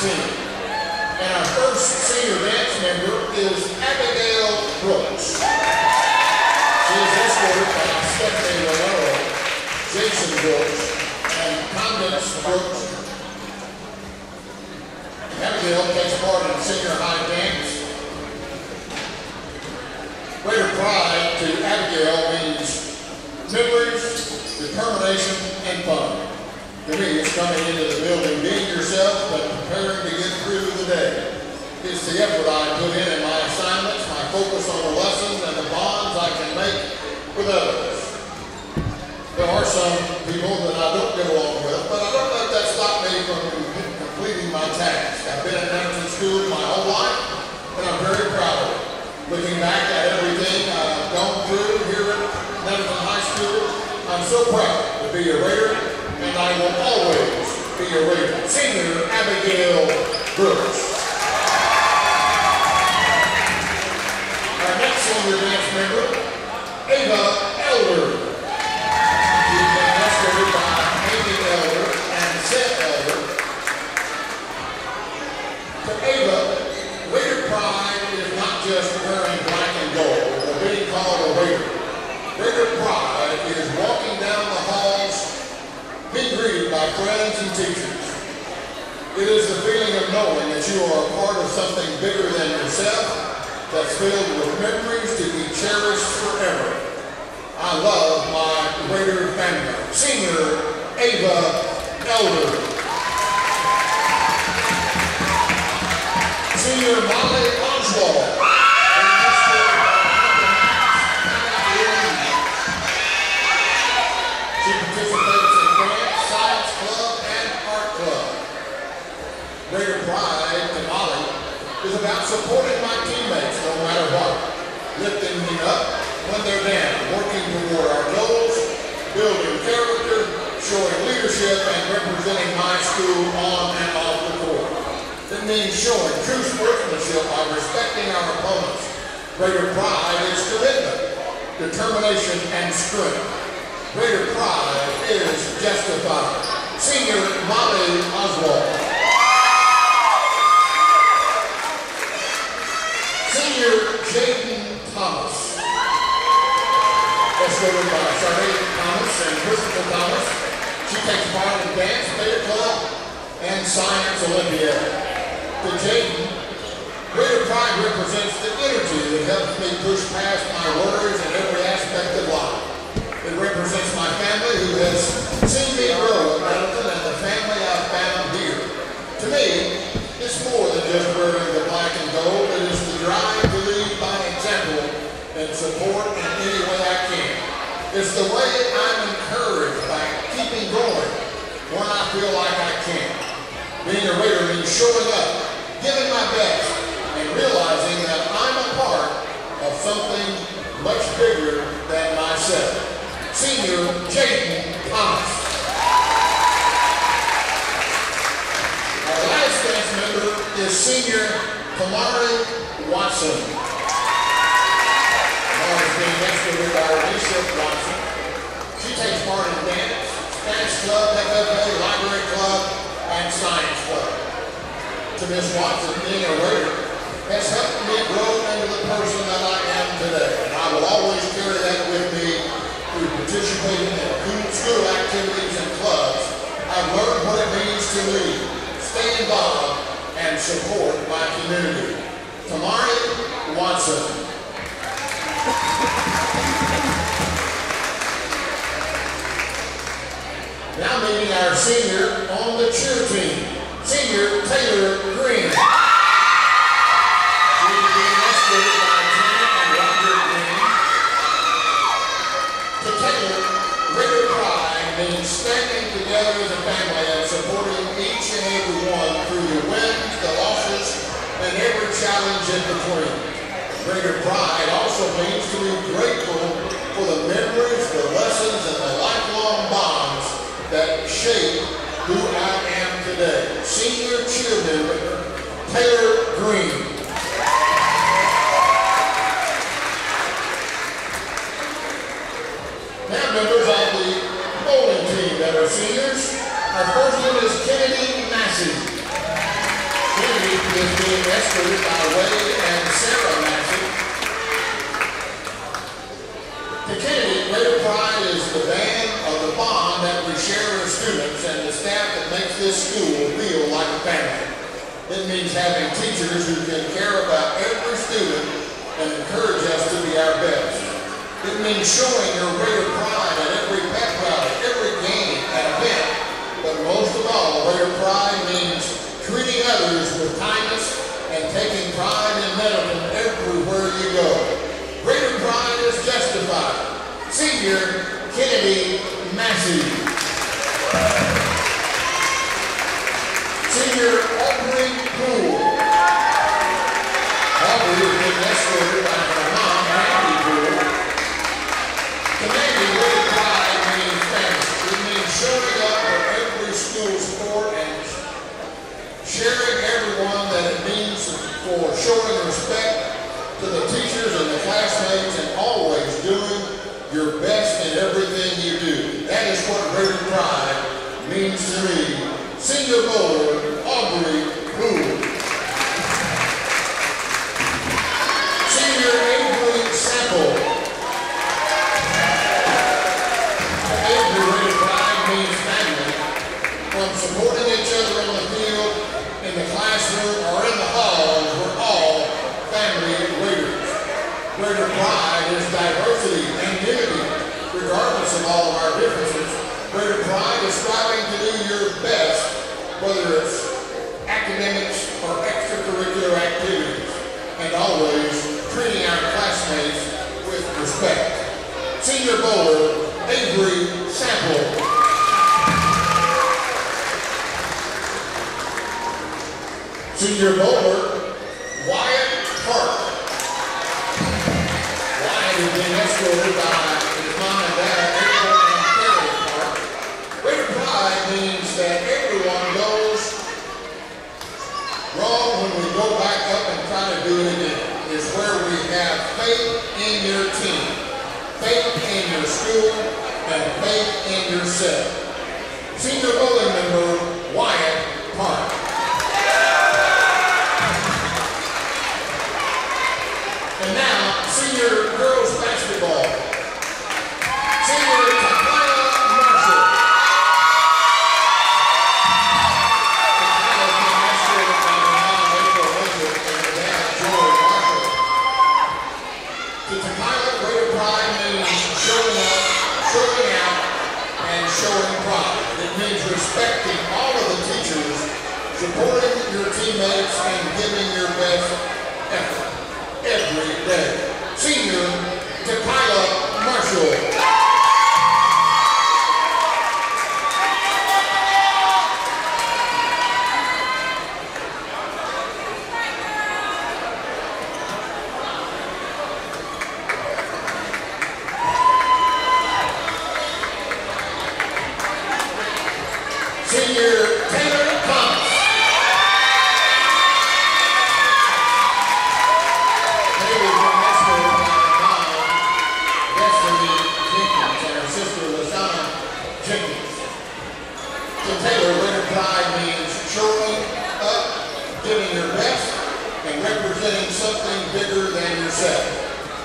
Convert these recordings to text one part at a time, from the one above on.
team. And our first senior dance member is Abigail Brooks. She is escorted by Stephanie Romero, Jason Brooks, and Condence Brooks. Abigail takes part in senior high dance. Greater pride to Abigail means memories, determination, and fun. To me, it's coming into the building, being yourself, but preparing to get through the day. It's the effort I put in my assignments, my focus on the lessons, and the bonds I can make with others. There are some people that I don't get along with, but I don't let that stop me from completing my task. I've been at Nettleton School my whole life, and I'm very proud of it. Looking back at everything I've gone through here at Nettleton High School, I'm so proud to be a Raider, and I will always be a Raider. Senior Abigail Brooks. Our next senior dance member, Ava Elder. She's been escorted by Amy Elder and Seth Elder. To Ava, Raider pride is not just wearing black and gold or being called a Raider. Raider pride is walking down the halls, being greeted by friends and teachers. It is the feeling of knowing that you are a part of something bigger than yourself, that's filled with memories to be cherished forever. I love my Raider family. Senior Ava Elder. Senior Molly Oswald. She participates in dance, science club, and art club. Greater pride to Molly is about supporting my teammates no matter what, lifting me up when they're down, working toward our goals, building character, showing leadership, and representing my school on and off the court. It means showing true sportsmanship by respecting our opponents. Greater pride is commitment, determination, and strength. Greater pride is justified. Senior Molly Oswald. Senior Jaden Thomas. Escorted by Charlotte Thomas and Christopher Thomas. She takes part in dance, theater club, and science Olympiad. To Jaden, greater pride represents the energy that helps me push past my worries in every aspect of life. It represents my family who has seen me grow at Nettleton and the family I've found here. To me, it's more than just wearing the black and gold. It is the drive to lead by example and support in any way I can. It's the way I'm encouraged by keeping going when I feel like I can. Being a Raider means showing up, giving my best, and realizing that I'm a part of something much bigger than myself. Senior Jaden Thomas. Our last dance member is Senior Kamari Watson. Kamari is being escorted by Alicia Watson. She takes part in dance, Spanish club, FFA, library club, and science club. To Miss Watson, being a Raider has helped me grow into the person that I am today. And I will always carry that with me through participating in school activities and clubs. I've learned what it means to lead, stay involved, and support my community. Kamari Watson. Now meeting our senior on the cheer team, Senior Taylor Green. She's being escorted by Tina and Roger Green. To Taylor, Raider pride means standing together as a family and supporting each and every one through the wins, the losses, and every challenge in between. Raider pride also means to be grateful for the memories, the lessons, and the lifelong bonds that shape who I am today. Senior cheerleader, Taylor Green. Now members of the bowling team that are seniors. Our first one is Kennedy Massey. is being escorted by Wade and Sarah Massey. To Kennedy, Greater Pride is the band of the bond that we share as students and the staff that makes this school feel like a family. It means having teachers who can care about every student and encourage us to be our best. It means showing your greater pride at every pep rally, every game and event. But most of all, greater pride means treating others with kindness and taking pride in Nettleton everywhere you go. Greater pride is justified. Senior Kennedy Massey. Senior Aubrey Poole. Aubrey has been escorted by her mom, Randy Poole. Commanding greater pride means family. It means showing up for every school sport and sharing everyone that it means for showing respect to the teachers and the classmates and always doing your best in everything you do. That is what greater pride means to me. Senior bowler, Aubrey Poole. Senior Avery Sample. Avery greater pride means family. From supporting each other on the field, in the classroom, or in the halls, we're all family leaders. Greater pride is diversity and unity, regardless of all of our differences. Greater pride is striving to do your best, whether it's academics or extracurricular activities, and always treating our classmates with respect. Senior bowler, Avery Sample. Senior bowler, Wyatt Park. Wyatt is being escorted by his mom and dad, April and Carrie Park. Greater pride means that everyone goes wrong when we go back up and try to do it again. It's where we have faith in your team, faith in your school, and faith in yourself. Senior bowling member, Wyatt Park. And now, senior girls basketball. Senior Takaya Marshall. Takaya came escorted by her mom, April Winter, and her dad, Joy Marshall. To Takaya, greater pride means showing up, showing out, and showing pride. It means respecting all of the teachers, supporting your teammates, and giving your best effort every day. Senior Takaya Marshall. Senior Taylor Thomas. Taylor, greater pride means showing up, giving your best, and representing something bigger than yourself.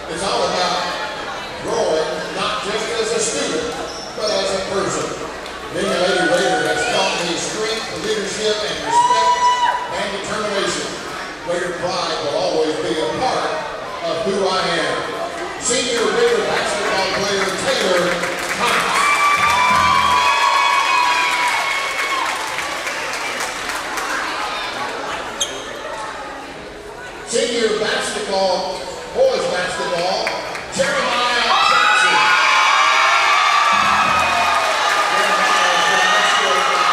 It's all about growing, not just as a student, but as a person. Being a Lady Raider has taught me strength, leadership, and respect, and determination. Greater pride will always be a part of who I am. Senior Raider basketball player Taylor Thomas. Senior basketball, boys basketball, Jeremiah Jackson. Jeremiah has been escorted by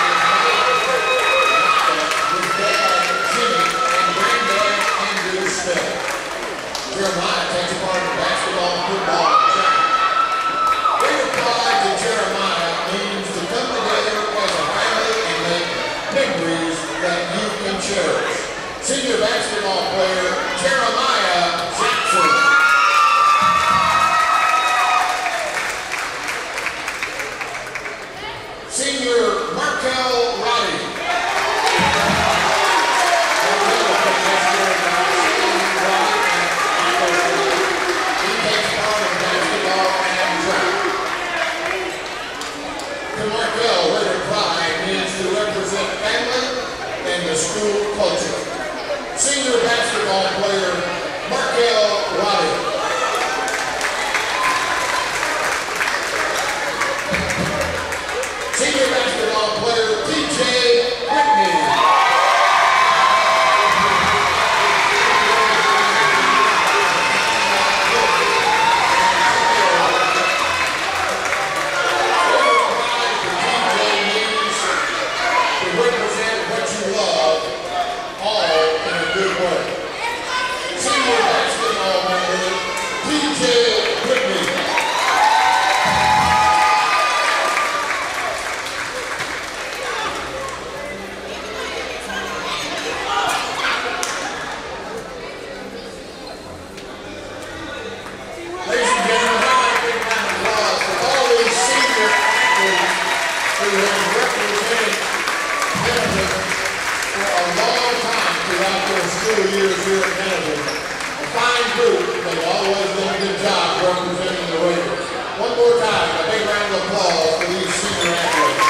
his dad, Jimmy, and granddad, Andrew Smith. Jeremiah takes part in basketball and football and track. Greater pride to Jeremiah means to come together as a family and make memories that you can cherish. Senior basketball player, Jeremiah Jackson. Senior Markel Roddy. school culture. Senior basketball player, Markel Roddy. Senior basketball player, TJ Whitney. Who have represented Nettleton for a long time throughout their school years here at Nettleton. A fine group, they've always done a good job representing the Raiders. One more time, a big round of applause for these senior athletes.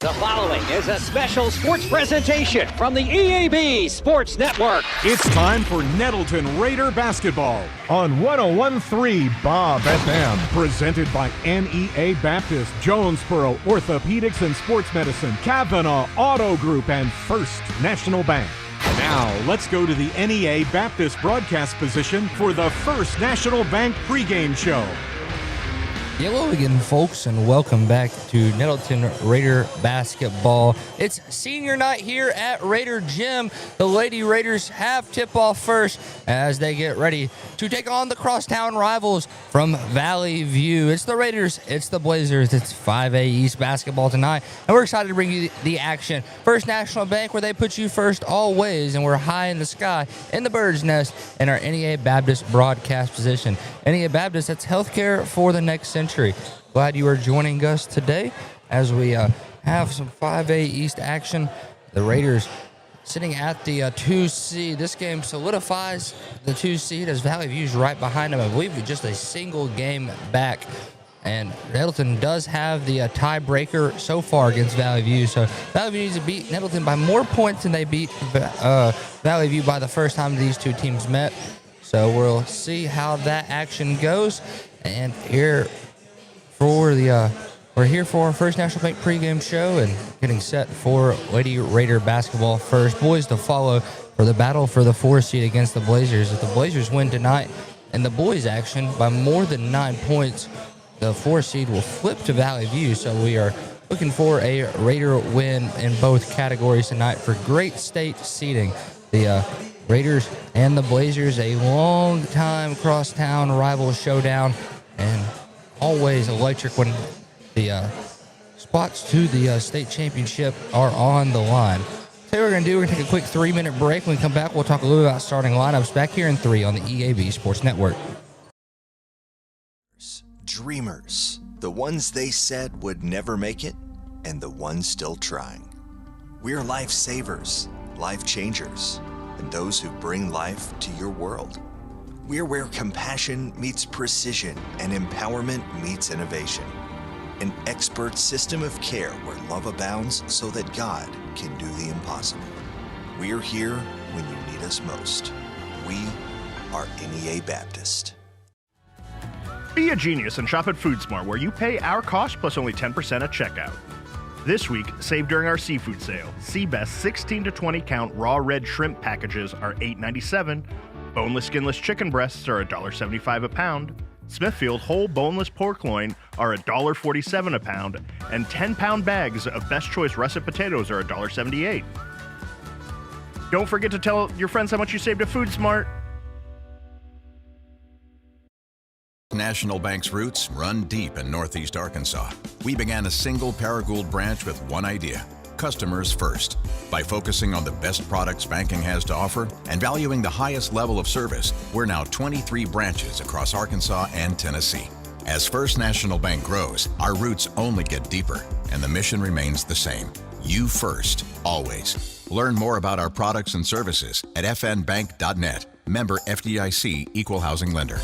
The following is a special sports presentation from the EAB Sports Network. It's time for Nettleton Raider basketball on 101.3 Bob FM. Presented by NEA Baptist, Jonesboro Orthopedics and Sports Medicine, Kavanaugh Auto Group, and First National Bank. Now, let's go to the NEA Baptist broadcast position for the First National Bank pregame show. Hello again, folks, and welcome back to Nettleton Raider basketball. It's senior night here at Raider Gym. The Lady Raiders have tip-off first as they get ready to take on the crosstown rivals from Valley View. It's the Raiders, it's the Blazers, it's 5A East basketball tonight, and we're excited to bring you the action. First National Bank, where they put you first always, and we're high in the sky in the bird's nest in our NEA Baptist broadcast position. NEA Baptist, that's healthcare for the next century. Glad you are joining us today as we have some 5A East action. The Raiders sitting at the 2 seed. This game solidifies the 2 seed as Valley View's right behind them. I believe just a single game back. And Nettleton does have the tiebreaker so far against Valley View. So Valley View needs to beat Nettleton by more points than they beat Valley View by the first time these two teams met. So we'll see how that action goes. And we're here for our First National Bank pregame show and getting set for Lady Raider basketball first. Boys to follow for the battle for the 4 seed against the Blazers. If the Blazers win tonight and the boys action by more than 9 points, the 4 seed will flip to Valley View. So we are looking for a Raider win in both categories tonight for great state seeding. The Raiders and the Blazers, a long-time crosstown rival showdown, and always electric when the spots to the state championship are on the line. So what we're going to do, we're going to take a quick 3-minute break. When we come back, we'll talk a little about starting lineups back here in 3 on the EAB Sports Network. Dreamers, the ones they said would never make it, and the ones still trying. We're lifesavers, life changers, and those who bring life to your world. We're where compassion meets precision and empowerment meets innovation. An expert system of care where love abounds so that God can do the impossible. We're here when you need us most. We are NEA Baptist. Be a genius and shop at FoodSmart, where you pay our cost plus only 10% at checkout. This week, save during our seafood sale. Seabest 16 to 20 count raw red shrimp packages are $8.97. Boneless, skinless chicken breasts are $1.75 a pound. Smithfield whole boneless pork loin are $1.47 a pound. And 10-pound bags of Best Choice russet potatoes are $1.78. Don't forget to tell your friends how much you saved at FoodSmart. National Bank's roots run deep in Northeast Arkansas. We began a single Paragould branch with one idea: customers first. By focusing on the best products banking has to offer and valuing the highest level of service, we're now 23 branches across Arkansas and Tennessee. As First National Bank grows, our roots only get deeper, and the mission remains the same: you first, always. Learn more about our products and services at fnbank.net. Member FDIC, Equal Housing Lender.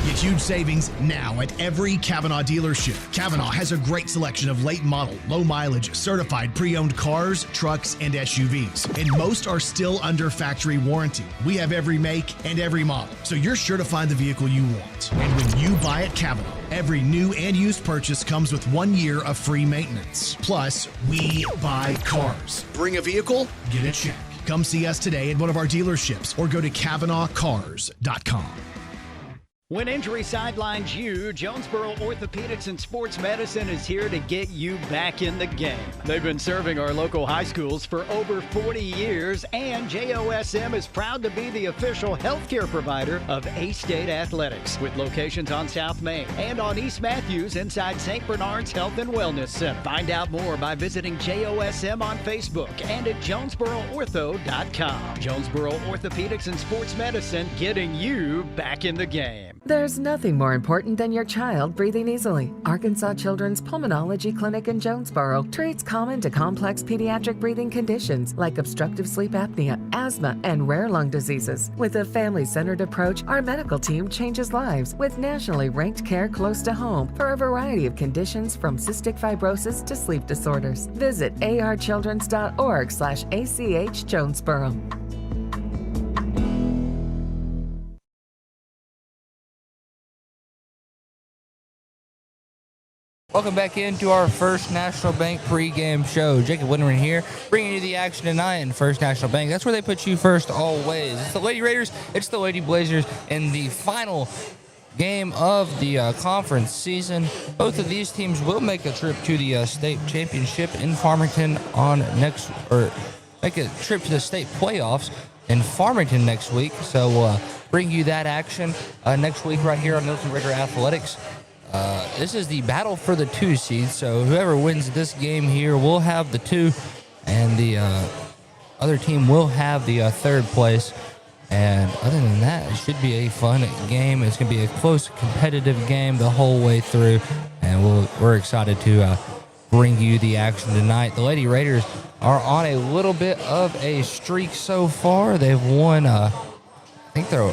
Get huge savings now at every Kavanaugh dealership. Kavanaugh has a great selection of late model, low mileage, certified pre-owned cars, trucks, and SUVs. And most are still under factory warranty. We have every make and every model, so you're sure to find the vehicle you want. And when you buy at Kavanaugh, every new and used purchase comes with 1 year of free maintenance. Plus, we buy cars. Bring a vehicle, get a check. Come see us today at one of our dealerships or go to KavanaughCars.com. When injury sidelines you, Jonesboro Orthopedics and Sports Medicine is here to get you back in the game. They've been serving our local high schools for over 40 years, and JOSM is proud to be the official healthcare provider of A-State Athletics, with locations on South Main and on East Matthews inside St. Bernard's Health and Wellness Center. Find out more by visiting JOSM on Facebook and at JonesboroOrtho.com. Jonesboro Orthopedics and Sports Medicine, getting you back in the game. There's nothing more important than your child breathing easily. Arkansas Children's Pulmonology Clinic in Jonesboro treats common to complex pediatric breathing conditions like obstructive sleep apnea, asthma, and rare lung diseases. With a family-centered approach, our medical team changes lives with nationally ranked care close to home for a variety of conditions from cystic fibrosis to sleep disorders. Visit archildrens.org/ACH Jonesboro. Welcome back into our First National Bank pregame show. Jacob Winterman here, bringing you the action tonight in First National Bank. That's where they put you first always. It's the Lady Raiders, it's the Lady Blazers in the final game of the conference season. Both of these teams will make a trip to the state championship in Farmington make a trip to the state playoffs in Farmington next week. So we'll bring you that action next week right here on Nettleton Raider Athletics. This is the battle for the 2 seed, so whoever wins this game here will have the 2, and the other team will have the 3rd place. And other than that, it should be a fun game. It's going to be a close, competitive game the whole way through, and we're excited to bring you the action tonight. The Lady Raiders are on a little bit of a streak so far. They've won, I think they're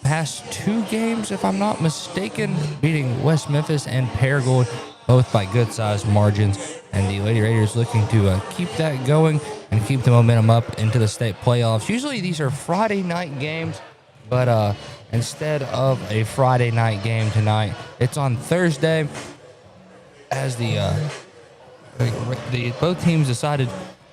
past 2 games, if I'm not mistaken, beating West Memphis and Paragould, both by good-sized margins. And the Lady Raiders looking to keep that going and keep the momentum up into the state playoffs. Usually these are Friday night games, but instead of a Friday night game tonight, it's on Thursday, as both teams decided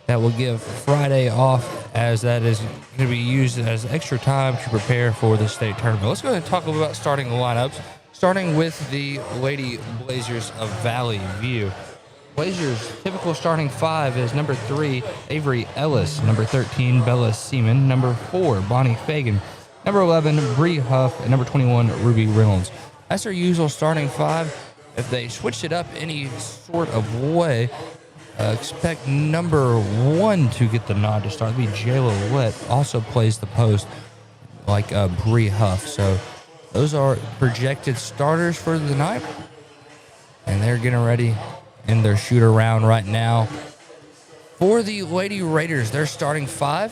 that we'll give Friday off, as that is going to be used as extra time to prepare for the state tournament. Let's go ahead and talk a little about starting the lineups, starting with the Lady Blazers of Valley View. Blazers' typical starting 5 is number 3, Avery Ellis, number 13, Bella Seaman, number 4, Bonnie Fagan, number 11, Bree Huff, and number 21, Ruby Reynolds. That's their usual starting 5. If they switched it up any sort of way, expect number 1 to get the nod to start. It'll be Jayla Lett, also plays the post like Bree Huff. So those are projected starters for the night, and they're getting ready in their shoot around right now. For the Lady Raiders, they're starting 5,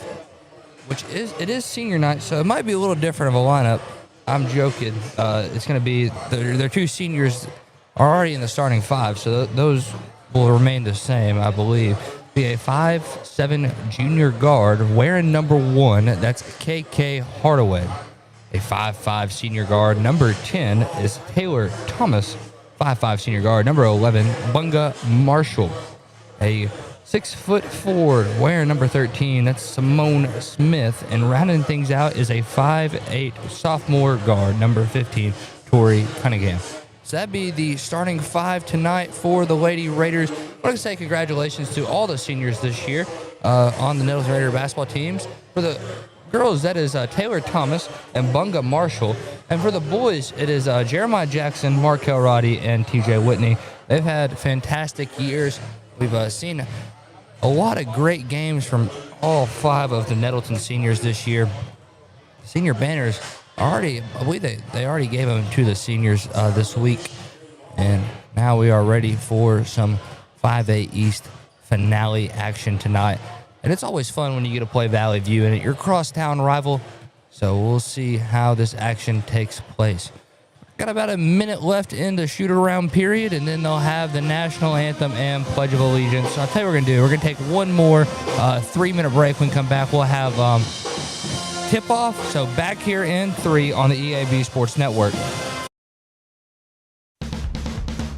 which is senior night, so it might be a little different of a lineup. I'm joking. It's going to be their 2 seniors are already in the starting 5, so those will remain the same, I believe. Be a 5'7" junior guard wearing number 1. That's KK Hardaway. A 5'5" senior guard. Number 10 is Taylor Thomas. 5'5" senior guard. Number 11, Bunga Marshall. A 6-foot forward wearing number 13. That's Simone Smith. And rounding things out is a 5'8" sophomore guard. Number 15, Tori Cunningham. So that'd be the starting 5 tonight for the Lady Raiders. I want to say congratulations to all the seniors this year on the Nettleton Raider basketball teams. For the girls, that is Taylor Thomas and Bunga Marshall. And for the boys, it is Jeremiah Jackson, Markel Roddy, and TJ Whitney. They've had fantastic years. We've seen a lot of great games from all 5 of the Nettleton seniors this year. Senior banners I believe they already gave them to the seniors this week, and now we are ready for some 5A East finale action tonight. And it's always fun when you get to play Valley View and your crosstown rival, so we'll see how this action takes place. Got about a minute left in the shoot-around period, and then they'll have the national anthem and Pledge of Allegiance. So I'll tell you what we're going to do. We're going to take one more 3-minute break. When we come back, we'll have tip-off. So back here in 3 on the EAB Sports Network.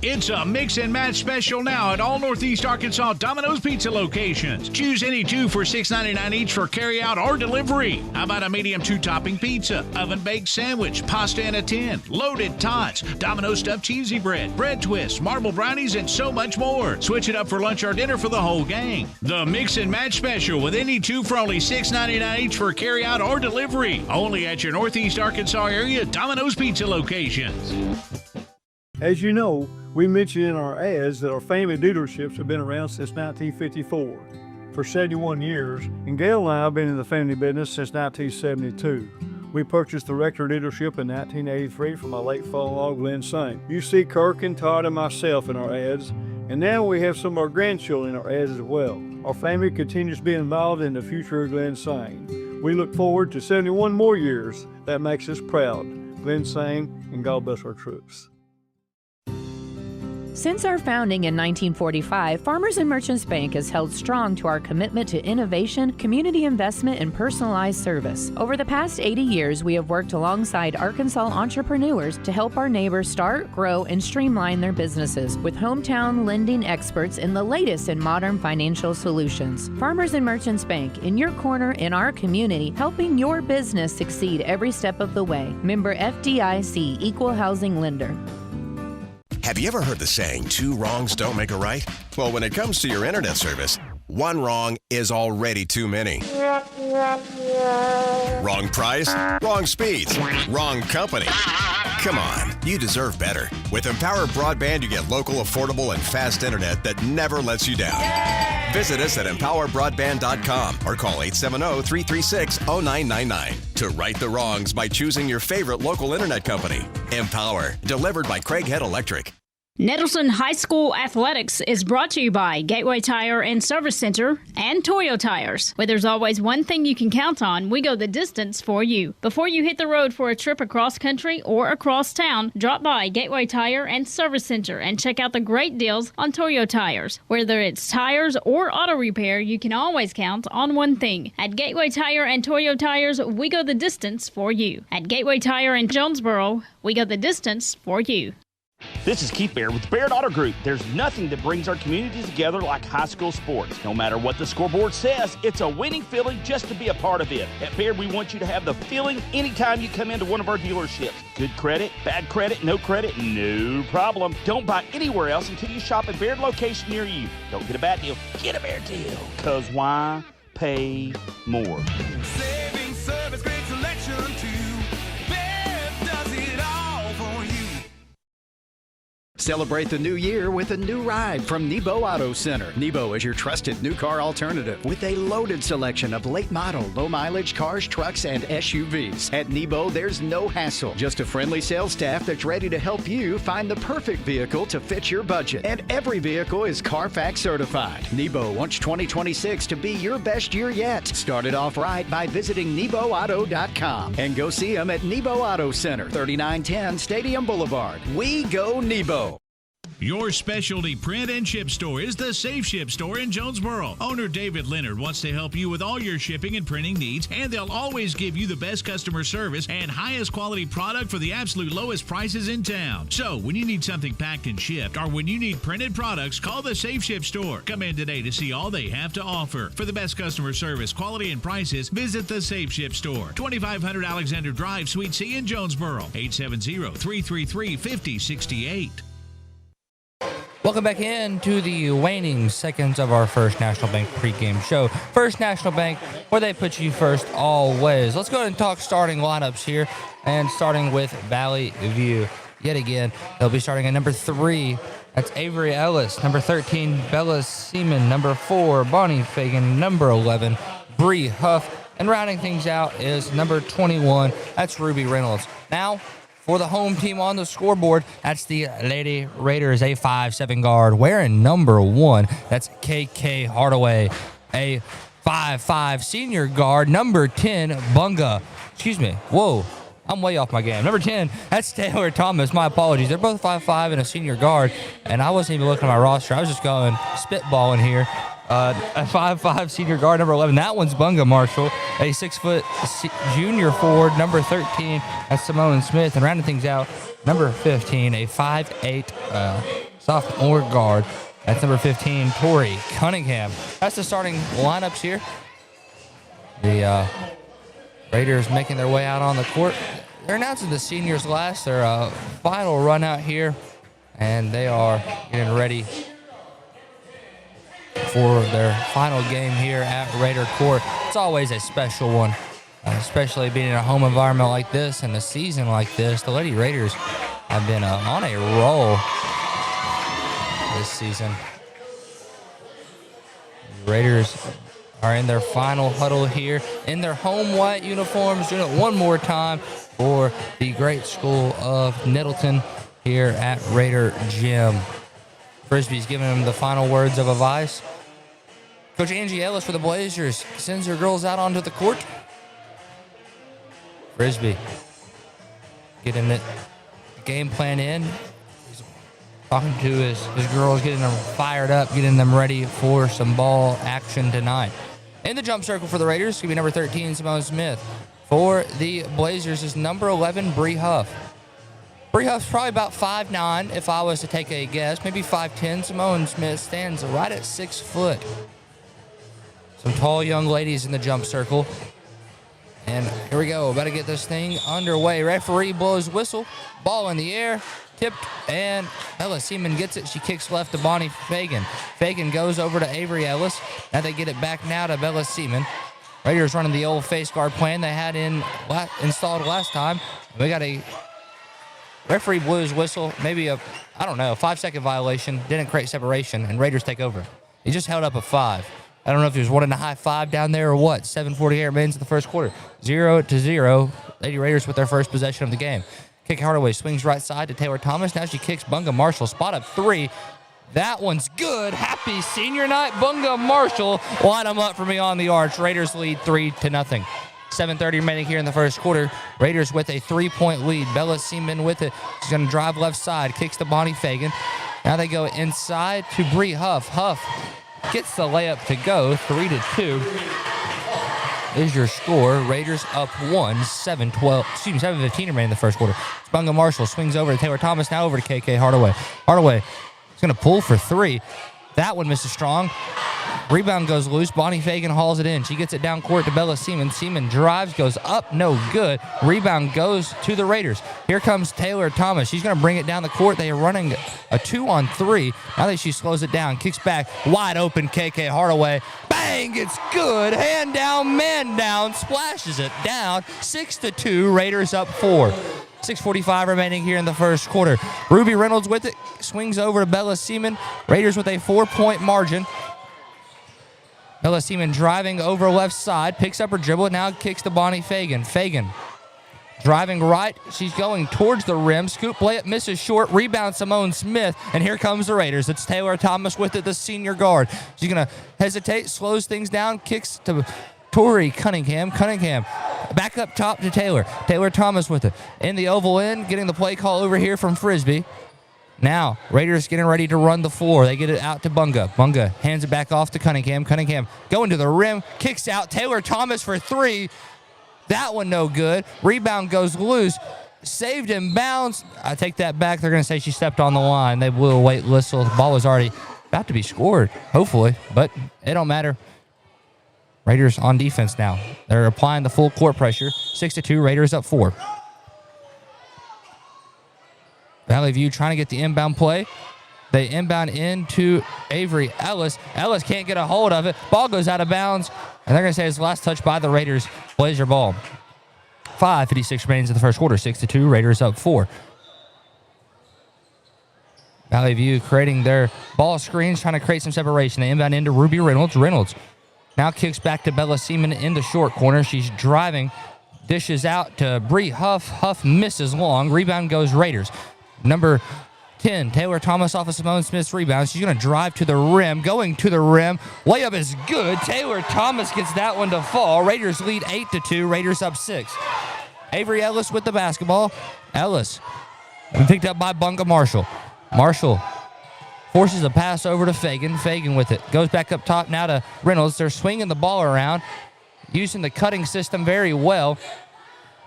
It's a mix and match special now at all Northeast Arkansas Domino's Pizza locations. Choose any 2 for $6.99 each for carry-out or delivery. How about a medium 2-topping pizza, oven-baked sandwich, pasta in a tin, loaded tots, Domino's stuffed cheesy bread, bread twists, marble brownies, and so much more. Switch it up for lunch or dinner for the whole gang. The mix and match special with any 2 for only $6.99 each for carry-out or delivery. Only at your Northeast Arkansas area Domino's Pizza locations. As you know, we mentioned in our ads that our family dealerships have been around since 1954, for 71 years, and Gail and I have been in the family business since 1972. We purchased the rector leadership in 1983 from my late father-in-law, Glenn Saint. You see Kirk and Todd and myself in our ads, and now we have some of our grandchildren in our ads as well. Our family continues to be involved in the future of Glenn Saint. We look forward to 71 more years. That makes us proud. Glenn Saint, and God bless our troops. Since our founding in 1945, Farmers and Merchants Bank has held strong to our commitment to innovation, community investment, and personalized service. Over the past 80 years, we have worked alongside Arkansas entrepreneurs to help our neighbors start, grow, and streamline their businesses with hometown lending experts in the latest in modern financial solutions. Farmers and Merchants Bank, in your corner in our community, helping your business succeed every step of the way. Member FDIC, Equal Housing Lender. Have you ever heard the saying, 2 wrongs don't make a right? Well, when it comes to your internet service, 1 wrong is already too many. Wrong price, wrong speeds, wrong company. Come on, you deserve better. With Empower Broadband, you get local, affordable, and fast internet that never lets you down. Visit us at empowerbroadband.com or call 870-336-0999 to right the wrongs by choosing your favorite local internet company. Empower, delivered by Craighead Electric. Nettleton High School Athletics is brought to you by Gateway Tire and Service Center and Toyo Tires. Where there's always one thing you can count on, we go the distance for you. Before you hit the road for a trip across country or across town, drop by Gateway Tire and Service Center and check out the great deals on Toyo Tires. Whether it's tires or auto repair, you can always count on one thing. At Gateway Tire and Toyo Tires, we go the distance for you. At Gateway Tire in Jonesboro, we go the distance for you. This is Keith Baird with Baird Auto Group. There's nothing that brings our communities together like high school sports. No matter what the scoreboard says, it's a winning feeling just to be a part of it. At Baird, we want you to have the feeling anytime you come into one of our dealerships. Good credit, bad credit, no no problem. Don't buy anywhere else until you shop at Baird location near you. Don't get a bad deal, get a Baird deal. Because why pay more? Saving service, great selection too. Baird does it all for you. Celebrate the new year with a new ride from Nebo Auto Center. Nebo is your trusted new car alternative with a loaded selection of late model, low mileage cars, trucks, and SUVs. At Nebo, there's no hassle, just a friendly sales staff that's ready to help you find the perfect vehicle to fit your budget. And every vehicle is Carfax certified. Nebo wants 2026 to be your best year yet. Start it off right by visiting NeboAuto.com and go see them at Nebo Auto Center, 3910 Stadium Boulevard. We go Nebo. Your specialty print and ship store is the Safe Ship Store in Jonesboro. Owner David Leonard wants to help you with all your shipping and printing needs, and they'll always give you the best customer service and highest quality product for the absolute lowest prices in town. So when you need something packed and shipped, or when you need printed products, call the Safe Ship Store. Come in today to see all they have to offer. For the best customer service, quality, and prices, visit the Safe Ship Store, 2500 Alexander Drive, Suite C in Jonesboro, 870-333-5068. Welcome back into the waning seconds of our First National Bank pregame show. First National Bank, where they put you first always. Let's go ahead and talk starting lineups here, and starting with Valley View. Yet again, they'll be starting at number 3. That's Avery Ellis. Number 13, Bella Seaman. Number 4, Bonnie Fagan. Number 11, Bree Huff. And rounding things out is number 21. That's Ruby Reynolds. Now, for the home team on the scoreboard, that's the Lady Raiders, a 5'7" guard wearing number 1. That's KK Hardaway, a 5'5" senior guard, number 10, Bunga. Excuse me. Whoa, I'm way off my game. Number 10, that's Taylor Thomas. My apologies. They're both 5'5" and a senior guard, and I wasn't even looking at my roster. I was just going spitballing here. A 5'5" senior guard, number 11. That one's Bunga Marshall. A 6-foot junior forward, number 13. That's Simone Smith. And rounding things out, number 15, a 5'8" sophomore guard. That's number 15, Tori Cunningham. That's the starting lineups here. The Raiders making their way out on the court. They're announcing the seniors last. Their final run out here. And they are getting ready for their final game here at Raider Court. It's always a special one, especially being in a home environment like this and a season like this. The Lady Raiders have been on a roll this season. The Raiders are in their final huddle here in their home white uniforms, doing it one more time for the great school of Nettleton here at Raider Gym. Frisbee's giving them the final words of advice. Coach Angie Ellis for the Blazers sends her girls out onto the court. Frisbee getting the game plan in. He's talking to his girls, getting them fired up, getting them ready for some ball action tonight. In the jump circle for the Raiders, it's going to be number 13, Simone Smith. For the Blazers is number 11, Bree Huff. Bree Huff's probably about 5'9", if I was to take a guess. Maybe 5'10". Simone Smith stands right at 6 foot. Some tall young ladies in the jump circle. And here we go, about to get this thing underway. Referee blows whistle, ball in the air, tipped, and Bella Seaman gets it. She kicks left to Bonnie Fagan. Fagan goes over to Avery Ellis. Now they get it back now to Bella Seaman. Raiders running the old face guard plan they had installed last time. We got a referee blues whistle, maybe a 5-second violation, didn't create separation, and Raiders take over. He just held up a 5. I don't know if he was wanting a high 5 down there or what. 7:48 remains in the first quarter. 0-0. Lady Raiders with their first possession of the game. Kick Hardaway swings right side to Taylor Thomas. Now she kicks Bunga Marshall. Spot up 3. That one's good. Happy senior night, Bunga Marshall. Line them up for me on the arch. Raiders lead 3-0. 7:30 remaining here in the first quarter. Raiders with a 3-point lead. Bella Seaman with it. She's going to drive left side. Kicks to Bonnie Fagan. Now they go inside to Bree Huff. Huff gets the layup to go. 3-2 is your score. Raiders up 1. 7:15 remaining in the first quarter. Bunga Marshall swings over to Taylor Thomas. Now over to KK Hardaway. Hardaway is going to pull for 3. That one misses strong. Rebound goes loose. Bonnie Fagan hauls it in. She gets it down court to Bella Seaman. Seaman drives, goes up, no good. Rebound goes to the Raiders. Here comes Taylor Thomas. She's going to bring it down the court. They are running a 2-on-3. Now that she slows it down, kicks back, wide open KK Hardaway. Bang, it's good. Hand down, man down, splashes it down. 6-2, Raiders up 4. 6:45 remaining here in the first quarter. Ruby Reynolds with it, swings over to Bella Seaman. Raiders with a 4-point margin. Bella Seaman driving over left side, picks up her dribble, now kicks to Bonnie Fagan. Fagan driving right, she's going towards the rim. Scoop layup misses short, rebound Simone Smith, and here comes the Raiders. It's Taylor Thomas with it, the senior guard. She's going to hesitate, slows things down, kicks to Tori Cunningham. Cunningham back up top to Taylor. Taylor Thomas with it. In the oval end, getting the play call over here from Frisbee. Now, Raiders getting ready to run the floor. They get it out to Bunga. Bunga hands it back off to Cunningham. Cunningham going to the rim, kicks out. Taylor Thomas for 3. That one no good. Rebound goes loose. Saved in bounds. I take that back. They're going to say she stepped on the line. They blew a late whistle. The ball was already about to be scored, hopefully, but it don't matter. Raiders on defense now. They're applying the full court pressure. 6-2, Raiders up 4. Valley View trying to get the inbound play. They inbound into Avery Ellis. Ellis can't get a hold of it. Ball goes out of bounds, and they're going to say it's the last touch by the Raiders. Blazer ball. 5:56 remains in the first quarter. 6-2, Raiders up 4. Valley View creating their ball screens, trying to create some separation. They inbound into Ruby Reynolds. Reynolds now kicks back to Bella Seaman in the short corner. She's driving, dishes out to Bree Huff. Huff misses long. Rebound goes Raiders. Number 10, Taylor Thomas off of Simone Smith's rebound. She's going to drive to the rim. Going to the rim. Layup is good. Taylor Thomas gets that one to fall. Raiders lead 8-2. Raiders up 6. Avery Ellis with the basketball. Ellis picked up by Bunga Marshall. Marshall forces a pass over to Fagan. Fagan with it. Goes back up top now to Reynolds. They're swinging the ball around, using the cutting system very well.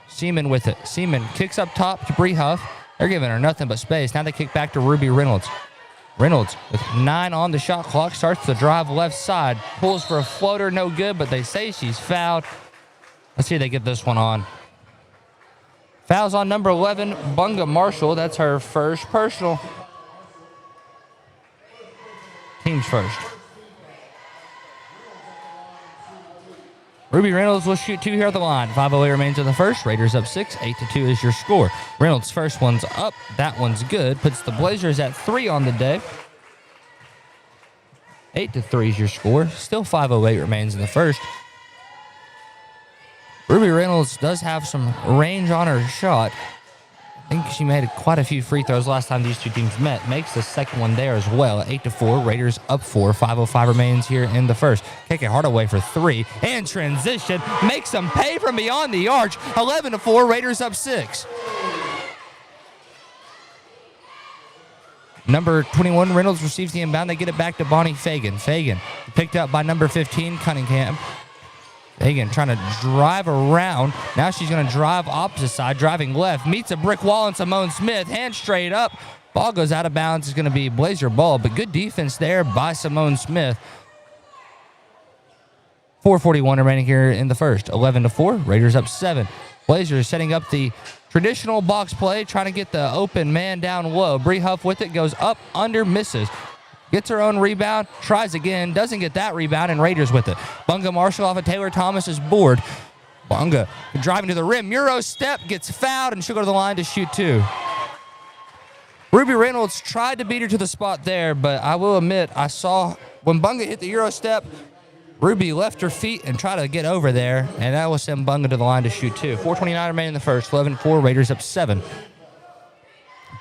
Seaman with it. Seaman kicks up top to Bree Huff. They're giving her nothing but space. Now they kick back to Ruby Reynolds. Reynolds with 9 on the shot clock. Starts to drive left side. Pulls for a floater. No good, but they say she's fouled. Let's see if they get this one on. Fouls on number 11, Bunga Marshall. That's her first personal. Team's first. Ruby Reynolds will shoot 2 here at the line. 5:08 remains in the first. Raiders up 6. 8-2 is your score. Reynolds' first one's up. That one's good. Puts the Blazers at 3 on the day. 8-3 is your score. Still 5:08 remains in the first. Ruby Reynolds does have some range on her shot. I think she made quite a few free throws last time these two teams met. Makes the second one there as well. 8-4. Raiders up 4. 5:05 remains here in the first. KK Hardaway for 3. And transition. Makes them pay from beyond the arch. 11-4. Raiders up 6. Number 21, Reynolds receives the inbound. They get it back to Bonnie Fagan. Fagan picked up by number 15, Cunningham. Fagan trying to drive around. Now she's going to drive opposite side, driving left. Meets a brick wall and Simone Smith. Hand straight up. Ball goes out of bounds. It's going to be Blazer ball, but good defense there by Simone Smith. 4:41 remaining here in the first. 11-4. Raiders up 7. Blazers setting up the traditional box play, trying to get the open man down low. Bree Huff with it, goes up, under, misses. Gets her own rebound, tries again, doesn't get that rebound, and Raiders with it. Bunga Marshall off of Taylor Thomas's board. Bunga driving to the rim. Euro step, gets fouled, and she'll go to the line to shoot 2. Ruby Reynolds tried to beat her to the spot there, but I will admit, I saw when Bunga hit the Euro step, Ruby left her feet and tried to get over there, and that will send Bunga to the line to shoot 2. 4:29 remaining in the first. 11-4. Raiders up 7.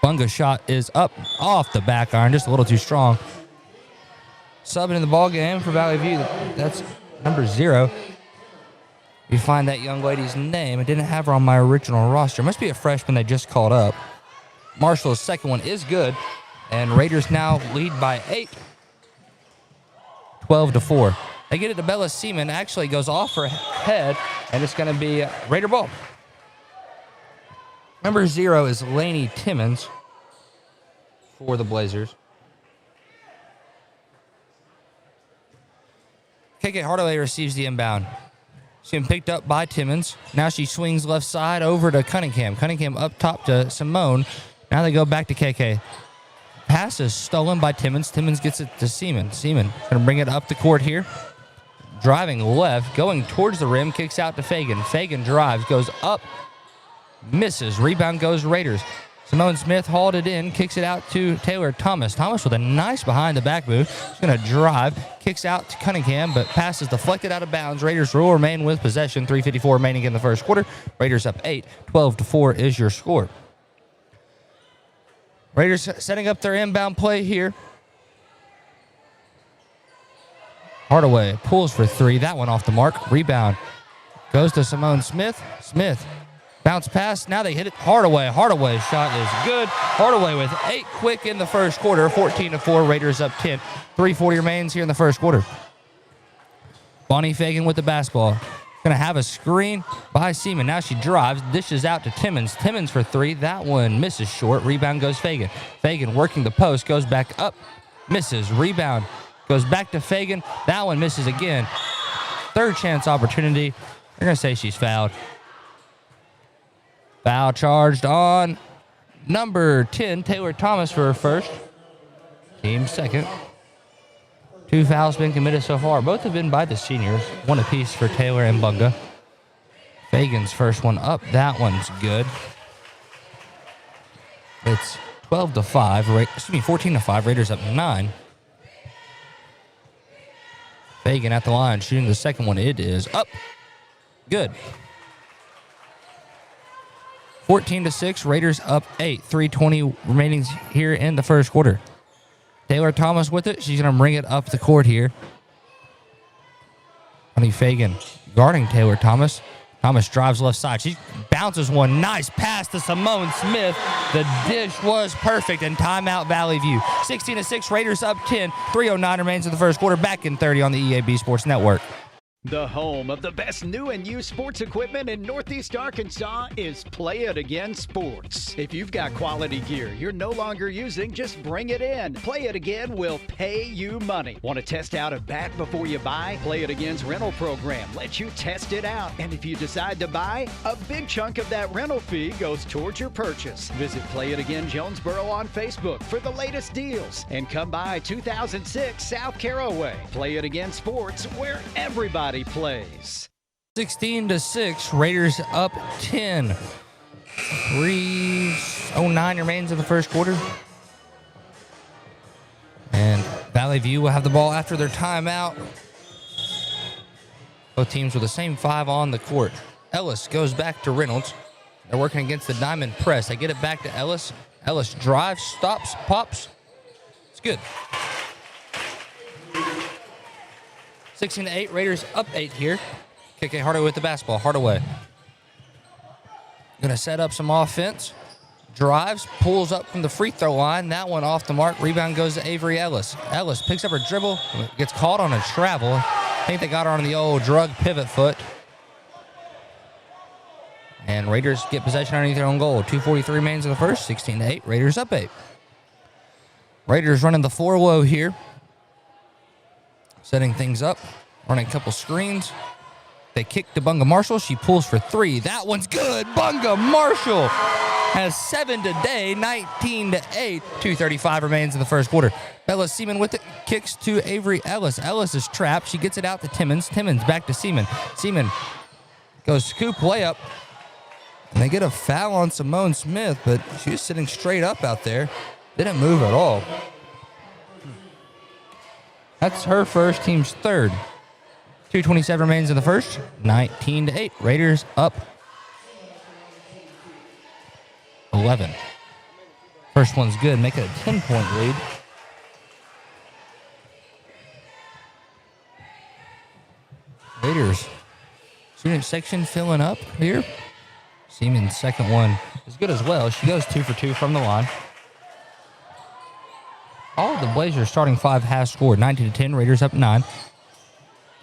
Bunga's shot is up off the back iron, just a little too strong. Subbing in the ball game for Valley View. That's number 0. You find that young lady's name. I didn't have her on my original roster. Must be a freshman they just called up. Marshall's second one is good, and Raiders now lead by 8. 12-4. They get it to Bella Seaman. Actually goes off her head, and it's going to be Raider ball. Number 0 is Lainey Timmons for the Blazers. KK Hardaway receives the inbound. She's been picked up by Timmons. Now she swings left side over to Cunningham. Cunningham up top to Simone. Now they go back to KK. Pass is stolen by Timmons. Timmons gets it to Seaman. Seaman going to bring it up the court here. Driving left, going towards the rim, kicks out to Fagan. Fagan drives, goes up, misses. Rebound goes Raiders. Simone Smith hauled it in, kicks it out to Taylor Thomas. Thomas with a nice behind-the-back move. He's going to drive, kicks out to Cunningham, but pass is deflected out of bounds. Raiders will remain with possession. 3:54 remaining in the first quarter. Raiders up 8. 12-4 is your score. Raiders setting up their inbound play here. Hardaway pulls for 3. That one off the mark. Rebound goes to Simone Smith. Smith bounce pass. Now they hit it. Hardaway. Hardaway's shot is good. Hardaway with 8 quick in the first quarter. 14-4. Raiders up 10. 3:40 remains here in the first quarter. Bonnie Fagan with the basketball. Going to have a screen by Seaman. Now she drives, dishes out to Timmons. Timmons for 3. That one misses short. Rebound goes Fagan. Fagan working the post. Goes back up. Misses. Rebound goes back to Fagan. That one misses again. Third chance opportunity. They're going to say she's fouled. Foul charged on number 10, Taylor Thomas for her first. Team second. 2 fouls been committed so far. Both have been by the seniors. 1 apiece for Taylor and Bunga. Fagan's first one up. That one's good. It's 12-5. 14-5. Raiders up 9. Fagan at the line, shooting the second one. It is up. Good. 14-6. Raiders up 8. 3:20 remaining here in the first quarter. Taylor Thomas with it. She's going to bring it up the court here. Bonnie Fagan guarding Taylor Thomas. Thomas drives left side. She bounces one. Nice pass to Simone Smith. The dish was perfect, and timeout Valley View. 16-6, Raiders up 10. 3:09 remains in the first quarter. Back in 30 on the EAB Sports Network. The home of the best new and used sports equipment in Northeast Arkansas is Play It Again Sports. If you've got quality gear you're no longer using, just bring it in. Play It Again will pay you money. Want to test out a bat before you buy? Play It Again's rental program lets you test it out. And if you decide to buy, a big chunk of that rental fee goes towards your purchase. Visit Play It Again Jonesboro on Facebook for the latest deals. And come by 2006 South Caraway. Play It Again Sports, where everybody plays. 16-6, Raiders up 10. 3:09 remains in the first quarter. And Valley View will have the ball after their timeout. Both teams with the same 5 on the court. Ellis goes back to Reynolds. They're working against the diamond press. They get it back to Ellis. Ellis drives, stops, pops. It's good. 16-8, Raiders up 8 here. KK Hardaway with the basketball. Hardaway going to set up some offense. Drives, pulls up from the free throw line. That one off the mark. Rebound goes to Avery Ellis. Ellis picks up her dribble, gets caught on a travel. I think they got her on the old drug pivot foot. And Raiders get possession underneath their own goal. 2:43 remains in the first. 16-8. Raiders up 8. Raiders running the 4 low here. Setting things up. Running a couple screens. They kick to Bunga Marshall. She pulls for 3. That one's good. Bunga Marshall has 7 today. 19-8. 2:35 remains in the first quarter. Bella Seaman with it. Kicks to Avery Ellis. Ellis is trapped. She gets it out to Timmons. Timmons back to Seaman. Seaman goes scoop layup. And they get a foul on Simone Smith, but she was sitting straight up out there. Didn't move at all. That's her first, team's third. 2:27 remains in the first. 19-8. Raiders up 11. First one's good. Make it a 10-point lead. Raiders student section filling up here. Seaman's second one is good as well. She goes 2 for 2 from the line. All of the Blazers starting 5 has scored. 19-10. Raiders up 9.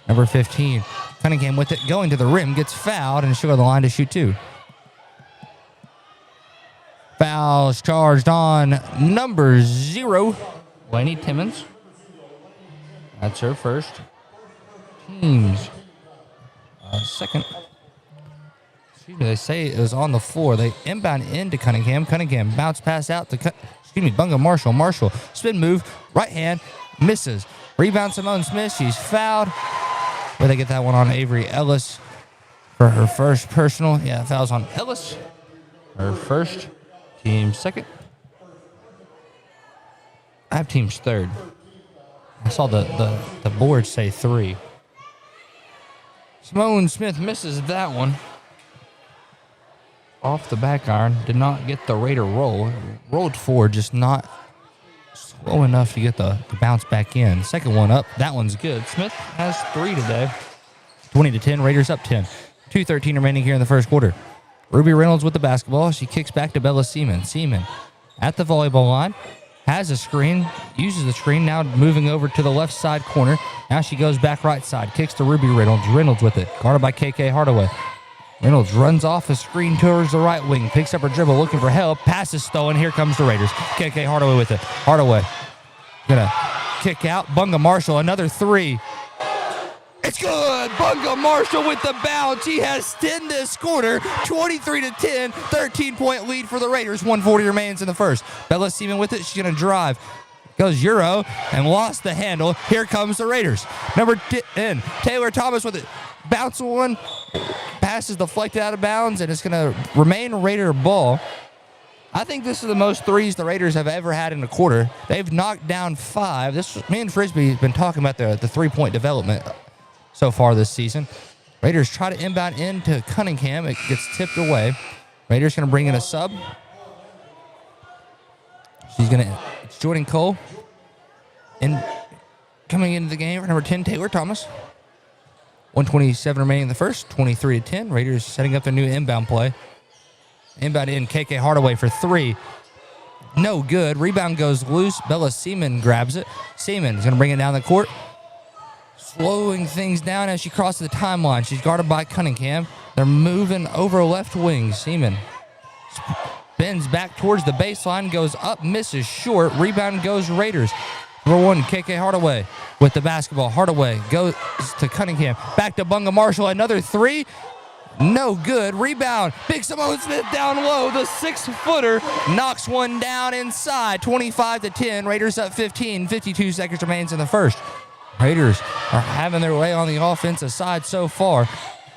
Number 15, Cunningham with it, going to the rim, gets fouled, and she'll go to the line to shoot 2. Fouls charged on number 0, Lainey Timmons. That's her first. Team's second. Excuse me, they say it was on the floor. They inbound into Cunningham. Cunningham bounce pass out to, Bunga Marshall. Marshall, spin move, right hand, misses. Rebound Simone Smith, she's fouled. Where they get that one on Avery Ellis for her first personal. Yeah, fouls on Ellis. Her first, team second. I have team's third. I saw the board say 3. Simone Smith misses that one. Off the back iron. Did not get the Raider roll. Rolled forward, just not slow enough to get the bounce back in. Second one up. That one's good. Smith has 3 today. 20-10. Raiders up 10. 2:13 remaining here in the first quarter. Ruby Reynolds with the basketball. She kicks back to Bella Seaman. Seaman at the volleyball line. Has a screen. Uses the screen. Now moving over to the left side corner. Now she goes back right side. Kicks to Ruby Reynolds. Reynolds with it. Guarded by KK Hardaway. Reynolds runs off a screen towards the right wing. Picks up her dribble, looking for help. Pass is stolen. Here comes the Raiders. KK Hardaway with it. Hardaway gonna kick out. Bunga Marshall, another 3. It's good. Bunga Marshall with the bounce. He has 10 this quarter. 23-10. 13-point lead for the Raiders. 1:40 remains in the first. Bella Seaman with it. She's gonna drive. Goes Euro and lost the handle. Here comes the Raiders. Number 10, Taylor Thomas with it. Bounce one. Pass is deflected out of bounds, and it's going to remain Raider ball. I think this is the most threes the Raiders have ever had in a quarter. They've knocked down 5. Me and Frisbee have been talking about the 3-point development so far this season. Raiders try to inbound into Cunningham. It gets tipped away. Raiders going to bring in a sub. It's Jordan Cole. And coming into the game for number 10, Taylor Thomas. 1:27 remaining in the first. 23-10. Raiders setting up their new inbound play. Inbound in, KK Hardaway for 3. No good. Rebound goes loose. Bella Seaman grabs it. Seaman is going to bring it down the court. Slowing things down as she crosses the timeline. She's guarded by Cunningham. They're moving over left wing. Seaman bends back towards the baseline. Goes up, misses short. Rebound goes Raiders. Number 1, KK Hardaway with the basketball. Hardaway goes to Cunningham. Back to Bunga Marshall. Another 3. No good. Rebound. Big Simone Smith down low. The 6-footer knocks one down inside. 25-10. Raiders up 15. 52 seconds remains in the first. Raiders are having their way on the offensive side so far.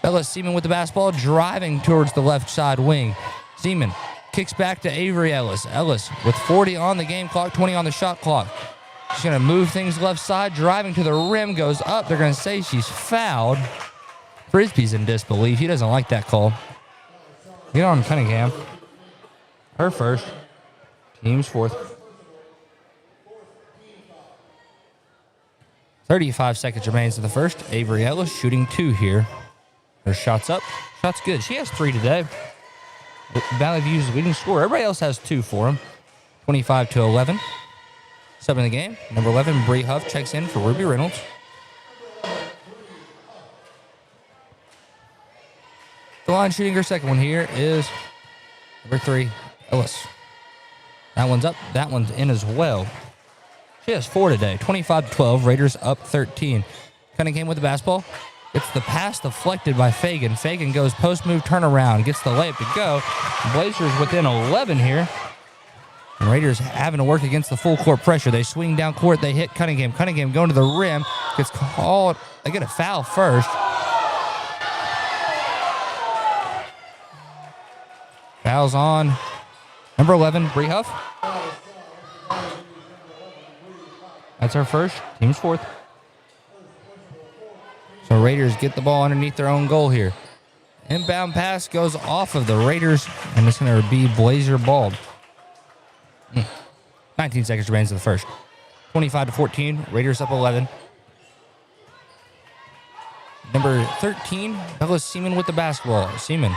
Bella Seaman with the basketball, driving towards the left side wing. Seaman kicks back to Avery Ellis. Ellis with 40 on the game clock, 20 on the shot clock. She's going to move things left side, driving to the rim, goes up. They're going to say she's fouled. Frisbee's in disbelief. He doesn't like that call. Get on Cunningham. Her first. Team's fourth. 35 seconds remains in the first. Avery Ellis shooting 2 here. Her shot's up. Shot's good. She has 3 today. Valley View's leading scorer. Everybody else has 2 for him. 25-11. Sub in the game. Number 11, Bree Huff checks in for Ruby Reynolds. The line shooting her second one here is number 3, Ellis. That one's up. That one's in as well. She has 4 today. 25-12. Raiders up 13. Cunningham with the basketball. Gets the pass deflected by Fagan. Fagan goes post move turnaround. Gets the layup to go. Blazers within 11 here. And Raiders having to work against the full court pressure. They swing down court. They hit Cunningham. Cunningham going to the rim. Gets called. They get a foul first. Fouls on number 11, Bree Huff. That's our first. Team's fourth. So Raiders get the ball underneath their own goal here. Inbound pass goes off of the Raiders, and it's going to be Blazer ball. 19 seconds remains in the first. 25-14. Raiders up 11. Number 13, Bella Seaman with the basketball. Seaman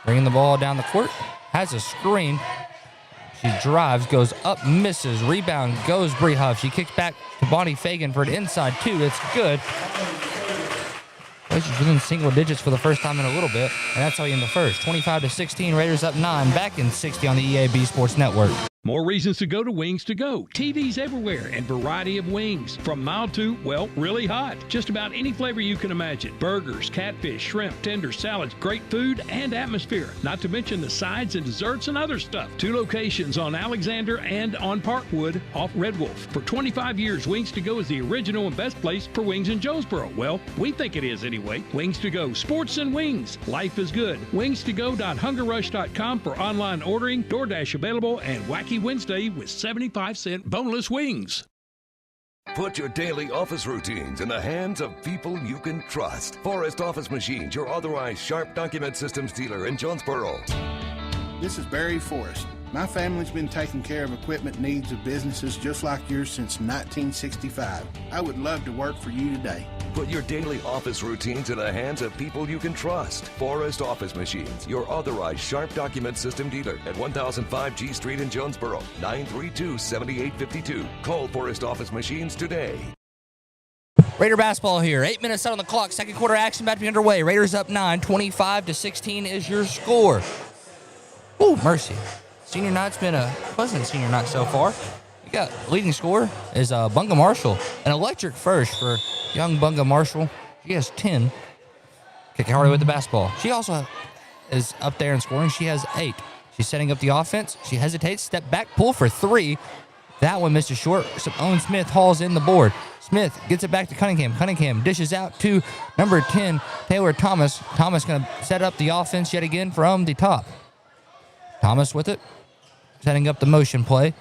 bringing the ball down the court. Has a screen. She drives, goes up, misses. Rebound goes Bree Huff. She kicks back to Bonnie Fagan for an inside 2. It's good. She's within single digits for the first time in a little bit, and that's how you end the first. 25-16. Raiders up 9. Back in 60 on the EAB Sports Network. More reasons to go to Wings to Go. TVs everywhere and variety of wings. From mild to, well, really hot. Just about any flavor you can imagine. Burgers, catfish, shrimp, tenders, salads, great food and atmosphere. Not to mention the sides and desserts and other stuff. 2 locations on Alexander and on Parkwood off Red Wolf. For 25 years, Wings to Go is the original and best place for wings in Jonesboro. Well, we think it is anyway. Wings to Go. Sports and wings. Life is good. Wings2go.hungerrush.com for online ordering, DoorDash available, and Wacky Wednesday with 75-cent boneless wings. Put your daily office routines in the hands of people you can trust. Forrest Office Machines, your authorized Sharp document systems dealer in Jonesboro. This is Barry Forrest. My family's been taking care of equipment needs of businesses just like yours since 1965. I would love to work for you today. Put your daily office routines in the hands of people you can trust. Forrest Office Machines, your authorized Sharp document system dealer at 1005 G Street in Jonesboro, 932-7852. Call Forrest Office Machines today. Raider basketball here. 8 minutes out on the clock. Second quarter action about to be underway. Raiders up 9. 25-16 is your score. Ooh, mercy. Senior night's been a pleasant senior night so far. You got leading scorer is Bunga Marshall. An electric first for young Bunga Marshall. She has 10. Kicking Hardy with the basketball. She also is up there in scoring. She has 8. She's setting up the offense. She hesitates, step back, pull for 3. That one misses short. Owen Smith hauls in the board. Smith gets it back to Cunningham. Cunningham dishes out to number 10, Taylor Thomas. Thomas going to set up the offense yet again from the top. Thomas with it. Setting up the motion play.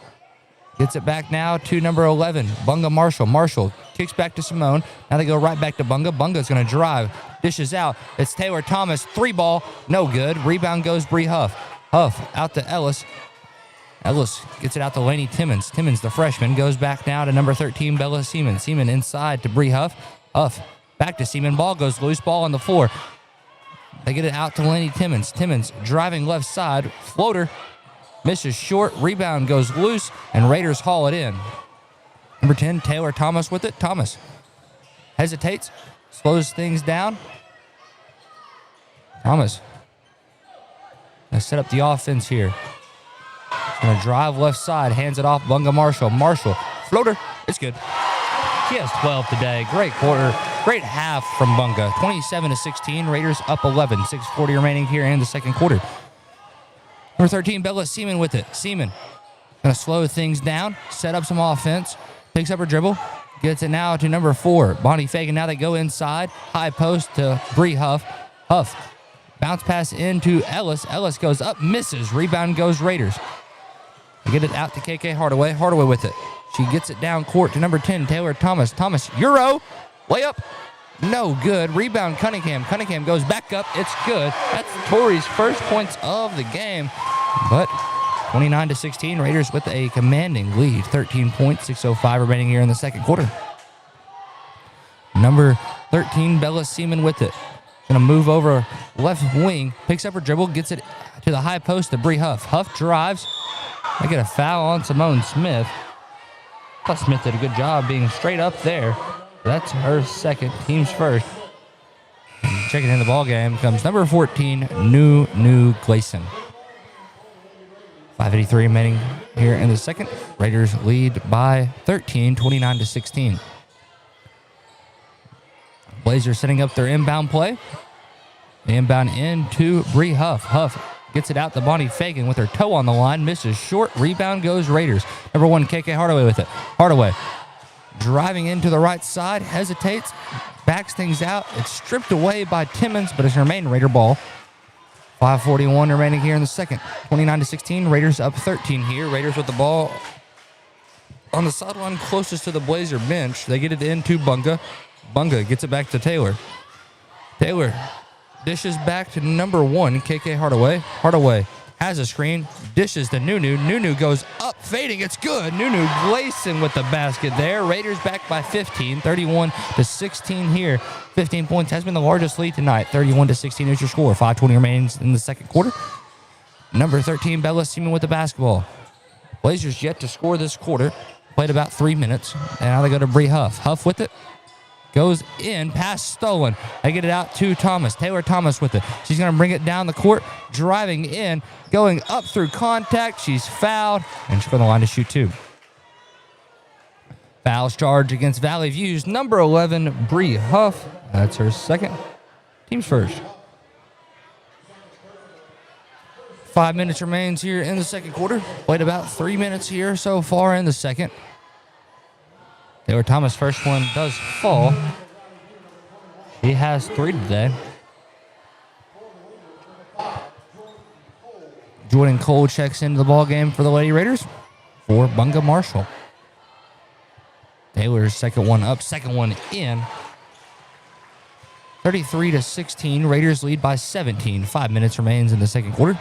Gets it back now to number 11, Bunga Marshall. Marshall kicks back to Simone. Now they go right back to Bunga. Bunga's going to drive. Dishes out. It's Taylor Thomas. 3 ball. No good. Rebound goes Bree Huff. Huff out to Ellis. Ellis gets it out to Lainey Timmons. Timmons, the freshman, goes back now to number 13, Bella Seaman. Seaman inside to Bree Huff. Huff back to Seaman. Ball goes loose. Ball on the floor. They get it out to Lainey Timmons. Timmons driving left side. Floater. Misses short. Rebound goes loose, and Raiders haul it in. Number 10, Taylor Thomas with it. Thomas hesitates, slows things down. Thomas going to set up the offense here. Going to drive left side, hands it off Bunga Marshall. Marshall, floater, it's good. She has 12 today. Great quarter, great half from Bunga. 27-16, Raiders up 11. 6:40 remaining here in the second quarter. Number 13, Bella Seaman with it. Seaman going to slow things down, set up some offense, picks up her dribble, gets it now to number 4, Bonnie Fagan. Now they go inside, high post to Bree Huff. Huff, bounce pass into Ellis. Ellis goes up, misses. Rebound goes Raiders. They get it out to KK Hardaway. Hardaway with it. She gets it down court to number 10, Taylor Thomas. Thomas, Euro. Layup. No good. Rebound, Cunningham. Cunningham goes back up. It's good. That's Torrey's first points of the game. But 29-16, Raiders with a commanding lead. 13 points, 6:05 remaining here in the second quarter. Number 13, Bella Seaman with it. Gonna move over left wing. Picks up her dribble. Gets it to the high post to Bree Huff. Huff drives. They get a foul on Simone Smith. I thought Smith did a good job being straight up there. That's her second, team's first. And checking in the ball game comes number 14, New Gleason. 5:83 remaining here in the second. Raiders lead by 13, 29-16. Blazers setting up their inbound play. The inbound into Bree Huff. Huff gets it out to Bonnie Fagan with her toe on the line. Misses short. Rebound goes Raiders. Number 1, KK Hardaway with it. Hardaway driving into the right side. Hesitates. Backs things out. It's stripped away by Timmons, but it's remained Raider ball. 5:41 remaining here in the second. 29-16. Raiders up 13 here. Raiders with the ball on the sideline closest to the Blazer bench. They get it into Bunga. Bunga gets it back to Taylor. Taylor dishes back to number 1, KK Hardaway. Hardaway has a screen, dishes to Nunu. Nunu goes up, fading. It's good. Nunu Gleason with the basket there. Raiders back by 15, 31-16 here. 15 points has been the largest lead tonight. 31-16 is your score. 5:20 remains in the second quarter. Number 13, Bella Seaman with the basketball. Blazers yet to score this quarter. Played about 3 minutes. And now they go to Bree Huff. Huff with it. Goes in, pass stolen. They get it out to Thomas. Taylor Thomas with it. She's going to bring it down the court, driving in, going up through contact. She's fouled, and she's on the line to shoot 2. Fouls charge against Valley View's number 11, Bree Huff. That's her second. Team's first. 5 minutes remains here in the second quarter. Played about 3 minutes here so far in the second. Taylor Thomas' first one does fall. He has 3 today. Jordan Cole checks into the ball game for the Lady Raiders for Bunga Marshall. Taylor's second one up, second one in. 33-16, Raiders lead by 17. 5 minutes remains in the second quarter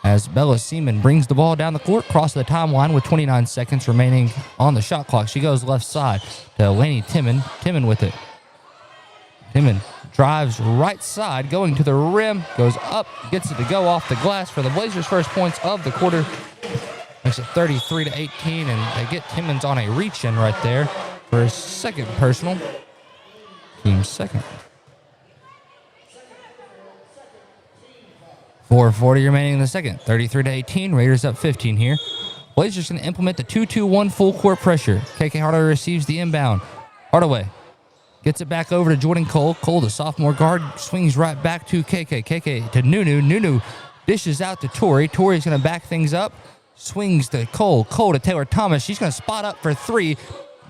as Bella Seaman brings the ball down the court, across the timeline with 29 seconds remaining on the shot clock. She goes left side to Lainey Timon. Timon with it. Timon drives right side, going to the rim, goes up, gets it to go off the glass for the Blazers' first points of the quarter. Makes it 33-18, and they get Timmons on a reach-in right there for his second personal. Team's second. 4:40 remaining in the second. 33-18. Raiders up 15 here. Blazers going to implement the 2-2-1 full court pressure. KK Hardaway receives the inbound. Hardaway gets it back over to Jordan Cole. Cole, the sophomore guard, swings right back to KK. KK to Nunu. Nunu dishes out to Torrey. Torrey's going to back things up. Swings to Cole. Cole to Taylor Thomas. She's going to spot up for 3.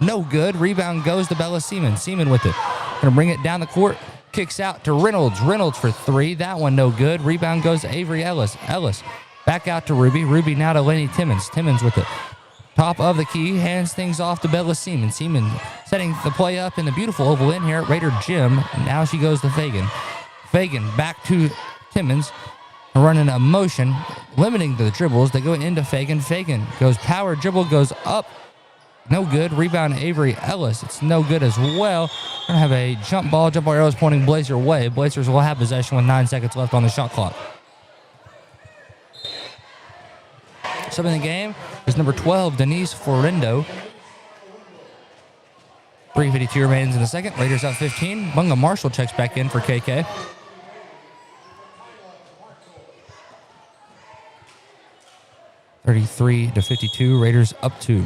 No good. Rebound goes to Bella Seaman. Seaman with it. Going to bring it down the court. Kicks out to Reynolds. Reynolds for 3. That one no good. Rebound goes to Avery Ellis. Ellis back out to Ruby. Ruby now to Lenny Timmons. Timmons with it. Top of the key. Hands things off to Bella Seaman. Seaman setting the play up in the beautiful oval in here at Raider Gym. Now she goes to Fagan. Fagan back to Timmons. Running a motion. Limiting the dribbles. They go into Fagan. Fagan goes power dribble. Goes up. No good. Rebound Avery Ellis. It's no good as well. We're going to have a jump ball. Jump ball arrows pointing Blazer way. Blazers will have possession with 9 seconds left on the shot clock. Sub in the game is number 12, Denise Florindo. 3:52 remains in the second. Raiders up 15. Bunga Marshall checks back in for KK. (33-52). Raiders up 2.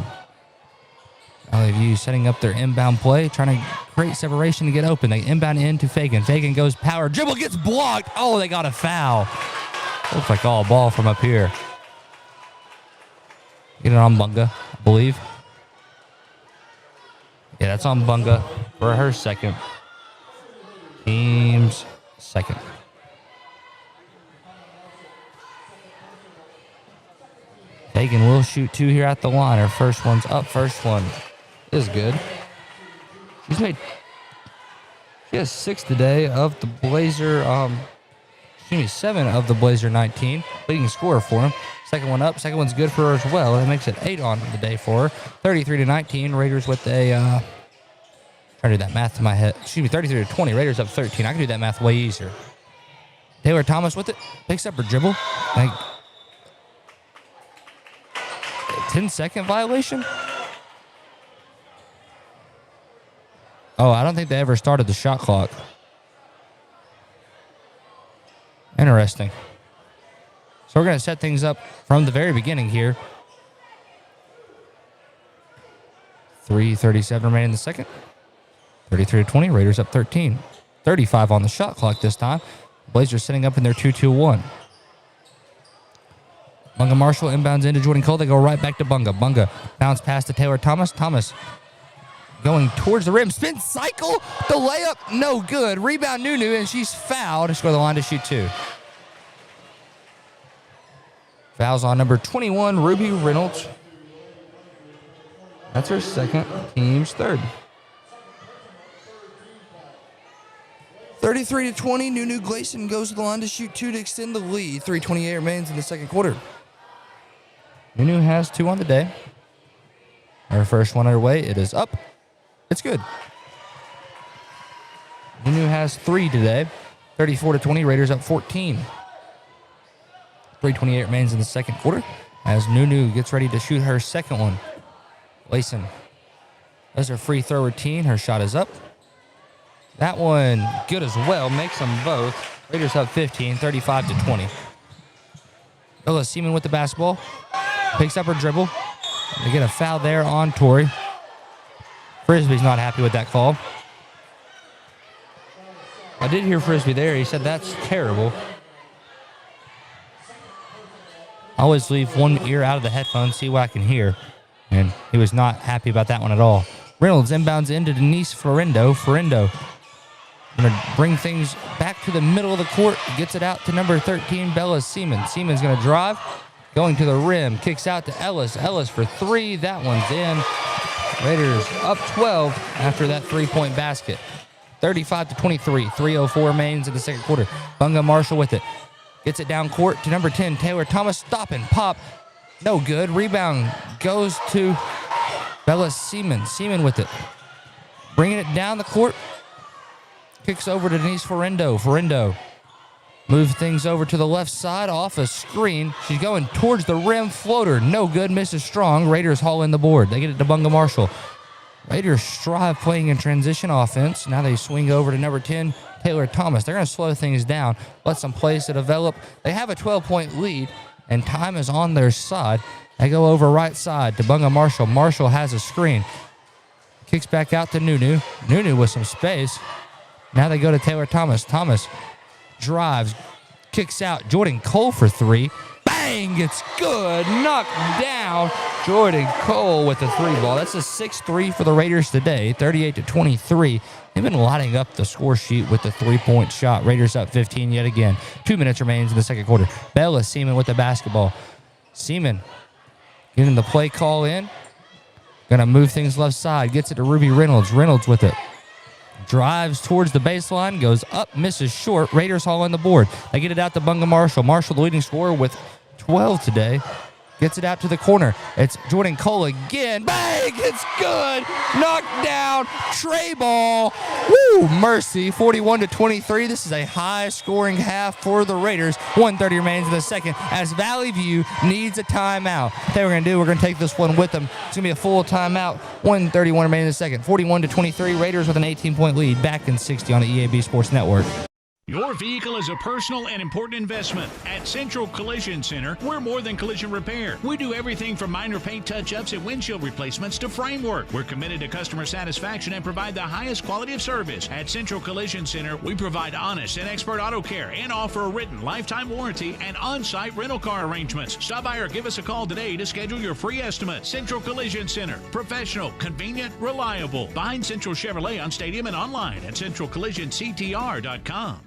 Valley View setting up their inbound play, trying to create separation to get open. They inbound into Fagan. Fagan goes power. Dribble gets blocked. Oh, they got a foul. Looks like all ball from up here. Get it on Bunga, I believe. Yeah, that's on Bunga for her second. Team's second. Fagan will shoot 2 here at the line. Her first one's up. First one is good. She has 6 today of the Blazer, 7 of the Blazer 19. Leading scorer for him. Second one up. Second one's good for her as well. That makes it 8 on the day for her. 33-19. Raiders with a, trying to do that math in my head. 33-20. Raiders up 13. I can do that math way easier. Taylor Thomas with it. Picks up her dribble. 10-second violation? Oh, I don't think they ever started the shot clock. Interesting. So we're going to set things up from the very beginning here. 3:37 remaining in the second. 33-20. Raiders up 13. 35 on the shot clock this time. Blazers setting up in their 2-2-1. Bunga Marshall inbounds into Jordan Cole. They go right back to Bunga. Bunga bounce pass to Taylor Thomas. Thomas going towards the rim. Spin cycle. The layup, no good. Rebound Nunu, and she's fouled. She's going to the line to shoot 2. Fouls on number 21, Ruby Reynolds. That's her second, team's third. 33-20, Nunu Gleason goes to the line to shoot 2 to extend the lead. 3:28 remains in the second quarter. Nunu has 2 on the day. Her first one underway. It is up. It's good. Nunu has 3 today. 34-20, Raiders up 14. 3:28 remains in the second quarter as Nunu gets ready to shoot her second one. Gleason does her free throw routine. Her shot is up. That one good as well. Makes them both. Raiders up 15, 35-20. Ella Seaman with the basketball. Picks up her dribble. They get a foul there on Tori. Frisbee's not happy with that call. I did hear Frisbee there. He said that's terrible. I always leave one ear out of the headphones, see what I can hear. And he was not happy about that one at all. Reynolds inbounds into Denise Florindo. Florindo going to bring things back to the middle of the court. Gets it out to number 13, Bella Seaman. Seaman's going to drive. Going to the rim. Kicks out to Ellis. Ellis for 3. That one's in. Raiders up 12 after that 3-point basket. 35-23. 3:04 remains in the second quarter. Bunga Marshall with it. Gets it down court to number 10, Taylor Thomas. Stop and pop. No good. Rebound goes to Bella Seaman. Seaman with it. Bringing it down the court. Kicks over to Denise Florindo. Florindo moves things over to the left side off a screen. She's going towards the rim. Floater. No good. Misses strong. Raiders haul in the board. They get it to Bunga Marshall. Raiders strive playing in transition offense. Now they swing over to number 10, Taylor Thomas. They're going to slow things down, let some plays to develop. They have a 12-point lead, and time is on their side. They go over right side to Bunga Marshall. Marshall has a screen. Kicks back out to Nunu. Nunu with some space. Now they go to Taylor Thomas. Thomas drives, kicks out. Jordan Cole for 3. Bang! It's good. Knocked down. Jordan Cole with the 3 ball. That's a 6-3 for the Raiders today. 38-23. They've been lighting up the score sheet with the 3-point shot. Raiders up 15 yet again. 2 minutes remains in the second quarter. Bella Seaman with the basketball. Seaman getting the play call in. Gonna move things left side. Gets it to Ruby Reynolds. Reynolds with it. Drives towards the baseline. Goes up. Misses short. Raiders haul on the board. They get it out to Bunga Marshall. Marshall, the leading scorer with 12 today. Gets it out to the corner. It's Jordan Cole again. Bang! It's good. Knocked down. Tray ball. Woo! Mercy. 41-23. This is a high-scoring half for the Raiders. 1:30 remains in the second as Valley View needs a timeout. What we're going to do, we're going to take this one with them. It's going to be a full timeout. 1:31 remains in the second. 41-23. Raiders with an 18-point lead. Back in 60 on the EAB Sports Network. Your vehicle is a personal and important investment. At Central Collision Center, we're more than collision repair. We do everything from minor paint touch-ups and windshield replacements to framework. We're committed to customer satisfaction and provide the highest quality of service. At Central Collision Center, we provide honest and expert auto care and offer a written lifetime warranty and on-site rental car arrangements. Stop by or give us a call today to schedule your free estimate. Central Collision Center. Professional, convenient, reliable. Behind Central Chevrolet on Stadium and online at centralcollisionctr.com.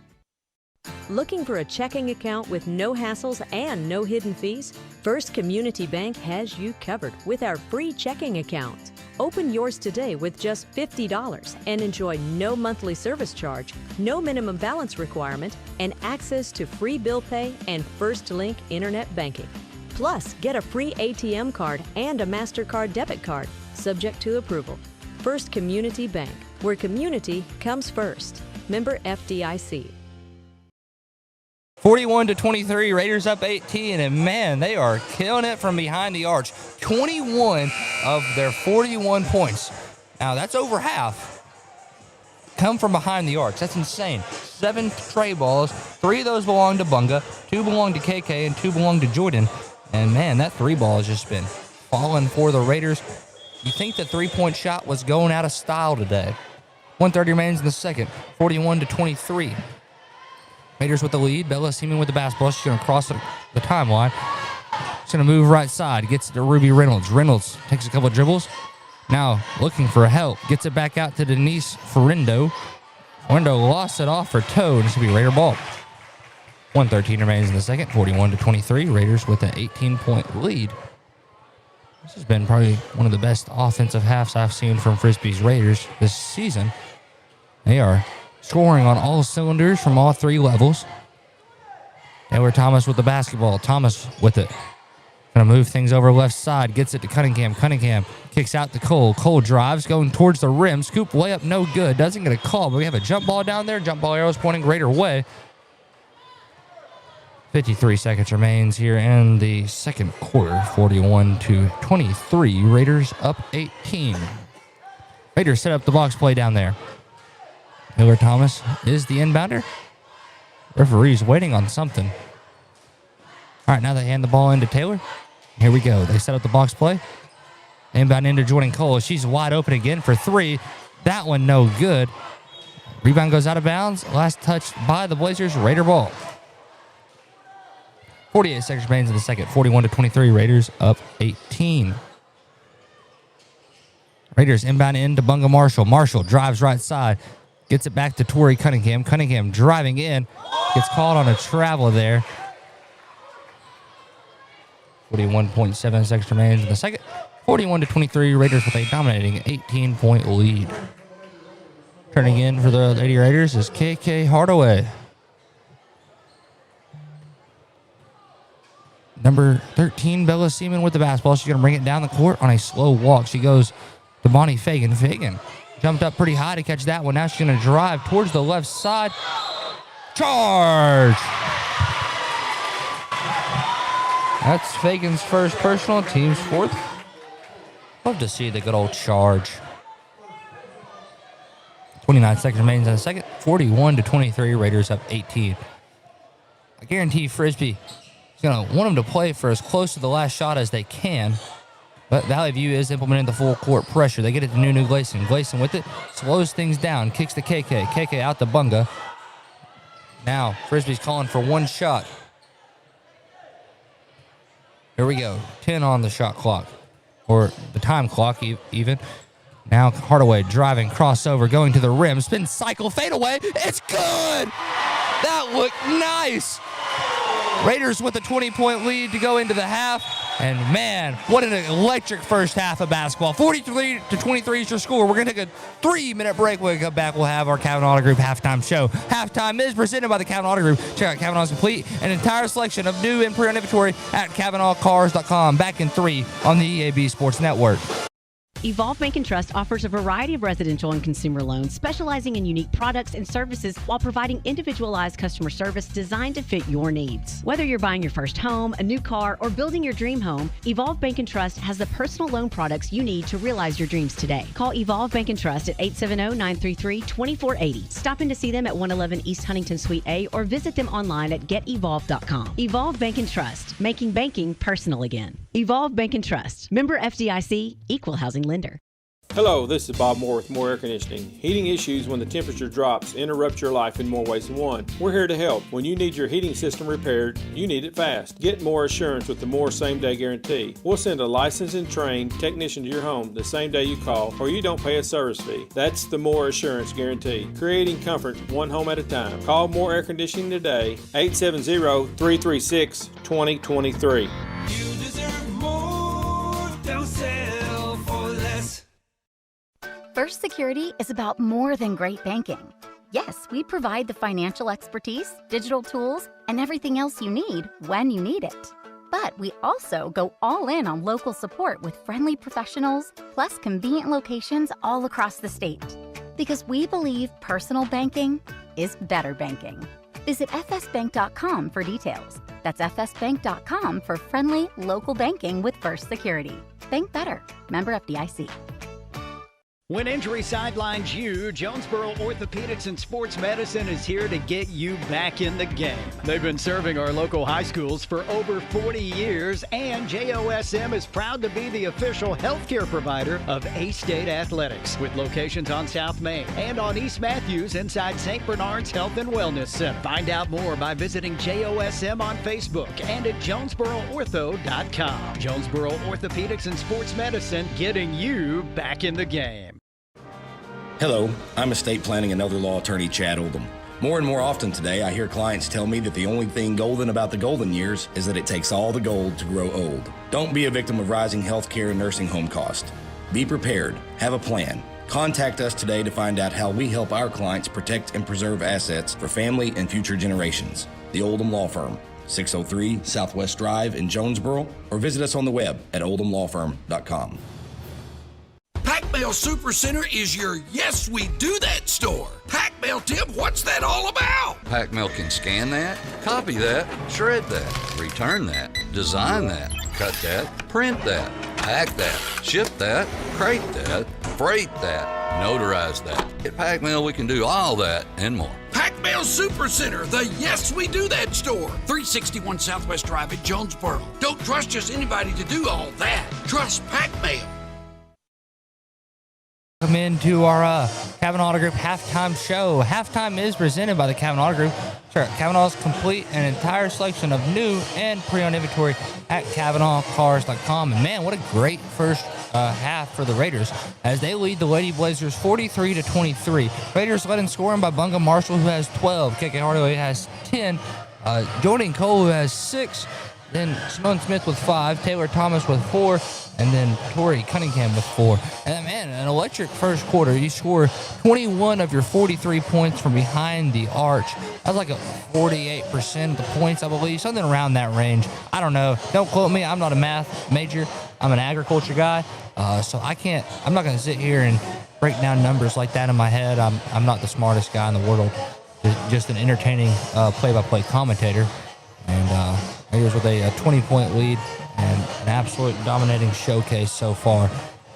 Looking for a checking account with no hassles and no hidden fees? First Community Bank has you covered with our free checking account. Open yours today with just $50 and enjoy no monthly service charge, no minimum balance requirement, and access to free bill pay and First Link internet banking. Plus, get a free ATM card and a MasterCard debit card, subject to approval. First Community Bank, where community comes first. Member FDIC. 41-23, Raiders up 18, and man, they are killing it from behind the arch. 21 of their 41 points. Now, that's over half. Come from behind the arch. That's insane. 7 tray balls. 3 of those belong to Bunga, 2 belong to KK, and 2 belong to Jordan. And man, that 3 ball has just been falling for the Raiders. You think the 3-point shot was going out of style today. 1:30 remains in the second. 41-23. Raiders with the lead. Bella Seaman with the basketball. She's going to cross the timeline. She's going to move right side. Gets it to Ruby Reynolds. Reynolds takes a couple of dribbles. Now looking for help. Gets it back out to Denise Ferindo. Ferindo lost it off her toe, and it's going to be Raider ball. 1:13 remains in the second. 41-23. Raiders with an 18-point lead. This has been probably one of the best offensive halves I've seen from Frisbee's Raiders this season. They are scoring on all cylinders from all 3 levels. Taylor Thomas with the basketball. Thomas with it. Going to move things over left side. Gets it to Cunningham. Cunningham kicks out to Cole. Cole drives, going towards the rim. Scoop layup, no good. Doesn't get a call, but we have a jump ball down there. Jump ball arrows pointing Raider way. 53 seconds remains here in the second quarter. 41-23. Raiders up 18. Raiders set up the box play down there. Taylor Thomas is the inbounder. Referee's waiting on something. All right, now they hand the ball into Taylor. Here we go. They set up the box play. Inbound into Jordan Cole. She's wide open again for 3. That one no good. Rebound goes out of bounds. Last touch by the Blazers. Raider ball. 48 seconds remains in the second. 41-23. Raiders up 18. Raiders inbound into Bunga Marshall. Marshall drives right side. Gets it back to Tori Cunningham. Cunningham driving in. Gets called on a travel there. 41.7 seconds remains in the second. 41-23. Raiders with a dominating 18-point lead. Turning in for the Lady Raiders is KK Hardaway. Number 13, Bella Seaman with the basketball. She's going to bring it down the court on a slow walk. She goes to Bonnie Fagan. Fagan jumped up pretty high to catch that one. Now she's going to drive towards the left side. Charge! That's Fagan's first personal, team's 4th. Love to see the good old charge. 29 seconds remains in the second. 41-23, Raiders up 18. I guarantee Frisbee is going to want them to play for as close to the last shot as they can. But Valley View is implementing the full court pressure. They get it to Nunu Gleason. Gleason with it, slows things down, kicks to KK. KK out to Bunga. Now, Frisbee's calling for 1 shot. Here we go. 10 on the shot clock, or the time clock even. Now Hardaway driving, crossover, going to the rim, spin cycle, fade away. It's good! That looked nice! Raiders with a 20-point lead to go into the half. And man, what an electric first half of basketball. 43-23 is your score. We're going to take a 3-minute break. When we come back, we'll have our Kavanaugh Auto Group halftime show. Halftime is presented by the Kavanaugh Auto Group. Check out Kavanaugh's complete and entire selection of new and pre-owned inventory at KavanaughCars.com. Back in 3 on the EAB Sports Network. Evolve Bank & Trust offers a variety of residential and consumer loans, specializing in unique products and services while providing individualized customer service designed to fit your needs. Whether you're buying your first home, a new car, or building your dream home, Evolve Bank & Trust has the personal loan products you need to realize your dreams today. Call Evolve Bank & Trust at 870-933-2480. Stop in to see them at 111 East Huntington Suite A or visit them online at getevolve.com. Evolve Bank & Trust, making banking personal again. Evolve Bank & Trust, member FDIC, equal housing lender. Hello, this is Bob Moore with Moore Air Conditioning. Heating issues when the temperature drops interrupt your life in more ways than one. We're here to help. When you need your heating system repaired, you need it fast. Get more assurance with the Moore same-day guarantee. We'll send a licensed and trained technician to your home the same day you call, or you don't pay a service fee. That's the Moore Assurance Guarantee, creating comfort one home at a time. Call Moore Air Conditioning today, 870-336-2023. You deserve more. Don't settle for less. First Security is about more than great banking. Yes, we provide the financial expertise, digital tools, and everything else you need when you need it. But we also go all in on local support with friendly professionals, plus convenient locations all across the state. Because we believe personal banking is better banking. Visit fsbank.com for details. That's fsbank.com for friendly, local banking with First Security. Bank better. Member FDIC. When injury sidelines you, Jonesboro Orthopedics and Sports Medicine is here to get you back in the game. They've been serving our local high schools for over 40 years, and JOSM is proud to be the official healthcare provider of A-State Athletics, with locations on South Main and on East Matthews inside St. Bernard's Health and Wellness Center. Find out more by visiting JOSM on Facebook and at JonesboroOrtho.com. Jonesboro Orthopedics and Sports Medicine, getting you back in the game. Hello, I'm estate planning and elder law attorney Chad Oldham. More and more often today, I hear clients tell me that the only thing golden about the golden years is that it takes all the gold to grow old. Don't be a victim of rising healthcare and nursing home costs. Be prepared. Have a plan. Contact us today to find out how we help our clients protect and preserve assets for family and future generations. The Oldham Law Firm, 603 Southwest Drive in Jonesboro, or visit us on the web at oldhamlawfirm.com. Pac-Mail Supercenter is your Yes We Do That store. Pac-Mail, Tim, what's that all about? Pac-Mail can scan that, copy that, shred that, return that, design that, cut that, print that, pack that, ship that, crate that, freight that, notarize that. At Pac-Mail, we can do all that and more. Pac-Mail Supercenter, the Yes We Do That store. 361 Southwest Drive at Jonesboro. Don't trust just anybody to do all that. Trust Pac-Mail. Welcome into our Kavanaugh Auto Group halftime show. Halftime is presented by the Kavanaugh Auto Group. Sure, Kavanaugh's complete an entire selection of new and pre-owned inventory at KavanaughCars.com. And man, what a great first half for the Raiders as they lead the Lady Blazers 43-23. Raiders led in scoring by Bunga Marshall, who has 12. KK Hardaway has 10. Jordan Cole, who has 6. Then Simone Smith with 5, Taylor Thomas with 4, and then Tori Cunningham with 4. And man, an electric first quarter. You score 21 of your 43 points from behind the arch. That's like a 48% of the points, I believe, something around that range. I don't know. Don't quote me. I'm not a math major. I'm an agriculture guy, so I'm not going to sit here and break down numbers like that in my head. I'm not the smartest guy in the world. Just an entertaining play-by-play commentator. And Raiders with a 20-point lead and an absolute dominating showcase so far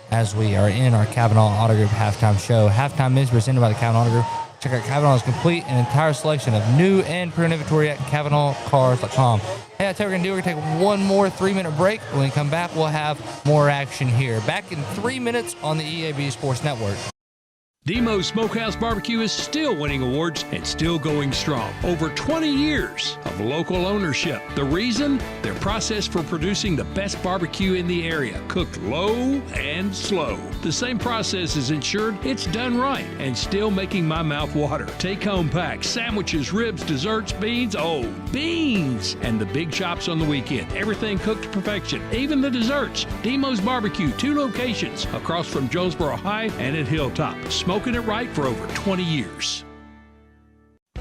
as we are in our Kavanaugh Auto Group halftime show. Halftime is presented by the Kavanaugh Auto Group. Check out Kavanaugh's complete and entire selection of new and pre-owned inventory at KavanaughCars.com. Hey, I tell you what we're going to do. We're going to take one more 3-minute break. When we come back, we'll have more action here. Back in 3 minutes on the EAB Sports Network. Demo's Smokehouse Barbecue is still winning awards and still going strong. Over 20 years of local ownership. The reason? Their process for producing the best barbecue in the area, cooked low and slow. The same process is ensured it's done right and still making my mouth water. Take-home packs, sandwiches, ribs, desserts, beans, beans! And the big chops on the weekend. Everything cooked to perfection, even the desserts. Demo's Barbecue, 2 locations across from Jonesboro High and at Hilltop. Smoking it right for over 20 years.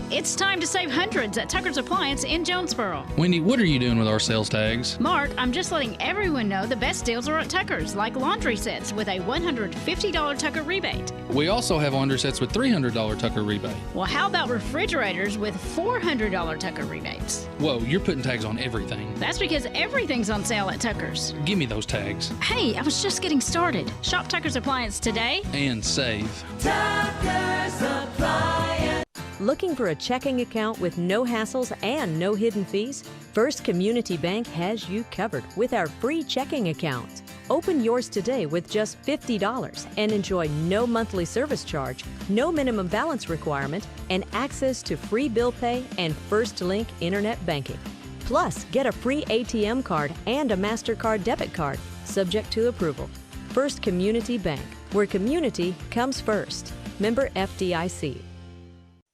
It's time to save hundreds at Tucker's Appliance in Jonesboro. Wendy, what are you doing with our sales tags? Mark, I'm just letting everyone know the best deals are at Tucker's, like laundry sets with a $150 Tucker rebate. We also have laundry sets with $300 Tucker rebate. Well, how about refrigerators with $400 Tucker rebates? Whoa, you're putting tags on everything. That's because everything's on sale at Tucker's. Give me those tags. Hey, I was just getting started. Shop Tucker's Appliance today. And save. Tucker's Appliance. Looking for a checking account with no hassles and no hidden fees? First Community Bank has you covered with our free checking account. Open yours today with just $50 and enjoy no monthly service charge, no minimum balance requirement, and access to free bill pay and First Link internet banking. Plus, get a free ATM card and a MasterCard debit card, subject to approval. First Community Bank, where community comes first. Member FDIC.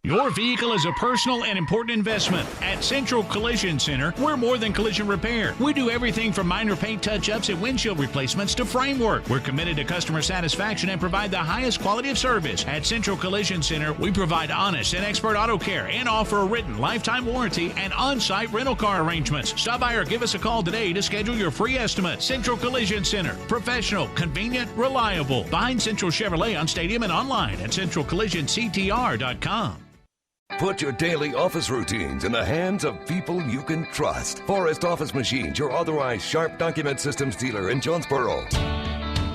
Your vehicle is a personal and important investment. At Central Collision Center, we're more than collision repair. We do everything from minor paint touch-ups and windshield replacements to framework. We're committed to customer satisfaction and provide the highest quality of service. At Central Collision Center, we provide honest and expert auto care and offer a written lifetime warranty and on-site rental car arrangements. Stop by or give us a call today to schedule your free estimate. Central Collision Center. Professional, convenient, reliable. Behind Central Chevrolet on Stadium and online at centralcollisionctr.com. Put your daily office routines in the hands of people you can trust. Forrest Office Machines, your authorized Sharp document systems dealer in Jonesboro.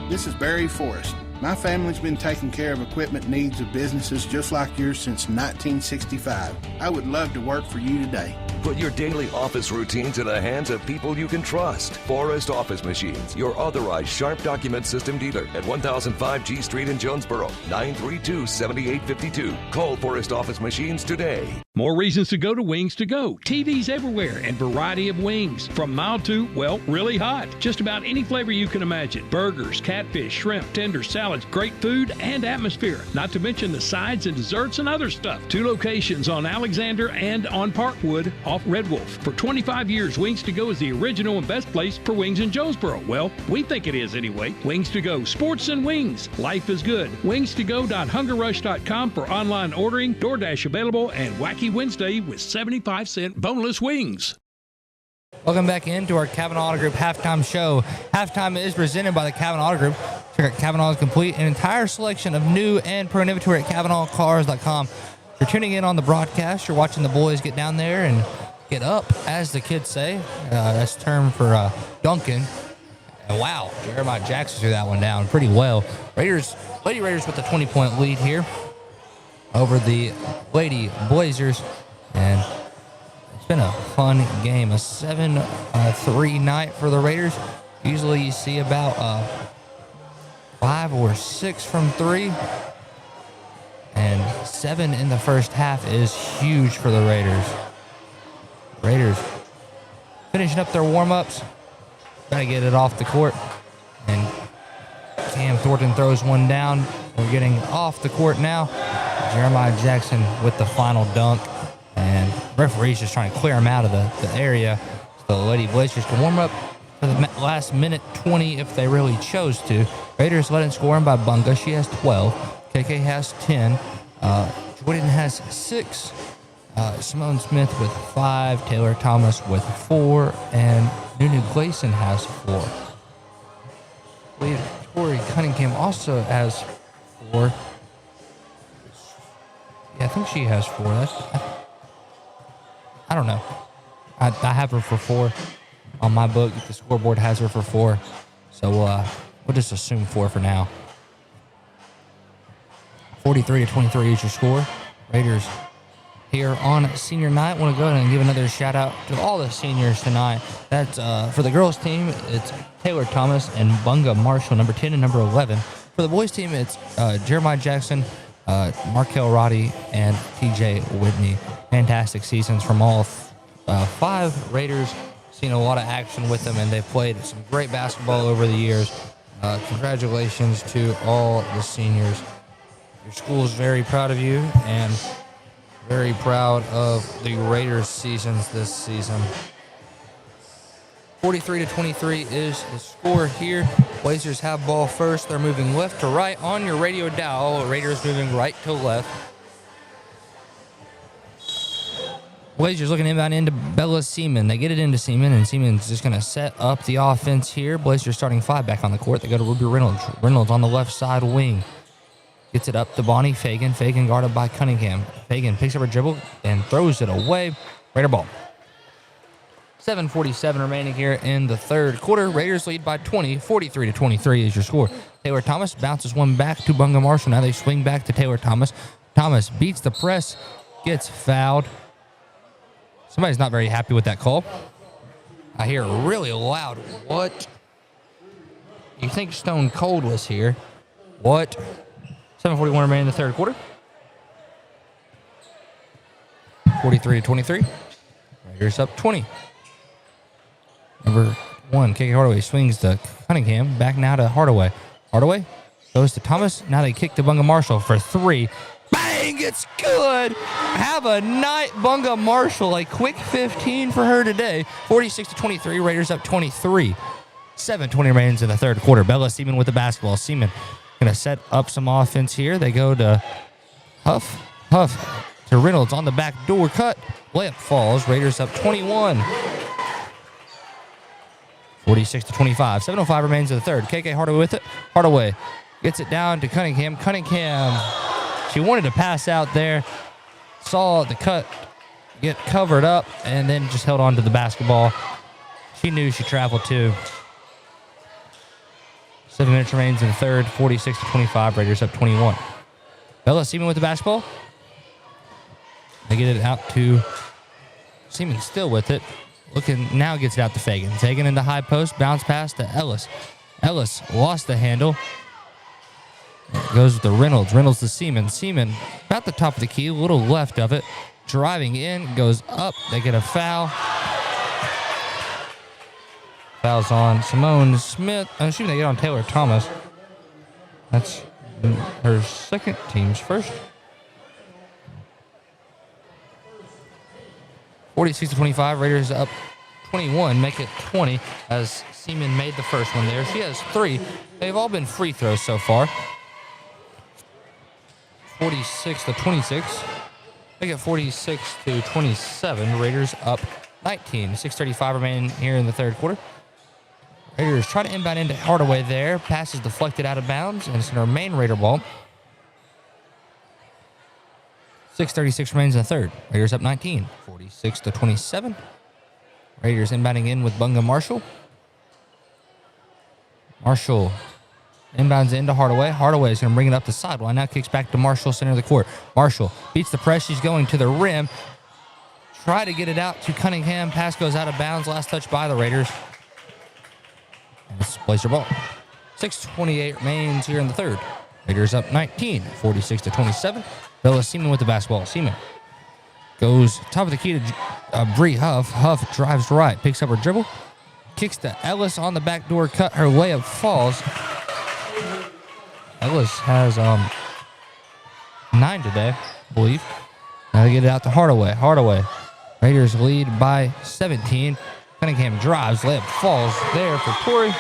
This is Barry Forrest. My family's been taking care of equipment needs of businesses just like yours since 1965. I would love to work for you today. Put your daily office routines in the hands of people you can trust. Forrest Office Machines, your authorized Sharp document system dealer at 1005 G Street in Jonesboro, 932-7852. Call Forrest Office Machines today. More reasons to go to Wings to Go. TVs everywhere and variety of wings. From mild to, well, really hot. Just about any flavor you can imagine. Burgers, catfish, shrimp, tenders, salads, great food and atmosphere. Not to mention the sides and desserts and other stuff. 2 locations on Alexander and on Parkwood off Red Wolf. For 25 years, Wings to Go is the original and best place for wings in Jonesboro. Well, we think it is anyway. Wings to Go. Sports and wings. Life is good. Wings2go.hungerrush.com for online ordering, DoorDash available, and Wacky Wednesday with 75-cent boneless wings. Welcome back into our Kavanaugh Auto Group halftime show. Halftime is presented by the Kavanaugh Auto Group. Check out Kavanaugh's complete an entire selection of new and pro inventory at KavanaughCars.com. If you're tuning in on the broadcast, you're watching the boys get down there and get up, as the kids say. That's a term for Duncan. And wow, Jeremiah Jackson threw that one down pretty well. Lady Raiders with a 20-point lead here over the Lady Blazers. And it's been a fun game. A 7-3 night for the Raiders. Usually you see about 5 or 6 from 3. And 7 in the first half is huge for the Raiders. Raiders finishing up their warm-ups. Got to get it off the court. And Cam Thornton throws one down. We're getting off the court now. Jeremiah Jackson with the final dunk. And referee's just trying to clear him out of the area. So the Lady Blazers can warm up for the last minute 20 if they really chose to. Raiders letting score by Bunga. She has 12. KK has 10. Jordan has 6. Simone Smith with 5. Taylor Thomas with 4. And Nunu Gleason has 4. Tori Cunningham also has 4. Yeah, I think she has 4. I don't know. I have her for 4 on my book. The scoreboard has her for 4. So we'll just assume 4 for now. 43-23 is your score. Raiders here on senior night. Want to go ahead and give another shout out to all the seniors tonight. That's for the girls team, it's Taylor Thomas and Bunga Marshall, number 10 and number 11. For the boys team, it's Jeremiah Jackson, Markel Roddy, and TJ Whitney. Fantastic seasons from all 5 Raiders. Seen a lot of action with them, and they've played some great basketball over the years. Congratulations to all the seniors. Your school is very proud of you and very proud of the Raiders' seasons this season. 43-23 is the score here. Blazers have ball first. They're moving left to right on your radio dial. Raiders moving right to left. Blazers looking inbound into Bella Seaman. They get it into Seaman, and Seaman's just going to set up the offense here. Blazers starting 5 back on the court. They go to Ruby Reynolds. Reynolds on the left side wing. Gets it up to Bonnie Fagan. Fagan guarded by Cunningham. Fagan picks up her dribble and throws it away. Raider ball. 7:47 remaining here in the third quarter. Raiders lead by 20. 43-23 is your score. Taylor Thomas bounces one back to Bunga Marshall. Now they swing back to Taylor Thomas. Thomas beats the press. Gets fouled. Somebody's not very happy with that call. I hear really loud. What? You think Stone Cold was here. What? 7:41 remaining in the third quarter. 43-23. Raiders up 20. Number 1, KK Hardaway swings to Cunningham. Back now to Hardaway. Hardaway goes to Thomas. Now they kick to Bunga Marshall for 3. Bang! It's good! Have a night, Bunga Marshall. A quick 15 for her today. 46-23. Raiders up 23. 7:20 remains in the third quarter. Bella Seaman with the basketball. Seaman going to set up some offense here. They go to Huff to Reynolds on the back door cut. Layup falls. Raiders up 21. 46-25. 7:05 remains in the third. KK Hardaway with it. Hardaway gets it down to Cunningham. Cunningham, she wanted to pass out there. Saw the cut get covered up and then just held on to the basketball. She knew she traveled too. 7 minutes remains in the third. 46-25. Raiders up 21. Bella Seaman with the basketball. They get it out to Seaman still with it. Looking now gets it out to Fagan. Fagan into high post. Bounce pass to Ellis. Ellis lost the handle. It goes to Reynolds. Reynolds to Seaman. Seaman about the top of the key. A little left of it. Driving in. Goes up. They get a foul. Fouls on Simone Smith. Excuse me, they get on Taylor Thomas. That's her second, team's first. 46-25. Raiders up 21. Make it 20 as Seaman made the first one there. She has 3. They've all been free throws so far. 46-26. Make it 46-27. Raiders up 19. 6:35 remaining here in the third quarter. Raiders try to inbound into Hardaway there. Pass is deflected out of bounds, and it's going to remain Raider ball. 6:36 remains in the third. Raiders up 19. 46-27. Raiders inbounding in with Bunga Marshall. Marshall inbounds into Hardaway. Hardaway is going to bring it up the sideline. Now kicks back to Marshall, center of the court. Marshall beats the press. She's going to the rim. Try to get it out to Cunningham. Pass goes out of bounds. Last touch by the Raiders. And it's Blazer ball. 6:28 remains here in the third. Raiders up 19, 46-27. Bella Seaman with the basketball. Seaman goes top of the key to Bree Huff. Huff drives right, picks up her dribble, kicks to Ellis on the back door cut. Her layup falls. Ellis has 9 today, I believe. Now they get it out to Hardaway. Hardaway. Raiders lead by 17. Cunningham drives, layup falls there for Torrey.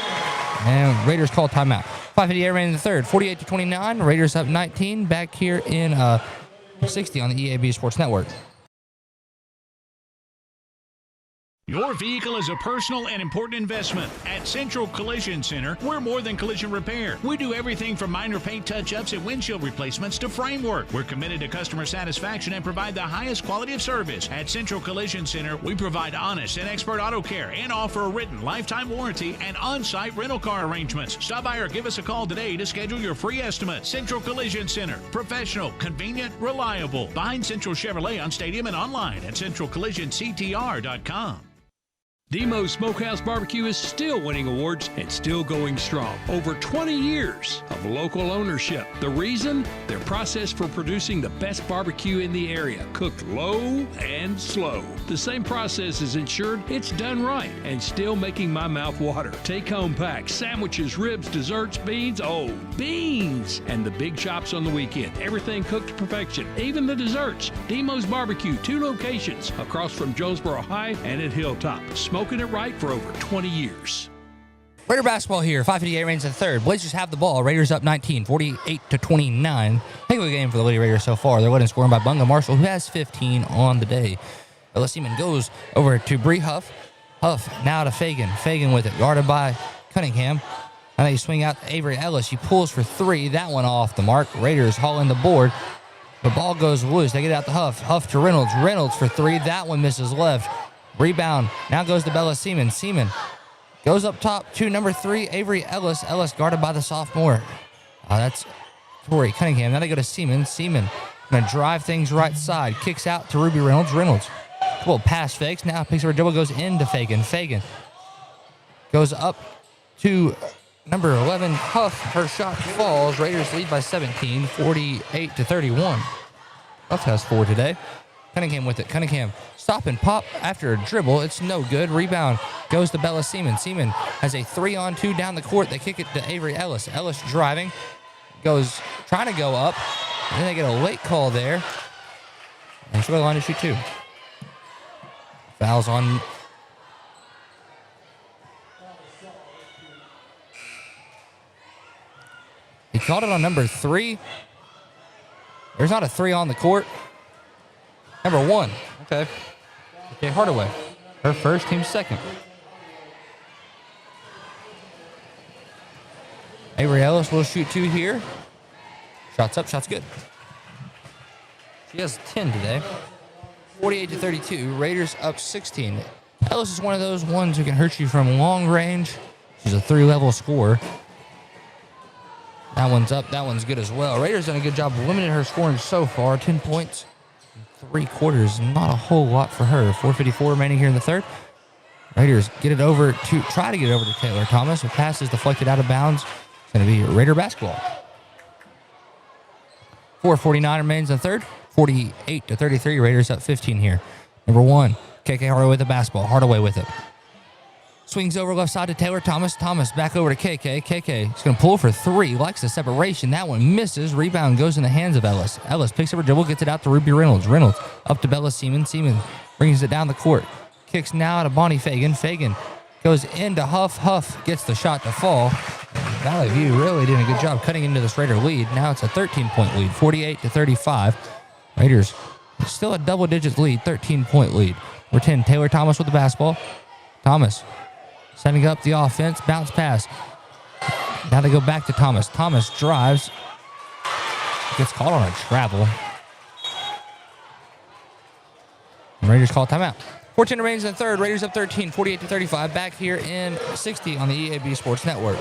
And Raiders call timeout. 5:58 remaining in the third. 48-29. Raiders up 19. Back here in 60 on the EAB Sports Network. Your vehicle is a personal and important investment. At Central Collision Center, we're more than collision repair. We do everything from minor paint touch-ups and windshield replacements to framework. We're committed to customer satisfaction and provide the highest quality of service. At Central Collision Center, we provide honest and expert auto care and offer a written lifetime warranty and on-site rental car arrangements. Stop by or give us a call today to schedule your free estimate. Central Collision Center. Professional, convenient, reliable. Behind Central Chevrolet on Stadium and online at centralcollisionctr.com. Demo's Smokehouse Barbecue is still winning awards and still going strong. Over 20 years of local ownership. The reason? Their process for producing the best barbecue in the area, cooked low and slow. The same process is ensured it's done right and still making my mouth water. Take-home packs, sandwiches, ribs, desserts, beans. Oh, beans! And the big chops on the weekend. Everything cooked to perfection, even the desserts. Demo's Barbecue, 2 locations across from Jonesboro High and at Hilltop. Smoking it right for over 20 years. Raider basketball here. 5:58 remains in the third. Blazers have the ball. Raiders up 19, 48-29. Heck of a game for the Lady Raiders so far. They're winning scoring by Bunga Marshall, who has 15 on the day. Bella Seaman goes over to Bree Huff. Huff now to Fagan. Fagan with it, guarded by Cunningham. And they swing out to Avery Ellis. She pulls for 3. That one off the mark. Raiders hauling the board. The ball goes loose. They get out to Huff. Huff to Reynolds. Reynolds for 3. That one misses left. Rebound now goes to Bella Seaman. Seaman goes up top to number 3, Avery Ellis. Ellis guarded by the sophomore. That's Tori Cunningham. Now they go to Seaman. Seaman going to drive things right side. Kicks out to Ruby Reynolds. Reynolds. Well, pass fakes. Now picks up her dribble, goes into Fagan. Fagan goes up to Number 11, Huff, her shot falls. Raiders lead by 17, 48-31. Huff has 4 today. Cunningham with it. Cunningham stop and pop after a dribble. It's no good. Rebound goes to Bella Seaman. Seaman has a 3-on-2 down the court. They kick it to Avery Ellis. Ellis driving. Goes trying to go up. And then they get a late call there. And she'll go line to shoot 2. Fouls on... He called it on number 3. There's not a 3 on the court. Number 1. Okay. Okay, Hardaway. Her first, team second. Avery Ellis will shoot 2 here. Shots up, shots good. She has 10 today. 48-32. Raiders up 16. Ellis is one of those ones who can hurt you from long range. She's a 3-level scorer. That one's up. That one's good as well. Raiders done a good job of limiting her scoring so far. 10 points in 3 quarters. Not a whole lot for her. 4:54 remaining here in the third. Raiders try to get it over to Taylor Thomas. The pass is deflected out of bounds. It's going to be Raider basketball. 4:49 remains in the third. 48-33. Raiders up 15 here. Number 1, KK Hardaway with the basketball. Hardaway with it. Swings over left side to Taylor Thomas. Thomas back over to KK. KK is going to pull for 3. Likes the separation. That one misses. Rebound goes in the hands of Ellis. Ellis picks up her dribble, gets it out to Ruby Reynolds. Reynolds up to Bella Seaman. Seaman brings it down the court. Kicks now to Bonnie Fagan. Fagan goes into Huff. Huff gets the shot to fall. Valley View really doing a good job cutting into this Raider lead. Now it's a 13-point lead, 48-35. Raiders still a double-digit lead, 13-point lead. We're 10. Taylor Thomas with the basketball. Thomas setting up the offense. Bounce pass. Now they go back to Thomas. Thomas drives. Gets caught on a travel. And Raiders call timeout. 14 remains in the third. Raiders up 13, 48-35. Back here in 60 on the EAB Sports Network.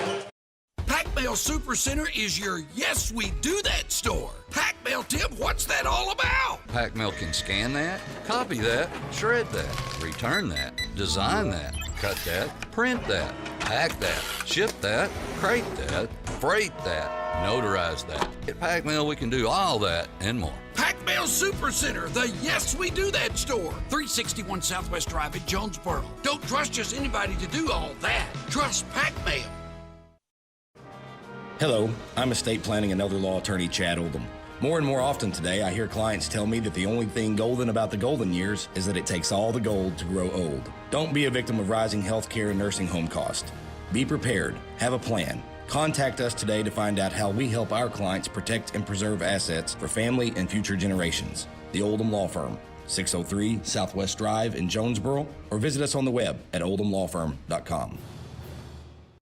Pac-Mail Supercenter is your Yes We Do That store. Pac-Mail, Tim, what's that all about? Pac-Mail can scan that, copy that, shred that, return that, design that, cut that, print that, pack that, ship that, crate that, freight that, notarize that. At Pac-Mail, we can do all that and more. Pac-Mail Supercenter, the Yes We Do That store. 361 Southwest Drive at Jonesboro. Don't trust just anybody to do all that. Trust Pac-Mail. Hello, I'm estate planning and elder law attorney Chad Oldham. More and more often today, I hear clients tell me that the only thing golden about the golden years is that it takes all the gold to grow old. Don't be a victim of rising healthcare and nursing home costs. Be prepared. Have a plan. Contact us today to find out how we help our clients protect and preserve assets for family and future generations. The Oldham Law Firm, 603 Southwest Drive in Jonesboro, or visit us on the web at oldhamlawfirm.com.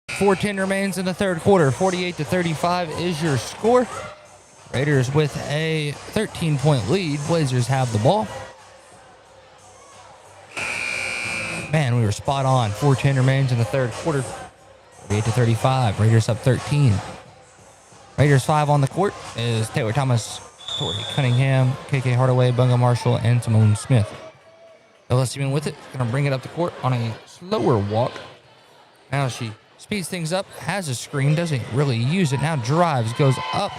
4:10 remains in the third quarter. 48-35 is your score. Raiders with a 13-point lead. Blazers have the ball. Man, we were spot on. 4:10 remains in the third quarter. 48-35. Raiders up 13. Raiders 5 on the court is Taylor Thomas, Tori Cunningham, KK Hardaway, Bunga Marshall, and Simone Smith. Bella Seaman with it. Going to bring it up the court on a slower walk. Now she speeds things up, has a screen, doesn't really use it. Now drives, goes up,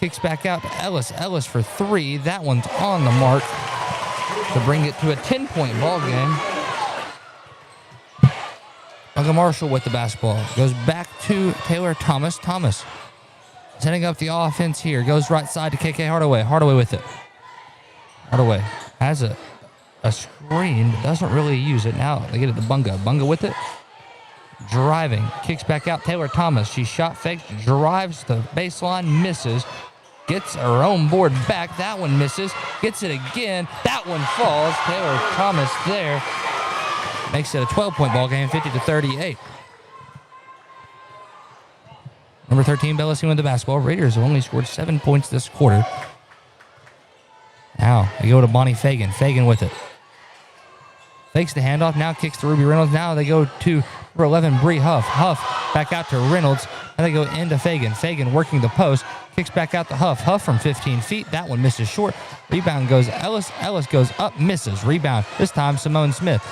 kicks back out to Ellis. Ellis for 3. That one's on the mark to bring it to a 10-point ball game. Bunga Marshall with the basketball. Goes back to Taylor Thomas. Thomas setting up the offense here. Goes right side to KK Hardaway. Hardaway with it. Hardaway has a screen, but doesn't really use it. Now they get it to Bunga. Bunga with it. Driving, kicks back out. Taylor Thomas. She shot fakes, drives the baseline, misses. Gets her own board back. That one misses. Gets it again. That one falls. Taylor Thomas there. Makes it a 12-point ball game, 50-38. Number 13, Bella Seaman with the basketball. Raiders have only scored 7 points this quarter. Now they go to Bonnie Fagan. Fagan with it. Fakes the handoff. Now kicks to Ruby Reynolds. Now they go to number 11, Bree Huff. Huff back out to Reynolds. And they go into Fagan. Fagan working the post. Kicks back out to Huff. Huff from 15 feet. That one misses short. Rebound goes Ellis. Ellis goes up, misses. Rebound. This time Simone Smith.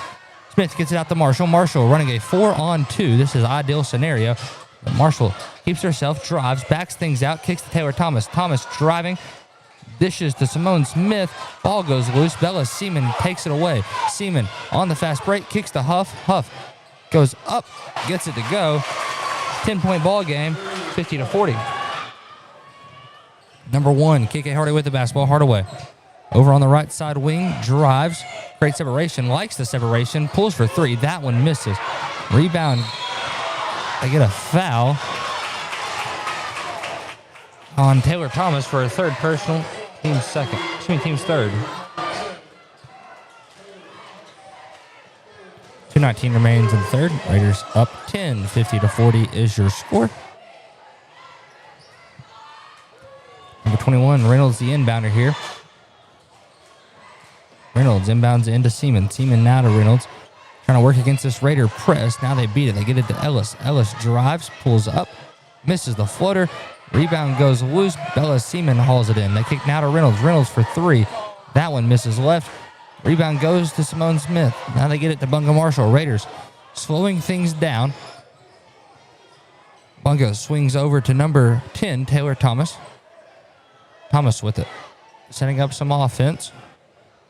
Smith gets it out to Marshall. Marshall running a 4-on-2. This is ideal scenario. But Marshall keeps herself, drives, backs things out, kicks to Taylor Thomas. Thomas driving, dishes to Simone Smith. Ball goes loose. Bella Seaman takes it away. Seaman on the fast break, kicks to Huff. Huff goes up, gets it to go. 10-point ball game, 50-40. Number 1, KK Hardaway with the basketball. Hardaway over on the right side wing, drives, great separation, likes the separation, pulls for 3. That one misses. Rebound. They get a foul on Taylor Thomas for a third personal. Team's second. Team's third. 2:19 remains in the third. Raiders up 10. 50-40 is your score. Number 21, Reynolds, the inbounder here. Reynolds inbounds into Seaman. Seaman now to Reynolds. Trying to work against this Raider press. Now they beat it. They get it to Ellis. Ellis drives, pulls up, misses the floater. Rebound goes loose. Bella Seaman hauls it in. They kick now to Reynolds. Reynolds for 3. That one misses left. Rebound goes to Simone Smith. Now they get it to Bunga Marshall. Raiders slowing things down. Bunga swings over to number 10, Taylor Thomas. Thomas with it. Setting up some offense.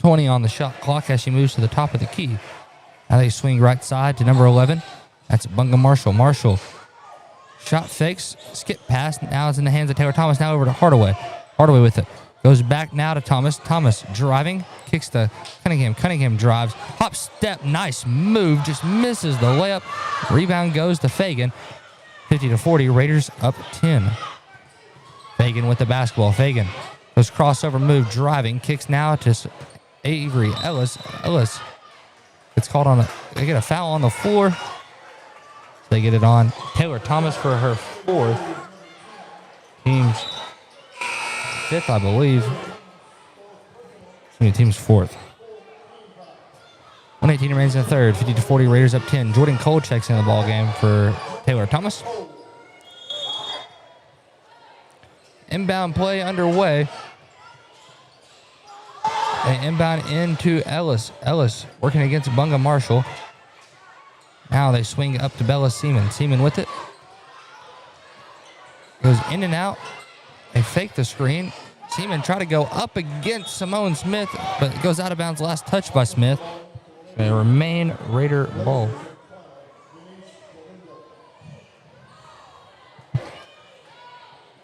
20 on the shot clock as she moves to the top of the key. Now they swing right side to number 11. That's Bunga Marshall. Marshall. Shot fakes. Skip pass. Now it's in the hands of Taylor Thomas. Now over to Hardaway. Hardaway with it. Goes back now to Thomas. Thomas driving. Kicks to Cunningham. Cunningham drives. Hop step. Nice move. Just misses the layup. Rebound goes to Fagan. 50-40. Raiders up 10. Fagan with the basketball. Fagan goes crossover move. Driving. Kicks now to Avery Ellis. Ellis gets called on they get a foul on the floor. They get it on Taylor Thomas for her 4th. Team's 5th, I believe. Team's 4th. 1:18 remains in the third. 50-40. Raiders up 10. Jordan Cole checks in the ball game for Taylor Thomas. Inbound play underway. They inbound into Ellis. Ellis working against Bunga Marshall. Now they swing up to Bella Seaman. Seaman with it. Goes in and out. They fake the screen. Seaman try to go up against Simone Smith, but it goes out of bounds. Last touch by Smith. They remain Raider ball.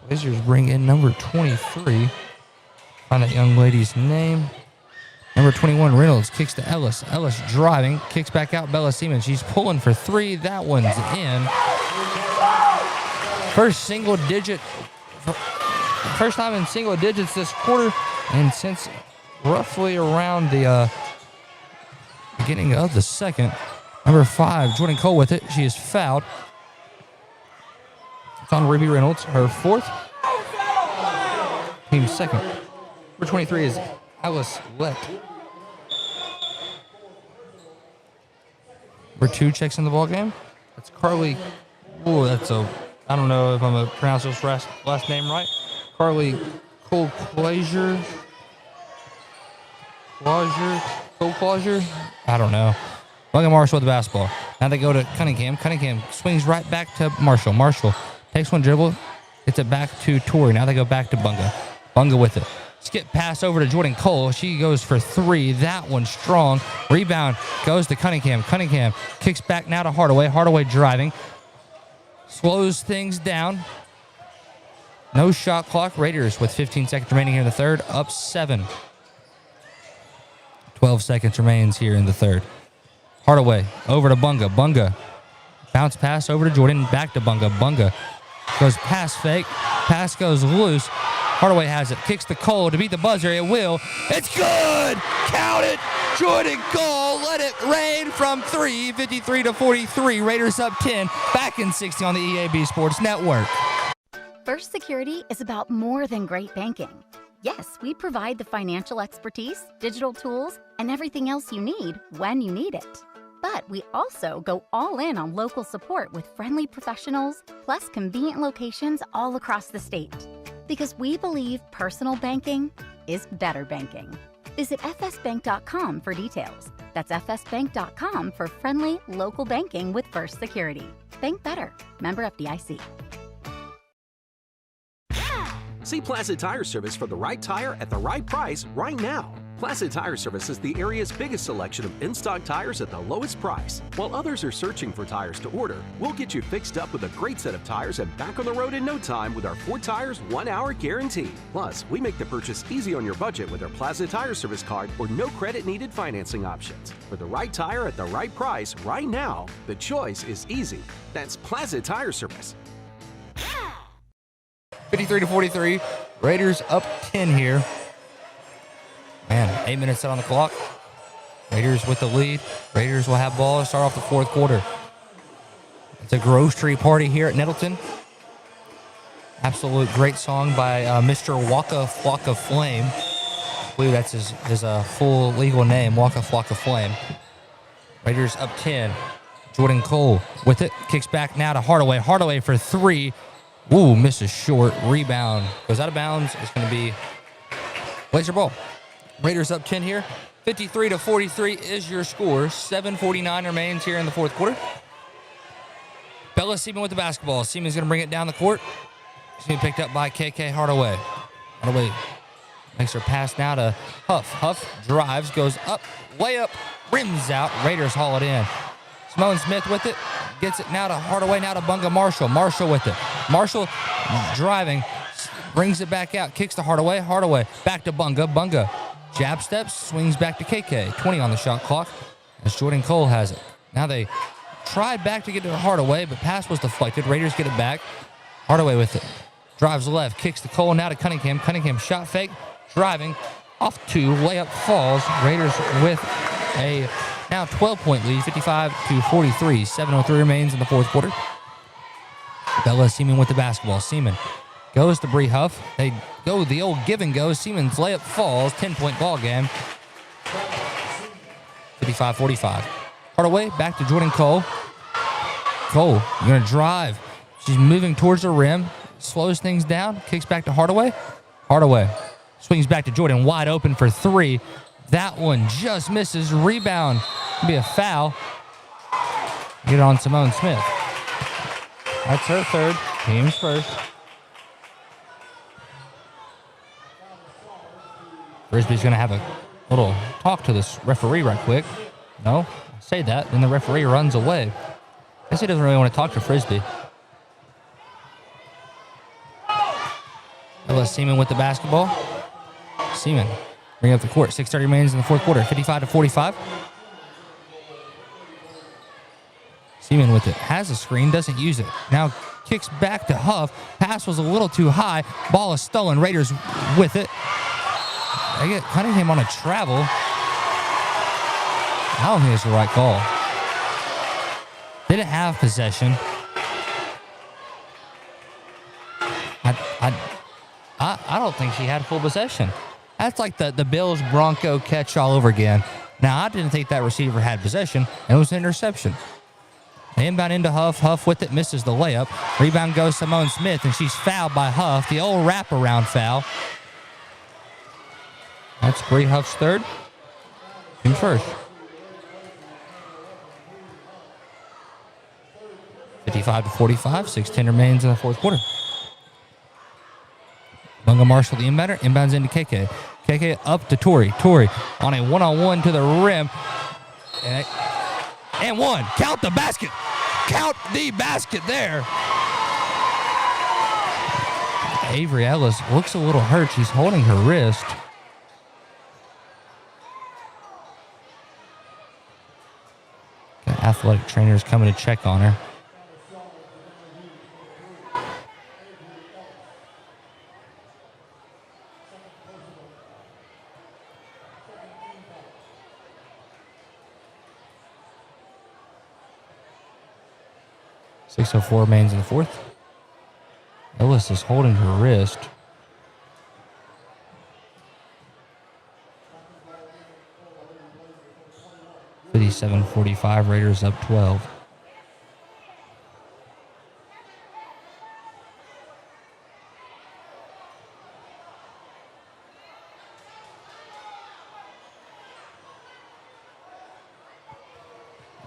Blazers bring in number 23. Find that young lady's name. Number 21, Reynolds kicks to Ellis. Ellis driving, kicks back out Bella Seaman. She's pulling for 3. That one's in. First time in single digits this quarter, and since roughly around the beginning of the second. Number 5, Jordan Cole with it. She is fouled. It's on Ruby Reynolds, her 4th. Team's 2nd. Number 23 is Alice Lett. Number 2 checks in the ball game. That's Carly. Oh, I don't know if I'm going to pronounce this last name right. Carly Cole-Closure. Cole-Closure? I don't know. Bunga Marshall with the basketball. Now they go to Cunningham. Cunningham swings right back to Marshall. Marshall takes one dribble, gets it back to Tori. Now they go back to Bunga. Bunga with it. Skip pass over to Jordan Cole. She goes for 3. That one's strong. Rebound goes to Cunningham. Cunningham kicks back now to Hardaway. Hardaway driving. Slows things down. No shot clock. Raiders with 15 seconds remaining here in the third. Up 7. 12 seconds remains here in the third. Hardaway over to Bunga. Bunga. Bounce pass over to Jordan. Back to Bunga. Bunga goes pass fake. Pass goes loose. Hardaway has it. Kicks to Cole to beat the buzzer. It will. It's good. Count it. Jordan Cole let it rain from 3. 53-43. Raiders up 10. Back in 60 on the EAB Sports Network. First Security is about more than great banking. Yes, we provide the financial expertise, digital tools, and everything else you need when you need it. But we also go all in on local support with friendly professionals, plus convenient locations all across the state. Because we believe personal banking is better banking. Visit fsbank.com for details. That's fsbank.com for friendly, local banking with First Security. Bank better. Member FDIC. See Plaza Tire Service for the right tire at the right price right now. Plaza Tire Service is the area's biggest selection of in-stock tires at the lowest price. While others are searching for tires to order, we'll get you fixed up with a great set of tires and back on the road in no time with our 4 tires, 1 hour guarantee. Plus, we make the purchase easy on your budget with our Plaza Tire Service card or no credit needed financing options. For the right tire at the right price right now, the choice is easy. That's Plaza Tire Service. 53-43. Raiders up 10 here. Man, 8 minutes out on the clock. Raiders with the lead. Raiders will have ball to start off the fourth quarter. It's a grocery party here at Nettleton. Absolute great song by Mr. Waka Flocka Flame. I believe that's his full legal name, Waka Flocka Flame. Raiders up 10. Jordan Cole with it. Kicks back now to Hardaway. Hardaway for 3. Ooh, misses short. Rebound. Goes out of bounds. It's going to be Blazer ball. Raiders up 10 here. 53-43 is your score. 7:49 remains here in the fourth quarter. Bella Seaman with the basketball. Seaman's going to bring it down the court. It's going to be picked up by KK Hardaway. Hardaway makes her pass now to Huff. Huff drives, goes up, layup, rims out. Raiders haul it in. Simone Smith with it. Gets it now to Hardaway, now to Bunga Marshall. Marshall with it. Marshall driving, brings it back out, kicks to Hardaway. Hardaway back to Bunga. Bunga jab steps, swings back to KK. 20 on the shot clock as Jordan Cole has it. Now they tried back to get to Hardaway, but pass was deflected. Raiders get it back. Hardaway with it. Drives left, kicks to Cole, now to Cunningham. Cunningham shot fake, driving, off 2, layup falls. Raiders with a now 12-point lead, 55-43. 7:03 remains in the fourth quarter. Bella Seaman with the basketball. Seaman goes to Bree Huff. They go the old give and go. Seaman's layup falls. 10-point ball game. 55-45. Hardaway back to Jordan Cole. Cole, you're going to drive. She's moving towards the rim. Slows things down. Kicks back to Hardaway. Hardaway swings back to Jordan. Wide open for 3. That one just misses. Rebound. Be a foul. Get it on Simone Smith. That's her third. Team's first. Frisbee's going to have a little talk to this referee right quick. No, I say that, then the referee runs away. I guess he doesn't really want to talk to Frisbee. Ellis Seaman with the basketball. Seaman bring up the court. 6:30 remains in the fourth quarter. 55-45. Seaman with it. Has a screen, doesn't use it. Now kicks back to Huff. Pass was a little too high. Ball is stolen. Raiders with it. They get Cunningham on a travel. I don't think it's the right call. Didn't have possession. I don't think she had full possession. That's like the Bills Bronco catch all over again. Now, I didn't think that receiver had possession, and it was an interception. Inbound into Huff. Huff with it, misses the layup. Rebound goes Simone Smith, and she's fouled by Huff. The old wraparound foul. That's Bree Huff's third. Team first. 55-45. 6:10 remains in the fourth quarter. Bunga Marshall, the inbounder, inbounds into KK. KK up to Torrey. Torrey on a one-on-one to the rim. And one. Count the basket. Count the basket there. Avery Ellis looks a little hurt. She's holding her wrist. Got athletic trainers coming to check on her. .604 remains in the fourth. Ellis is holding her wrist. .57-45, Raiders up 12.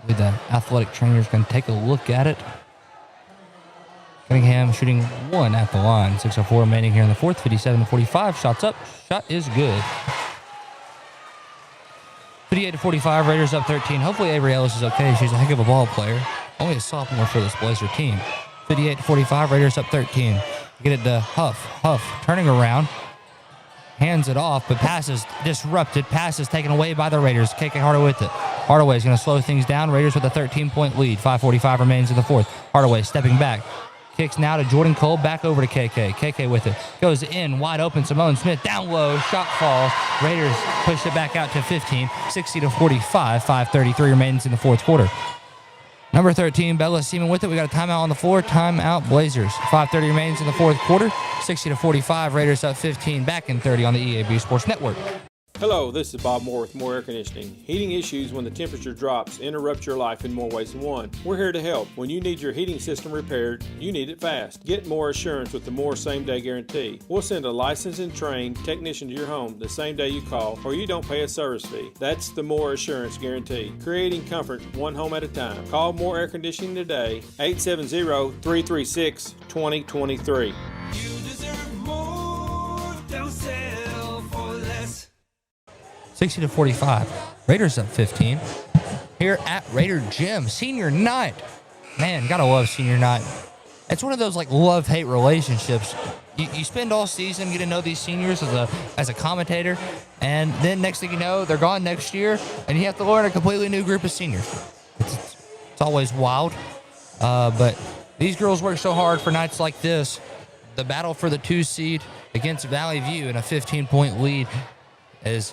The athletic trainer's going to take a look at it. Cunningham shooting 1 at the line. 6:04 remaining here in the fourth. 57-45. Shots up. Shot is good. 58-45. Raiders up 13. Hopefully Avery Ellis is okay. She's a heck of a ball player. Only a sophomore for this Blazer team. 58-45. Raiders up 13. Get it to Huff. Huff turning around. Hands it off, but passes disrupted. Passes taken away by the Raiders. KK Hardaway with it. Hardaway is going to slow things down. Raiders with a 13-point lead. 5:45 remains in the fourth. Hardaway stepping back. Kicks now to Jordan Cole. Back over to KK. KK with it. Goes in. Wide open. Simone Smith down low. Shot falls. Raiders push it back out to 15. 60-45. 5:33 remains in the fourth quarter. Number 13, Bella Seaman with it. We got a timeout on the floor. Timeout Blazers. 5:30 remains in the fourth quarter. 60-45. Raiders up 15. Back in 30 on the EAB Sports Network. Hello, this is Bob Moore with Moore Air Conditioning. Heating issues when the temperature drops interrupt your life in more ways than one. We're here to help. When you need your heating system repaired, you need it fast. Get more assurance with the Moore same-day guarantee. We'll send a licensed and trained technician to your home the same day you call, or you don't pay a service fee. That's the Moore Assurance Guarantee. Creating comfort one home at a time. Call Moore Air Conditioning today, 870-336-2023. You deserve more, don't settle for less. 60-45. Raiders up 15. Here at Raider Gym. Senior night. Man, gotta love senior night. It's one of those like love-hate relationships. You spend all season getting to know these seniors as a commentator, and then next thing you know, they're gone next year, and you have to learn a completely new group of seniors. It's always wild. But these girls work so hard for nights like this. The battle for the 2 seed against Valley View in a 15-point lead is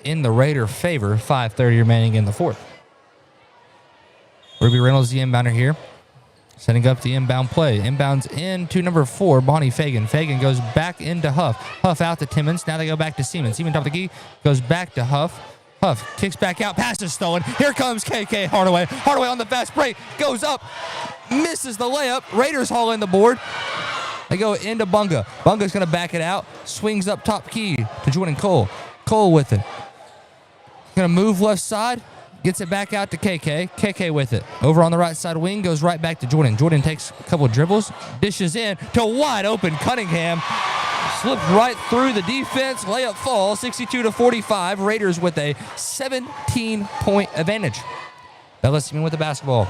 in the Raider favor. 5:30 remaining in the fourth. Ruby Reynolds, the inbounder here, setting up the inbound play. Inbounds into number 4, Bonnie Fagan. Fagan goes back into Huff. Huff out to Timmons. Now they go back to Seaman. Seaman top of the key, goes back to Huff. Huff kicks back out. Pass is stolen. Here comes KK Hardaway. Hardaway on the fast break. Goes up. Misses the layup. Raiders haul in the board. They go into Bunga. Bunga's going to back it out. Swings up top key to Jordan Cole. Cole with it. Going to move left side. Gets it back out to KK. KK with it. Over on the right side wing. Goes right back to Jordan. Jordan takes a couple of dribbles. Dishes in to wide open Cunningham. Slipped right through the defense. Layup falls. 62-45. Raiders with a 17-point advantage. Bella Seaman with the basketball.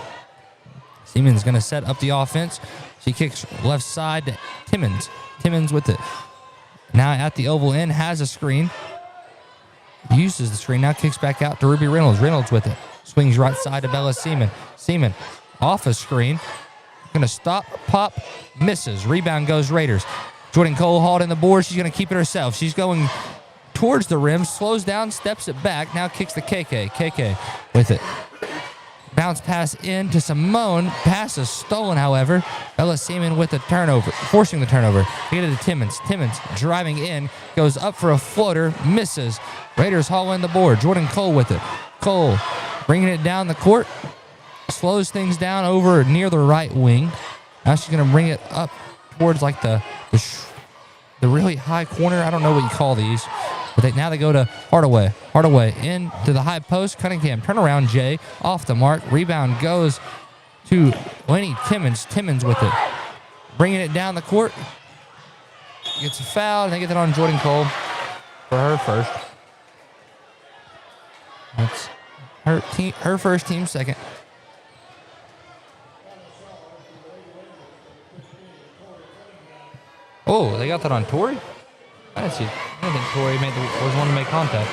Seaman's going to set up the offense. She kicks left side to Timmons. Timmons with it. Now at the oval end. Has a screen. Uses the screen. Now kicks back out to Ruby Reynolds. Reynolds with it. Swings right side to Bella Seaman. Seaman off a screen. Going to stop, pop, misses. Rebound goes Raiders. Jordan Cole hauled in the board. She's going to keep it herself. She's going towards the rim. Slows down, steps it back. Now kicks to KK. KK with it. Bounce pass in to Simone. Pass is stolen, however. Bella Seaman with the turnover, forcing the turnover. Get it to Timmons. Timmons driving in. Goes up for a floater. Misses. Raiders haul in the board. Jordan Cole with it. Cole bringing it down the court. Slows things down over near the right wing. Now she's going to bring it up towards like the really high corner. I don't know what you call these. But now they go to Hardaway. Hardaway into the high post. Cunningham turnaround Jay off the mark. Rebound goes to Lenny Timmons. Timmons with it. Bringing it down the court. Gets a foul. And they get that on Jordan Cole for her first. That's her first, team second. Oh, they got that on Tori? I didn't see. I don't think Tori was one to make contact.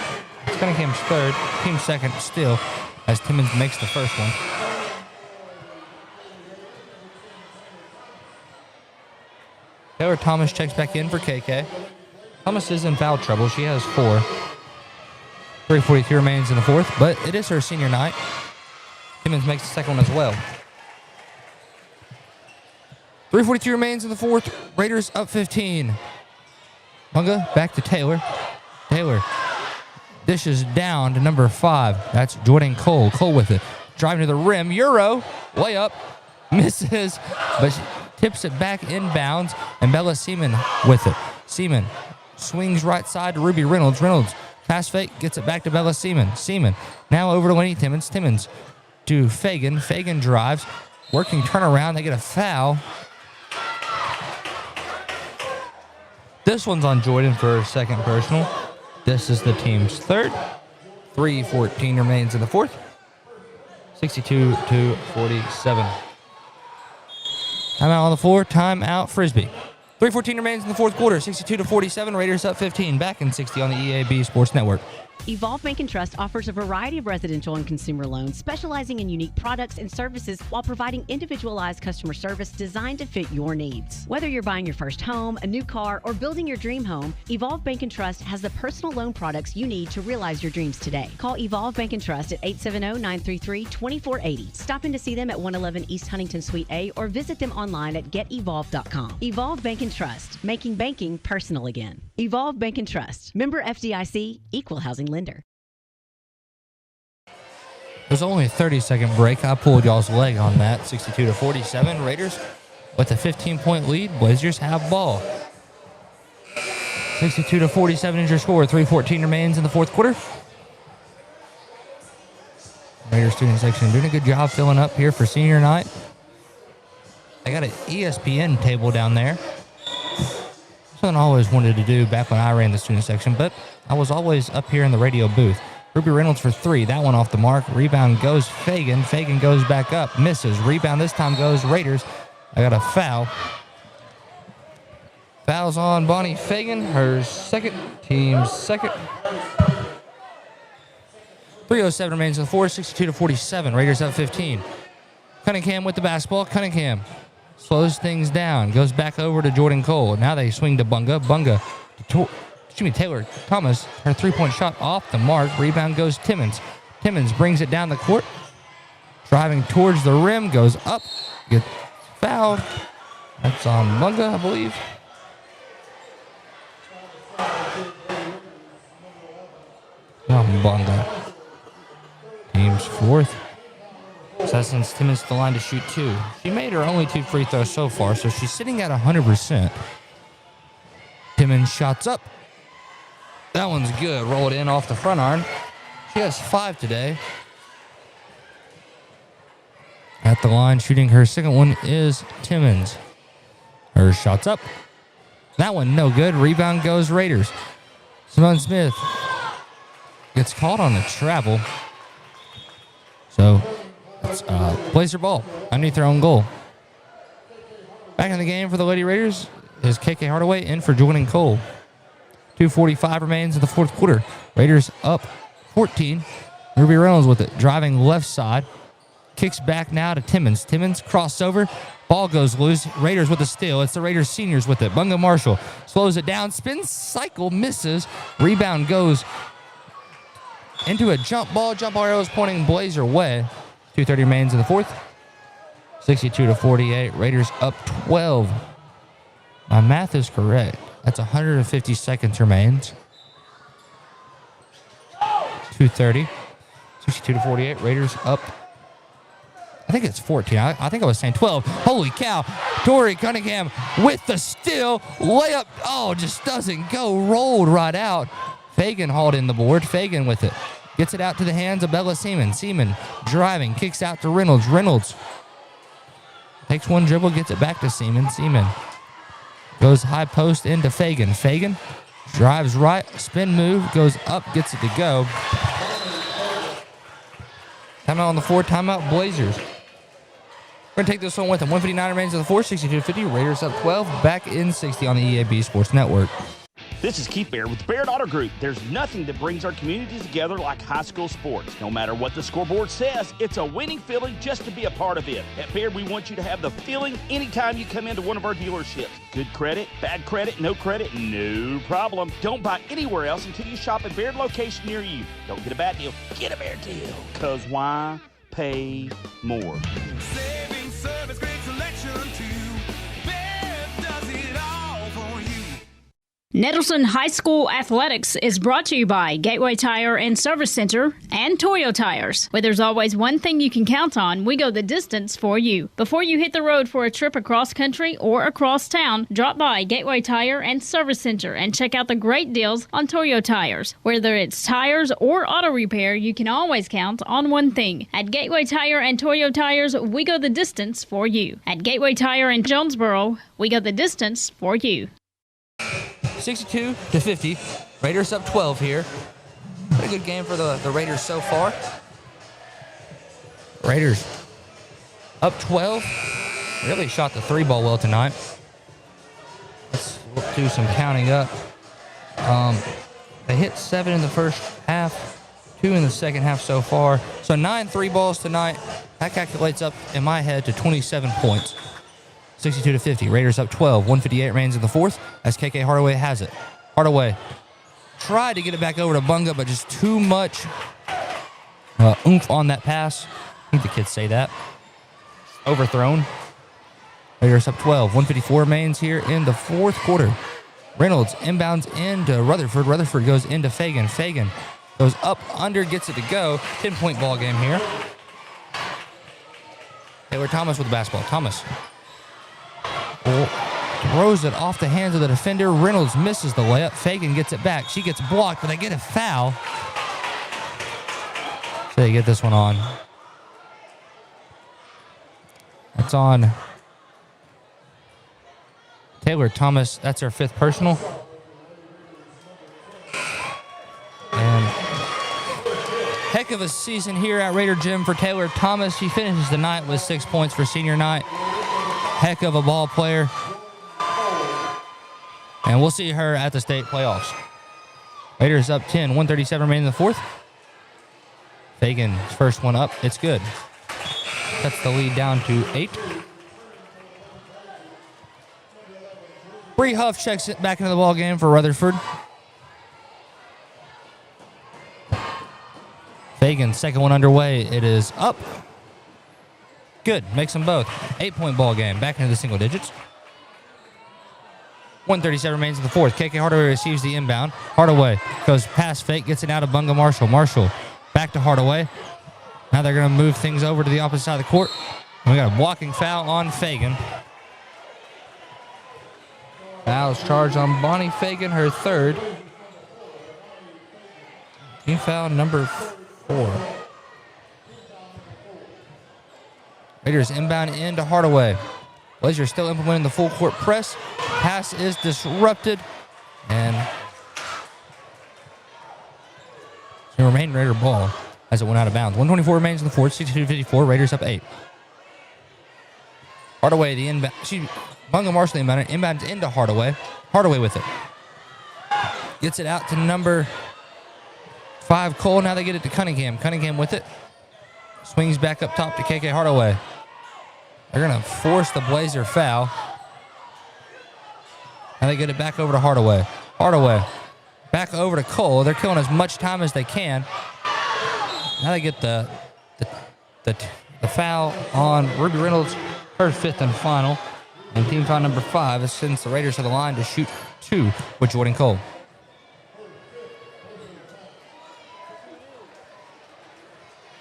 It's Cunningham's third, team second still, as Timmons makes the first one. Taylor Thomas checks back in for KK. Thomas is in foul trouble. She has 4. 3:42 remains in the fourth, but it is her senior night. Timmons makes the second one as well. 3:42 remains in the fourth. Raiders up 15. Bunga back to Taylor. Taylor dishes down to number 5. That's Jordan Cole. Cole with it. Driving to the rim. Euro. Layup. Misses. But she tips it back inbounds. And Bella Seaman with it. Seaman swings right side to Ruby Reynolds. Reynolds pass fake. Gets it back to Bella Seaman. Seaman now over to Lenny Timmons. Timmons to Fagan. Fagan drives. Working turnaround. They get a foul. This one's on Jordan for a second personal. This is the team's third. 3:14 remains in the fourth. 62-47. Timeout on the floor. Timeout Frisbee. 3:14 remains in the fourth quarter. 62-47. Raiders up 15. Back in 60 on the EAB Sports Network. Evolve Bank and Trust offers a variety of residential and consumer loans, specializing in unique products and services while providing individualized customer service designed to fit your needs. Whether you're buying your first home, a new car, or building your dream home, Evolve Bank and Trust has the personal loan products you need to realize your dreams today. Call Evolve Bank and Trust at 870-933-2480. Stop in to see them at 111 East Huntington Suite A or visit them online at getevolve.com. Evolve Bank and Trust, making banking personal again. Evolve Bank and Trust, member FDIC, equal housing lender. There's only a 30-second break. I pulled y'all's leg on that. 62-47. Raiders with a 15-point lead. Blazers have ball. 62-47 is your score. 3:14 remains in the fourth quarter. Raiders student section doing a good job filling up here for senior night. I got an ESPN table down there. Something I always wanted to do back when I ran the student section, but I was always up here in the radio booth. Ruby Reynolds for three. That one off the mark. Rebound goes Fagan. Fagan goes back up. Misses. Rebound this time goes Raiders. I got a foul. Foul's on Bonnie Fagan. Her second. Team's second. 3:07 remains in the fourth. 62-47. Raiders up 15. Cunningham with the basketball. Cunningham slows things down. Goes back over to Jordan Cole. Now they swing to Bunga. Bunga. Taylor Thomas. Her three-point shot off the mark. Rebound goes Timmons. Timmons brings it down the court. Driving towards the rim. Goes up. Gets fouled. That's on Bunga, I believe. Bunga. Team's fourth. So that sends Timmons to the line to shoot two. She made her only 2 free throws so far, so she's sitting at 100%. Timmons shots up. That one's good. Rolled in off the front iron. She has 5 today. At the line, shooting her second one is Timmons. Her shot's up. That one no good. Rebound goes Raiders. Simone Smith gets caught on the travel. So it's Blazer ball underneath their own goal. Back in the game for the Lady Raiders is KK Hardaway in for Jordan Cole. 2:45 remains in the fourth quarter. Raiders up 14. Ruby Reynolds with it, driving left side. Kicks back now to Timmons. Timmons crossover. Ball goes loose. Raiders with the steal. It's the Raiders seniors with it. Bunga Marshall slows it down. Spins, cycle, misses. Rebound goes into a jump ball. Jump ball arrows pointing Blazer way. 2:30 remains in the fourth. 62-48. Raiders up 12. My math is correct. That's 150 seconds remains. 2:30. 62-48. Raiders up. I think it's 14. I think I was saying 12. Holy cow. Tori Cunningham with the steal. Layup. Oh, just doesn't go. Rolled right out. Fagan hauled in the board. Fagan with it. Gets it out to the hands of Bella Seaman. Seaman driving. Kicks out to Reynolds. Reynolds takes one dribble. Gets it back to Seaman. Seaman goes high post into Fagan. Fagan drives right. Spin move. Goes up. Gets it to go. Timeout on the floor. Timeout Blazers. We're going to take this one with them. 159 remains in the fourth. 62-50. Raiders up 12. Back in 60 on the EAB Sports Network. This is Keith Baird with Baird Auto Group. There's nothing that brings our communities together like high school sports. No matter what the scoreboard says, it's a winning feeling just to be a part of it. At Baird, we want you to have the feeling anytime you come into one of our dealerships. Good credit, bad credit, no no problem. Don't buy anywhere else until you shop at Baird location near you. Don't get a bad deal, get a Baird deal. Because why pay more? Saving service, great selection too. Baird does it all for you. Nettleton High School Athletics is brought to you by Gateway Tire and Service Center and Toyo Tires. Where there's always one thing you can count on, we go the distance for you. Before you hit the road for a trip across country or across town, drop by Gateway Tire and Service Center and check out the great deals on Toyo Tires. Whether it's tires or auto repair, you can always count on one thing. At Gateway Tire and Toyo Tires, we go the distance for you. At Gateway Tire in Jonesboro, we go the distance for you. 62-50. Raiders up 12 here. Pretty good game for the Raiders so far. Raiders up 12. Really shot the three ball well tonight. Let's do some counting up. They hit 7 in the first half, 2 in the second half so far. So 9 three balls tonight. That calculates up in my head to 27 points. 62-50. Raiders up 12. 158 remains in the fourth as KK Hardaway has it. Hardaway tried to get it back over to Bunga, but just too much oomph on that pass. I think the kids say that. Overthrown. Raiders up 12. 154 remains here in the fourth quarter. Reynolds inbounds into Rutherford. Rutherford goes into Fagan. Fagan goes up, under, gets it to go. 10-point ball game here. Taylor Thomas with the basketball. Thomas throws it off the hands of the defender. Reynolds misses the layup. Fagan gets it back. She gets blocked, but they get a foul. So they get this one on. That's on Taylor Thomas. That's her 5th personal. And heck of a season here at Raider Gym for Taylor Thomas. She finishes the night with 6 points for senior night. Heck of a ball player. And we'll see her at the state playoffs. Raiders up 10. 137 remaining in the fourth. Fagan's first one up. It's good. Cuts the lead down to 8. Bree Huff checks it back into the ball game for Rutherford. Fagan's second one underway. It is up. Good. Makes them both. 8-point ball game. Back into the single digits. 137 remains in the fourth. KK Hardaway receives the inbound. Hardaway goes past Fake. Gets it out of Bunga Marshall. Marshall back to Hardaway. Now they're going to move things over to the opposite side of the court. And we got a blocking foul on Fagan. Foul's charged on Bonnie Fagan, her 3rd. Team foul number 4. Raiders inbound into Hardaway. Blazers still implementing the full court press. Pass is disrupted. And it remained Raider ball as it went out of bounds. 124 remains in the fourth. 62-54. Raiders up 8. Hardaway, the inbound. Bunga Marshall inbounds into Hardaway. Hardaway with it. Gets it out to number 5, Cole. Now they get it to Cunningham. Cunningham with it. Swings back up top to KK Hardaway. They're going to force the Blazer foul. Now they get it back over to Hardaway. Hardaway back over to Cole. They're killing as much time as they can. Now they get the foul on Ruby Reynolds, her 5th and final. And team foul number 5 sends the Raiders to the line to shoot 2 with Jordan Cole.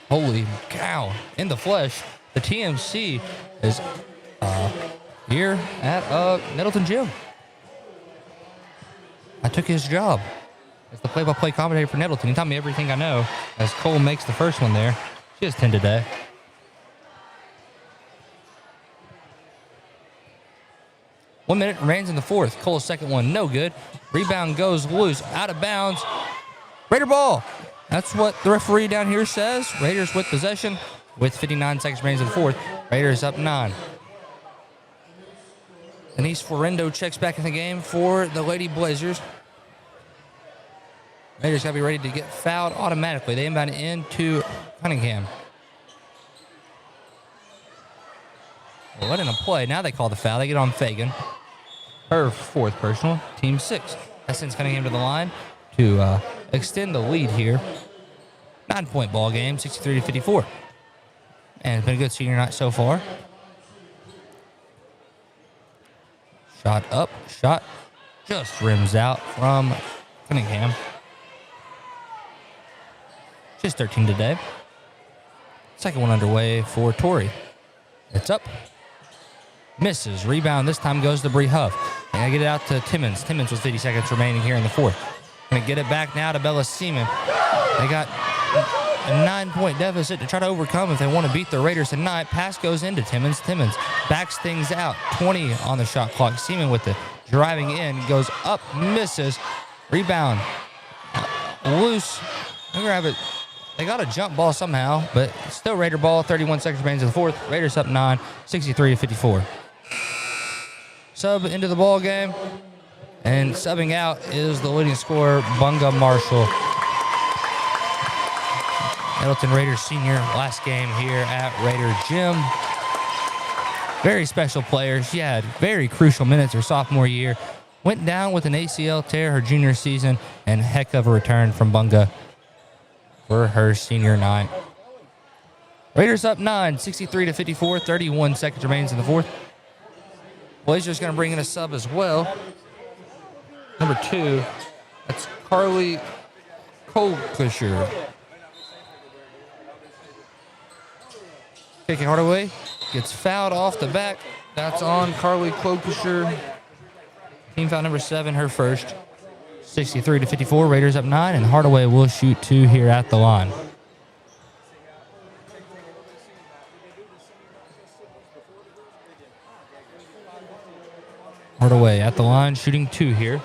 Holy cow. In the flesh. The TMC is here at Nettleton Gym. I took his job as the play-by-play commentator for Nettleton. He taught me everything I know as Cole makes the first one there. She has 10 today. One minute remains in the fourth. Cole's second one, no good. Rebound goes loose, out of bounds. Raider ball. That's what the referee down here says. Raiders with possession with 59 seconds remains in the fourth. Raiders up 9. Denise Florendo checks back in the game for the Lady Blazers. Raiders got to be ready to get fouled automatically. They inbound into Cunningham. Well, letting them play. Now they call the foul. They get on Fagan. Her 4th personal. Team 6. That sends Cunningham to the line to extend the lead here. 9-point ball game, 63-54. And it's been a good senior night so far. Shot up, shot Just rims out from Cunningham. Just 13 today. Second one underway for Torrey. It's up. Misses. Rebound this time goes to Bree Huff. And I get it out to Timmons. Timmons with 50 seconds remaining here in the fourth. Gonna get it back now to Bella Seaman. They got a 9-point deficit to try to overcome if they want to beat the Raiders tonight. Pass goes into Timmons. Timmons backs things out. 20 on the shot clock. Seaman with the driving in. Goes up. Misses. Rebound. Loose. They grab it. They got a jump ball somehow, but still Raider ball. 31 seconds remains in the fourth. Raiders up 9, 63-54. Sub into the ball game, and subbing out is the leading scorer, Bunga Marshall. Nettleton Raiders senior, last game here at Raider Gym. Very special player. She had very crucial minutes her sophomore year. Went down with an ACL tear her junior season, and heck of a return from Bunga for her senior night. Raiders up 9, 63-54, 31 seconds remains in the fourth. Blazers going to bring in a sub as well. Number 2, that's Carly Colcusher. Kicking Hardaway gets fouled off the back. That's on Carly Colcusher. Team foul number 7, her first. 63-54, Raiders up 9, and Hardaway will shoot 2 here at the line. Hardaway at the line, shooting 2 here.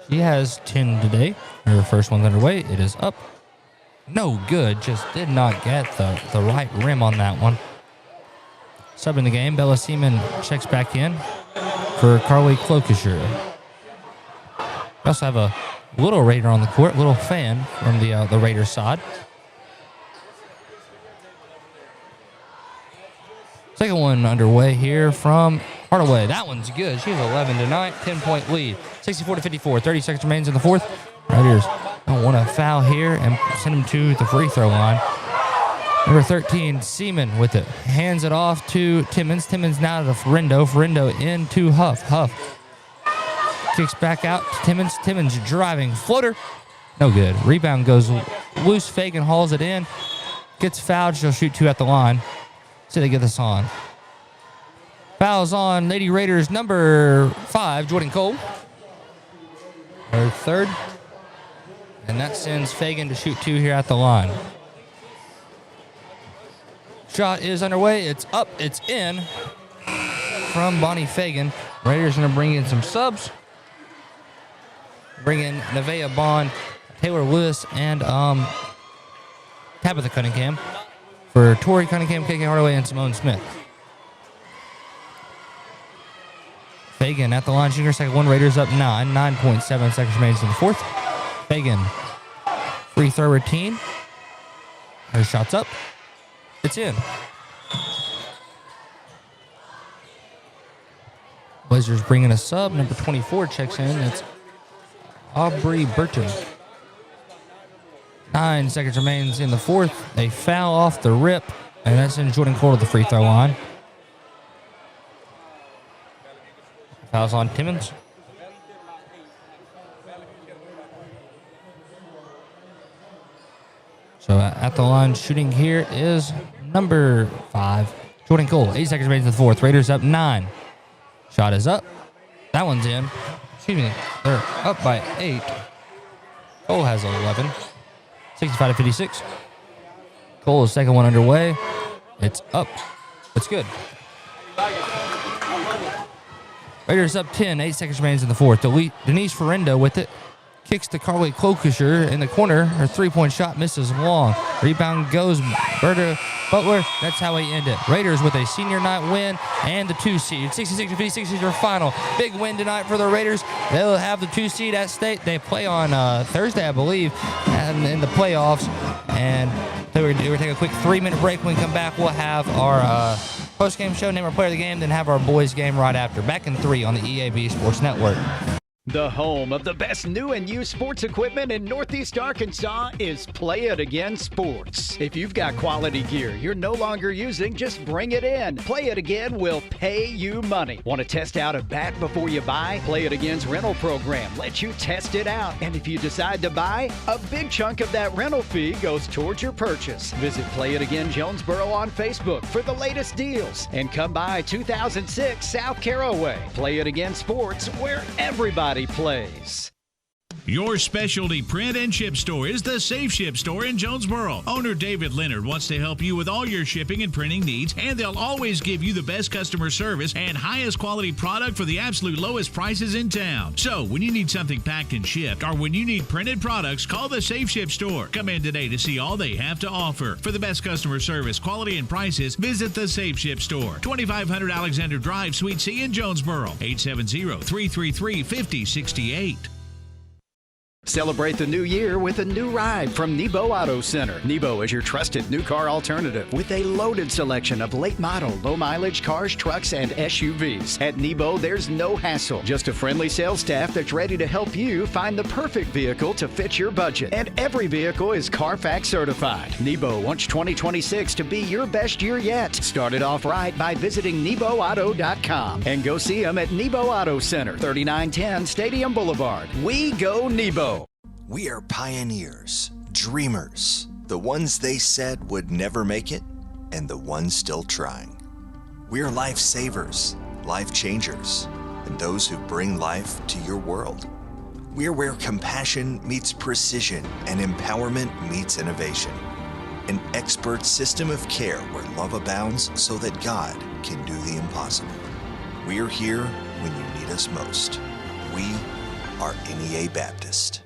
She has 10 today. Her first one's underway. It is up. No good. Just did not get the right rim on that one. Sub in the game, Bella Seaman checks back in for Carly Clokisher. We also have a little Raider on the court, little fan from the Raiders side. Second one underway here from Hardaway. That one's good. She has 11 tonight, 10-point lead. 64-54, 30 seconds remains in the fourth. Raiders don't want to foul here and send them to the free throw line. Number 13, Seaman with it. Hands it off to Timmons. Timmons now to Ferrendo. Ferrendo into Huff. Huff kicks back out to Timmons. Timmons driving. Floater. No good. Rebound goes loose. Fagan hauls it in. Gets fouled. She'll shoot 2 at the line. See they get this on. Fouls on Lady Raiders number 5, Jordan Cole. Her third. And that sends Fagan to shoot 2 here at the line. Shot is underway. It's up. It's in from Bonnie Fagan. Raiders going to bring in some subs. Bring in Nevaeh Bond, Taylor Lewis, and Tabitha Cunningham for Tori Cunningham, KK Hardaway, and Simone Smith. Fagan at the line, shooting her second one. Raiders up 9, 9.7 seconds remains in the fourth. Fagan, free throw routine. Her shot's up. It's in. Blazers bringing a sub. Number 24 checks in. It's Aubrey Burton. 9 seconds remains in the fourth. They foul off the rip, and that sends Jordan Cole to the free throw line. Fouls on Timmons. So at the line shooting here is number 5, Jordan Cole. 8 seconds remains in the fourth. Raiders up 9. Shot is up. That one's in. Excuse me. They're up by 8. Cole has 11. 65-56. Cole's second one underway. It's up. It's good. Raiders up 10. 8 seconds remains in the fourth. Denise Ferrendo with it. Kicks to Carly Clokisher in the corner. Her three-point shot misses long. Rebound goes Berta Butler. That's how we end it. Raiders with a senior night win and the 2 seed. 66-56 is your final. Big win tonight for the Raiders. They'll have the 2 seed at state. They play on Thursday, I believe, and in the playoffs. And so we're going to take a quick 3-minute break. When we come back, we'll have our post-game show, name our player of the game, then have our boys game right after. Back in 3 on the EAB Sports Network. The home of the best new and used sports equipment in Northeast Arkansas is Play It Again Sports. If you've got quality gear you're no longer using, just bring it in. Play It Again will pay you money. Want to test out a bat before you buy? Play It Again's rental program lets you test it out. And if you decide to buy, a big chunk of that rental fee goes towards your purchase. Visit Play It Again Jonesboro on Facebook for the latest deals. And come by 2006 South Caraway. Play It Again Sports, where everybody plays. Your specialty print and ship store is the Safe Ship Store in Jonesboro. Owner David Leonard wants to help you with all your shipping and printing needs, and they'll always give you the best customer service and highest quality product for the absolute lowest prices in town. So when you need something packed and shipped, or when you need printed products, call the Safe Ship Store. Come in today to see all they have to offer. For the best customer service, quality, and prices, visit the Safe Ship Store, 2500 Alexander Drive, Suite C in Jonesboro, 870-333-5068. Celebrate the new year with a new ride from Nebo Auto Center. Nebo is your trusted new car alternative with a loaded selection of late model, low mileage cars, trucks, and SUVs. At Nebo, there's no hassle, just a friendly sales staff that's ready to help you find the perfect vehicle to fit your budget. And every vehicle is Carfax certified. Nebo wants 2026 to be your best year yet. Start it off right by visiting NeboAuto.com and go see them at Nebo Auto Center, 3910 Stadium Boulevard. We go Nebo. We are pioneers, dreamers, the ones they said would never make it, and the ones still trying. We're lifesavers, life changers, and those who bring life to your world. We're where compassion meets precision and empowerment meets innovation. An expert system of care where love abounds so that God can do the impossible. We're here when you need us most. We are NEA Baptist.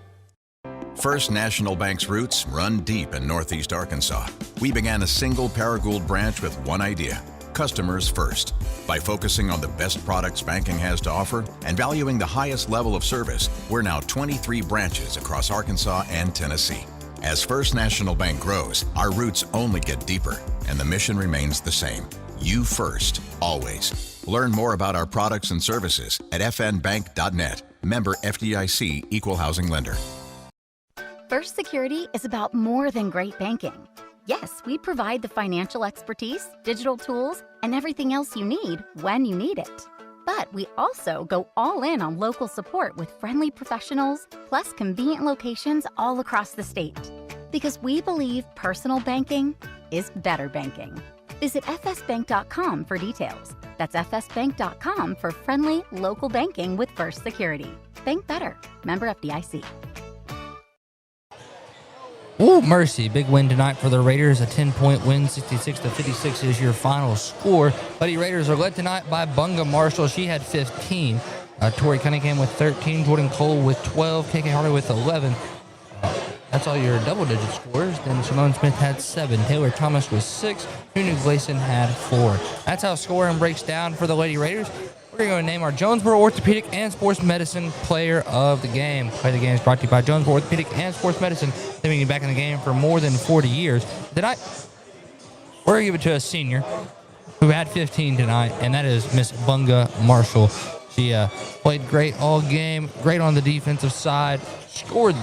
First National Bank's roots run deep in Northeast Arkansas. We began a single Paragould branch with one idea: customers first. By focusing on the best products banking has to offer and valuing the highest level of service, we're now 23 branches across Arkansas and Tennessee. As First National Bank grows, our roots only get deeper, and the mission remains the same: you first, always. Learn more about our products and services at fnbank.net. Member FDIC, Equal Housing Lender. First Security is about more than great banking. Yes, we provide the financial expertise, digital tools, and everything else you need when you need it. But we also go all in on local support with friendly professionals, plus convenient locations all across the state. Because we believe personal banking is better banking. Visit fsbank.com for details. That's fsbank.com for friendly local banking with First Security. Bank better. Member FDIC. Ooh, mercy. Big win tonight for the Raiders. A 10-point win, 66-56 is your final score. Lady Raiders are led tonight by Bunga Marshall. She had 15. Tori Cunningham with 13. Jordan Cole with 12. KK Harder with 11. That's all your double-digit scores. Then Simone Smith had 7. Taylor Thomas was 6. Nunu Gleason had 4. That's how scoring breaks down for the Lady Raiders. We're going to name our Jonesboro Orthopedic and Sports Medicine Player of the Game. Play the Game is brought to you by Jonesboro Orthopedic and Sports Medicine. They've been back in the game for more than 40 years. Tonight, we're going to give it to a senior who had 15 tonight, and that is Miss Bunga Marshall. She played great all game, great on the defensive side, scored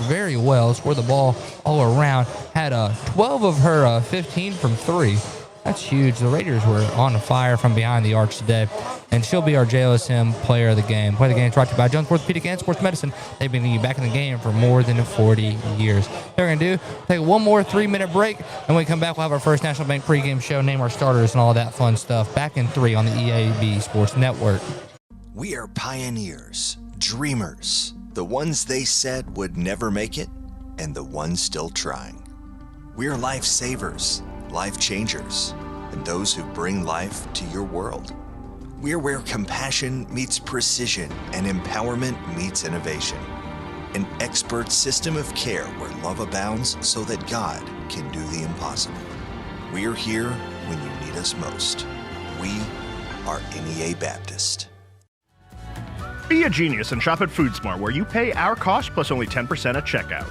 very well, scored the ball all around, had 12 of her 15 from 3. That's huge. The Raiders were on fire from behind the arch today, and she'll be our JLSM Player of the Game. Play the Game is brought to you by Jones Orthopedic and Sports Medicine. They've been back in the game for more than 40 years. What we're going to do, take one more 3-minute break, and when we come back, we'll have our First National Bank pregame show, name our starters, and all that fun stuff. Back in 3 on the EAB Sports Network. We are pioneers, dreamers, the ones they said would never make it, and the ones still trying. We're lifesavers, life changers, and those who bring life to your world. We're where compassion meets precision and empowerment meets innovation. An expert system of care where love abounds so that God can do the impossible. We're here when you need us most. We are NEA Baptist. Be a genius and shop at FoodSmart, where you pay our cost plus only 10% at checkout.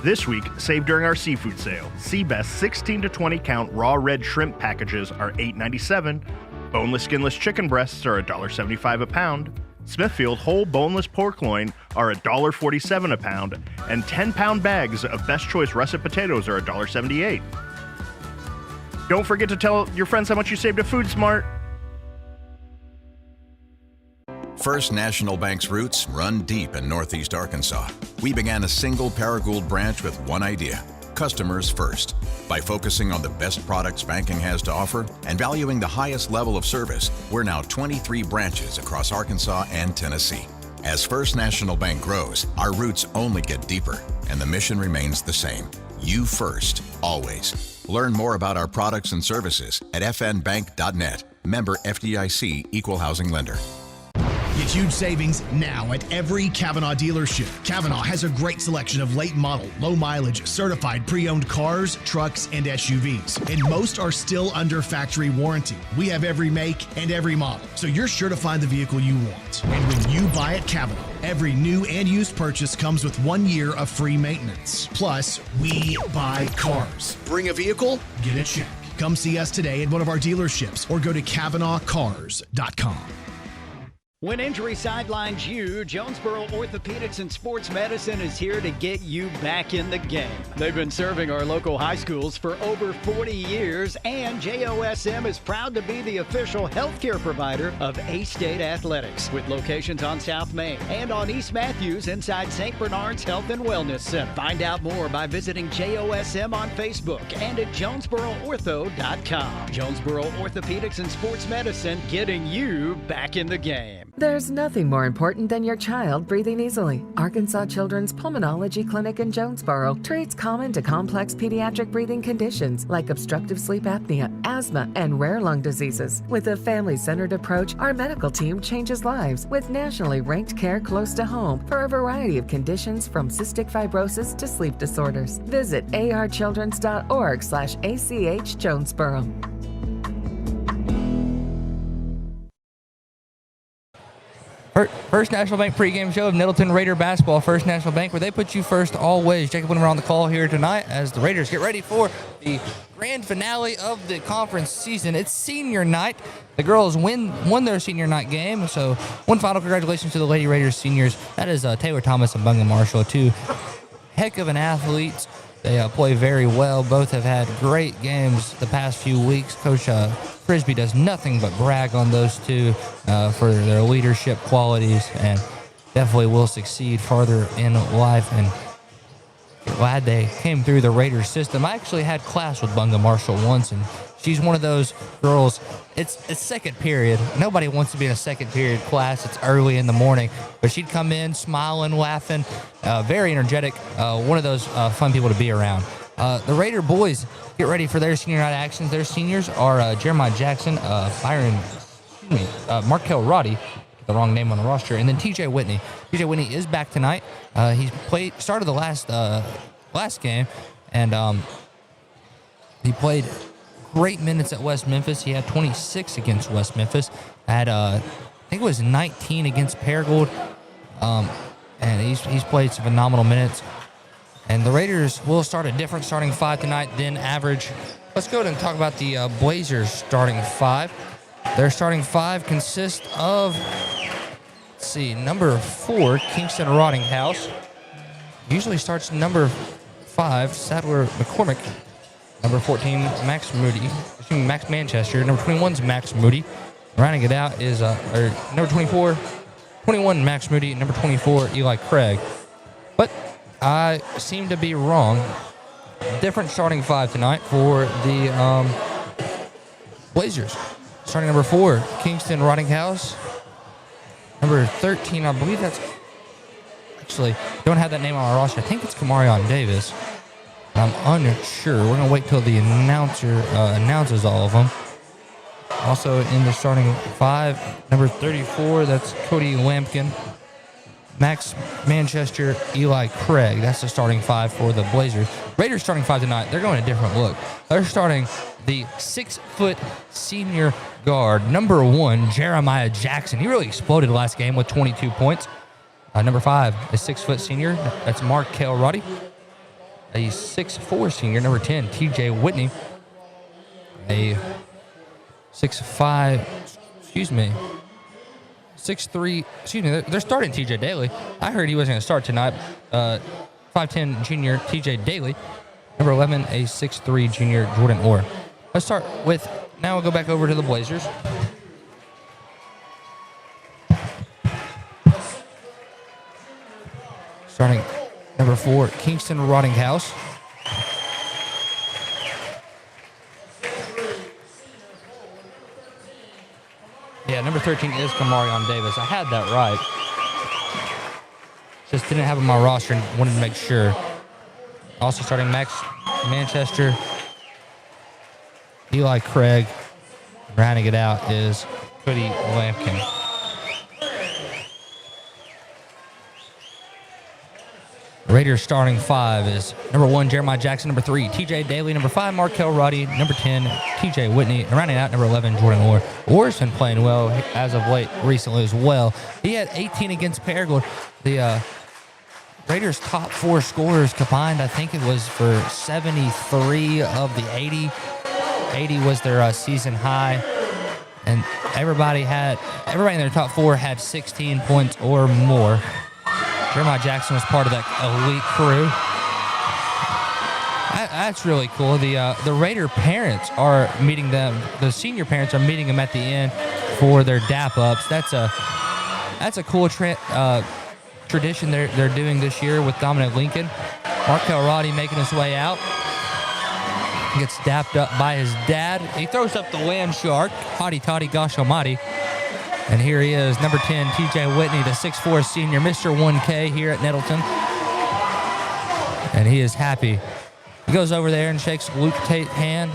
This week, save during our seafood sale. Seabest 16 to 20 count raw red shrimp packages are $8.97. Boneless, skinless chicken breasts are $1.75 a pound. Smithfield whole boneless pork loin are $1.47 a pound, and 10-pound bags of Best Choice russet potatoes are $1.78. Don't forget to tell your friends how much you saved at Food Smart. First National Bank's roots run deep in Northeast Arkansas. We began a single Paragould branch with one idea: customers first. By focusing on the best products banking has to offer and valuing the highest level of service, we're now 23 branches across Arkansas and Tennessee. As First National Bank grows, our roots only get deeper, and the mission remains the same: you first, always. Learn more about our products and services at fnbank.net. Member FDIC, Equal Housing Lender. Get huge savings now at every Kavanaugh dealership. Kavanaugh has a great selection of late model, low mileage, certified pre-owned cars, trucks, and SUVs. And most are still under factory warranty. We have every make and every model, so you're sure to find the vehicle you want. And when you buy at Kavanaugh, every new and used purchase comes with 1 year of free maintenance. Plus, we buy cars. Bring a vehicle, get a check. Come see us today at one of our dealerships or go to KavanaughCars.com. When injury sidelines you, Jonesboro Orthopedics and Sports Medicine is here to get you back in the game. They've been serving our local high schools for over 40 years, and JOSM is proud to be the official healthcare provider of A-State Athletics, with locations on South Main and on East Matthews inside St. Bernard's Health and Wellness Center. Find out more by visiting JOSM on Facebook and at JonesboroOrtho.com. Jonesboro Orthopedics and Sports Medicine, getting you back in the game. There's nothing more important than your child breathing easily. Arkansas Children's Pulmonology Clinic in Jonesboro treats common to complex pediatric breathing conditions like obstructive sleep apnea, asthma, and rare lung diseases. With a family-centered approach, our medical team changes lives with nationally ranked care close to home for a variety of conditions from cystic fibrosis to sleep disorders. Visit archildrens.org/ACH Jonesboro. First National Bank pregame show of Nettleton Raider basketball. First National Bank, where they put you first always. Jacob Winter on the call here tonight as the Raiders get ready for the grand finale of the conference season. It's senior night. The girls won their senior night game, so one final congratulations to the Lady Raiders seniors. That is Taylor Thomas and Bunga Marshall, two heck of an athletes. They play very well. Both have had great games the past few weeks. Coach Frisbee does nothing but brag on those two for their leadership qualities, and definitely will succeed farther in life. And glad they came through the Raiders system. I actually had class with Bunga Marshall once, and she's one of those girls. It's second period. Nobody wants to be in a second period class. It's early in the morning, but she'd come in smiling, laughing, very energetic. One of those fun people to be around. The Raider boys get ready for their senior night actions. Their seniors are Jeremiah Jackson, Markel Roddy, the wrong name on the roster, and then TJ Whitney. TJ Whitney is back tonight. He started the last game, and he played great minutes at West Memphis. He had 26 against West Memphis. Had I think it was 19 against Paragould, and he's played some phenomenal minutes. And the Raiders will start a different starting five tonight than average. Let's go ahead and talk about the Blazers starting five. Their starting five consists of, let's see, number 4, Kingston Rottinghouse. Usually starts number 5, Sadler McCormick. Number 14, Max Manchester. Number 21 is Max Moody. Rounding it out is number 21 Max Moody, and number 24 Eli Craig. But I seem to be wrong. Different starting five tonight for the Blazers. Starting number 4, Kingston Rottinghouse. Number 13, I believe that's actually don't have that name on our roster. I think it's Kamarion Davis. I'm unsure. We're gonna wait till the announcer announces all of them. Also in the starting five, number 34, that's Cody Lampkin. Max Manchester, Eli Craig. That's the starting five for the Blazers. Raiders starting five tonight. They're going a different look. They're starting the 6-foot senior guard, number 1, Jeremiah Jackson. He really exploded last game with 22 points. Number 5, a 6-foot senior. That's Markel Roddy. A 6'4" senior, number 10, TJ Whitney. A 6'5", 6'3", excuse me, they're starting TJ Daly. I heard he wasn't going to start tonight. 5'10" junior TJ Daly. Number 11, a 6'3" junior Jordan Orr. Let's start with, now we'll go back over to the Blazers. Starting number 4, Kingston Rottinghouse. Yeah, number 13 is Kamarion Davis. I had that right. Just didn't have him on my roster and wanted to make sure. Also starting Max Manchester, Eli Craig. Rounding it out is Cody Lampkin. Raiders starting 5 is number 1, Jeremiah Jackson. Number 3, TJ Daly. Number 5, Markel Roddy. Number 10, TJ Whitney. And rounding out, number 11, Jordan Orr. Orr's been playing well as of late, recently as well. He had 18 against Paragould. The Raiders' top 4 scorers combined, I think it was for 73 of the 80. 80 was their season high. And everybody in their top 4 had 16 points or more. Jeremiah Jackson was part of that elite crew. That's really cool. The Raider parents are meeting them. The senior parents are meeting them at the end for their dap-ups. That's a cool tradition they're doing this year with Dominic Lincoln. Markel Roddy making his way out. Gets dapped up by his dad. He throws up the land shark. Hotty toddy, gosh almighty. And here he is, number 10, TJ Whitney, the 6'4" senior, Mr. 1K here at Nettleton. And he is happy. He goes over there and shakes Luke Tate's hand.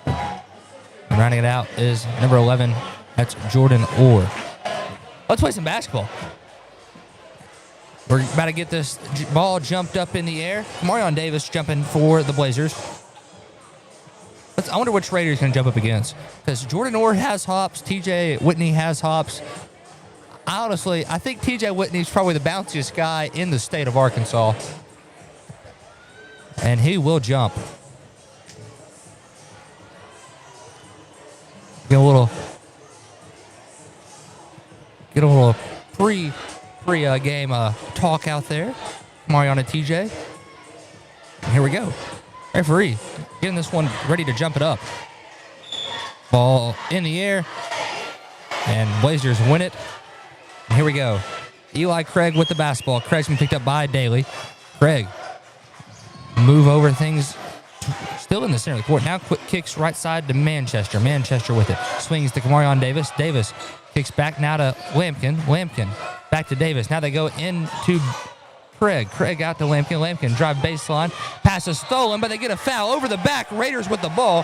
And rounding it out is number 11, that's Jordan Orr. Let's play some basketball. We're about to get this ball jumped up in the air. Kamarion Davis jumping for the Blazers. I wonder which Raiders going to jump up against. Because Jordan Orr has hops. TJ Whitney has hops. Honestly, I think TJ Whitney's probably the bounciest guy in the state of Arkansas. And he will jump. Get a little pre-game talk out there. Kamarion and TJ. And here we go. Referee getting this one ready to jump it up. Ball in the air. And Blazers win it. And here we go. Eli Craig with the basketball. Craig's been picked up by Daly. Craig move over things. Still in the center of the court. Now quick kicks right side to Manchester. Manchester with it. Swings to Kamarion Davis. Davis kicks back now to Lampkin. Lampkin back to Davis. Now they go into Craig. Craig out to Lampkin. Lampkin drive baseline. Pass is stolen, but they get a foul over the back. Raiders with the ball.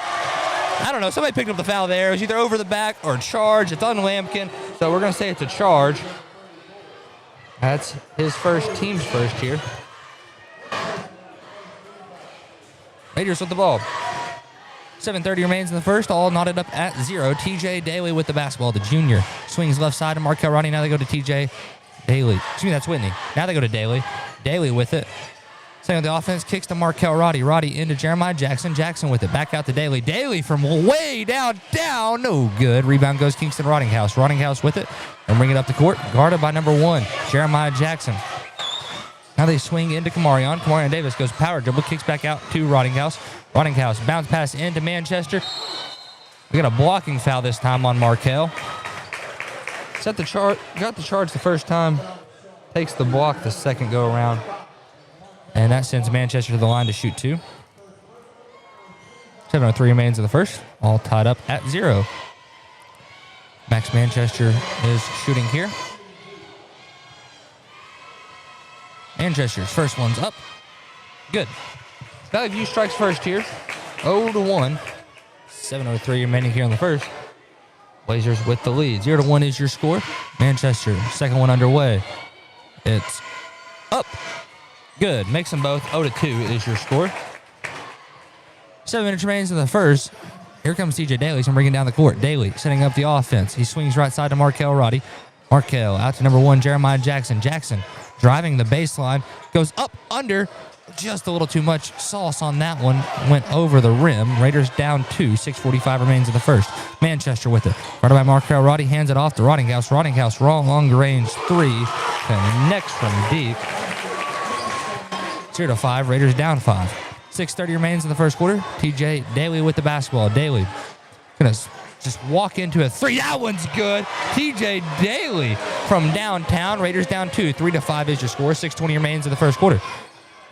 I don't know. Somebody picked up the foul there. It was either over the back or charge. It's on Lampkin, so we're going to say it's a charge. That's his team's first here. Raiders with the ball. 7:30 remains in the first, all knotted up at 0. TJ Daly with the basketball. The junior swings left side to Markel Roddy. Now they go to TJ Daly. Excuse me, that's Whitney. Now they go to Daly. Daly with it. Second on the offense, kicks to Markel Roddy. Roddy into Jeremiah Jackson. Jackson with it. Back out to Daly. Daly from way down. No good. Rebound goes Kingston Rottinghouse. Rottinghouse with it and bring it up the court. Guarded by number 1, Jeremiah Jackson. Now they swing into Kamarion. Kamarion Davis goes power dribble. Kicks back out to Rottinghouse. Rottinghouse bounce pass into Manchester. We got a blocking foul this time on Markel. Got the charge the first time. Takes the block the second go around. And that sends Manchester to the line to shoot 2. 7:03 remains in the first. All tied up at 0. Max Manchester is shooting here. Manchester's first one's up. Good. Valley View strikes first here. 0-1. 7:03 remaining here in the first. Blazers with the lead. 0-1 is your score. Manchester, second one underway. It's up. Good. Makes them both. 0-2 is your score. 7 minutes remains in the first. Here comes TJ Daly. He's bringing down the court. Daly setting up the offense. He swings right side to Markel Roddy. Markel out to number 1, Jeremiah Jackson. Jackson driving the baseline. Goes up under. just a little too much sauce on that one. Went over the rim. Raiders down 2. 6:45 remains in the first. Manchester with it. Guarded by Markel Roddy. Hands it off to Rottinghouse. Rottinghouse, long range 3. Connects from deep. 0-5. Raiders down 5. 6:30 remains in the first quarter. TJ Daly with the basketball. Daly gonna just walk into a 3. That one's good. TJ Daly from downtown. Raiders down 2. 3-5 is your score. 6:20 remains in the first quarter.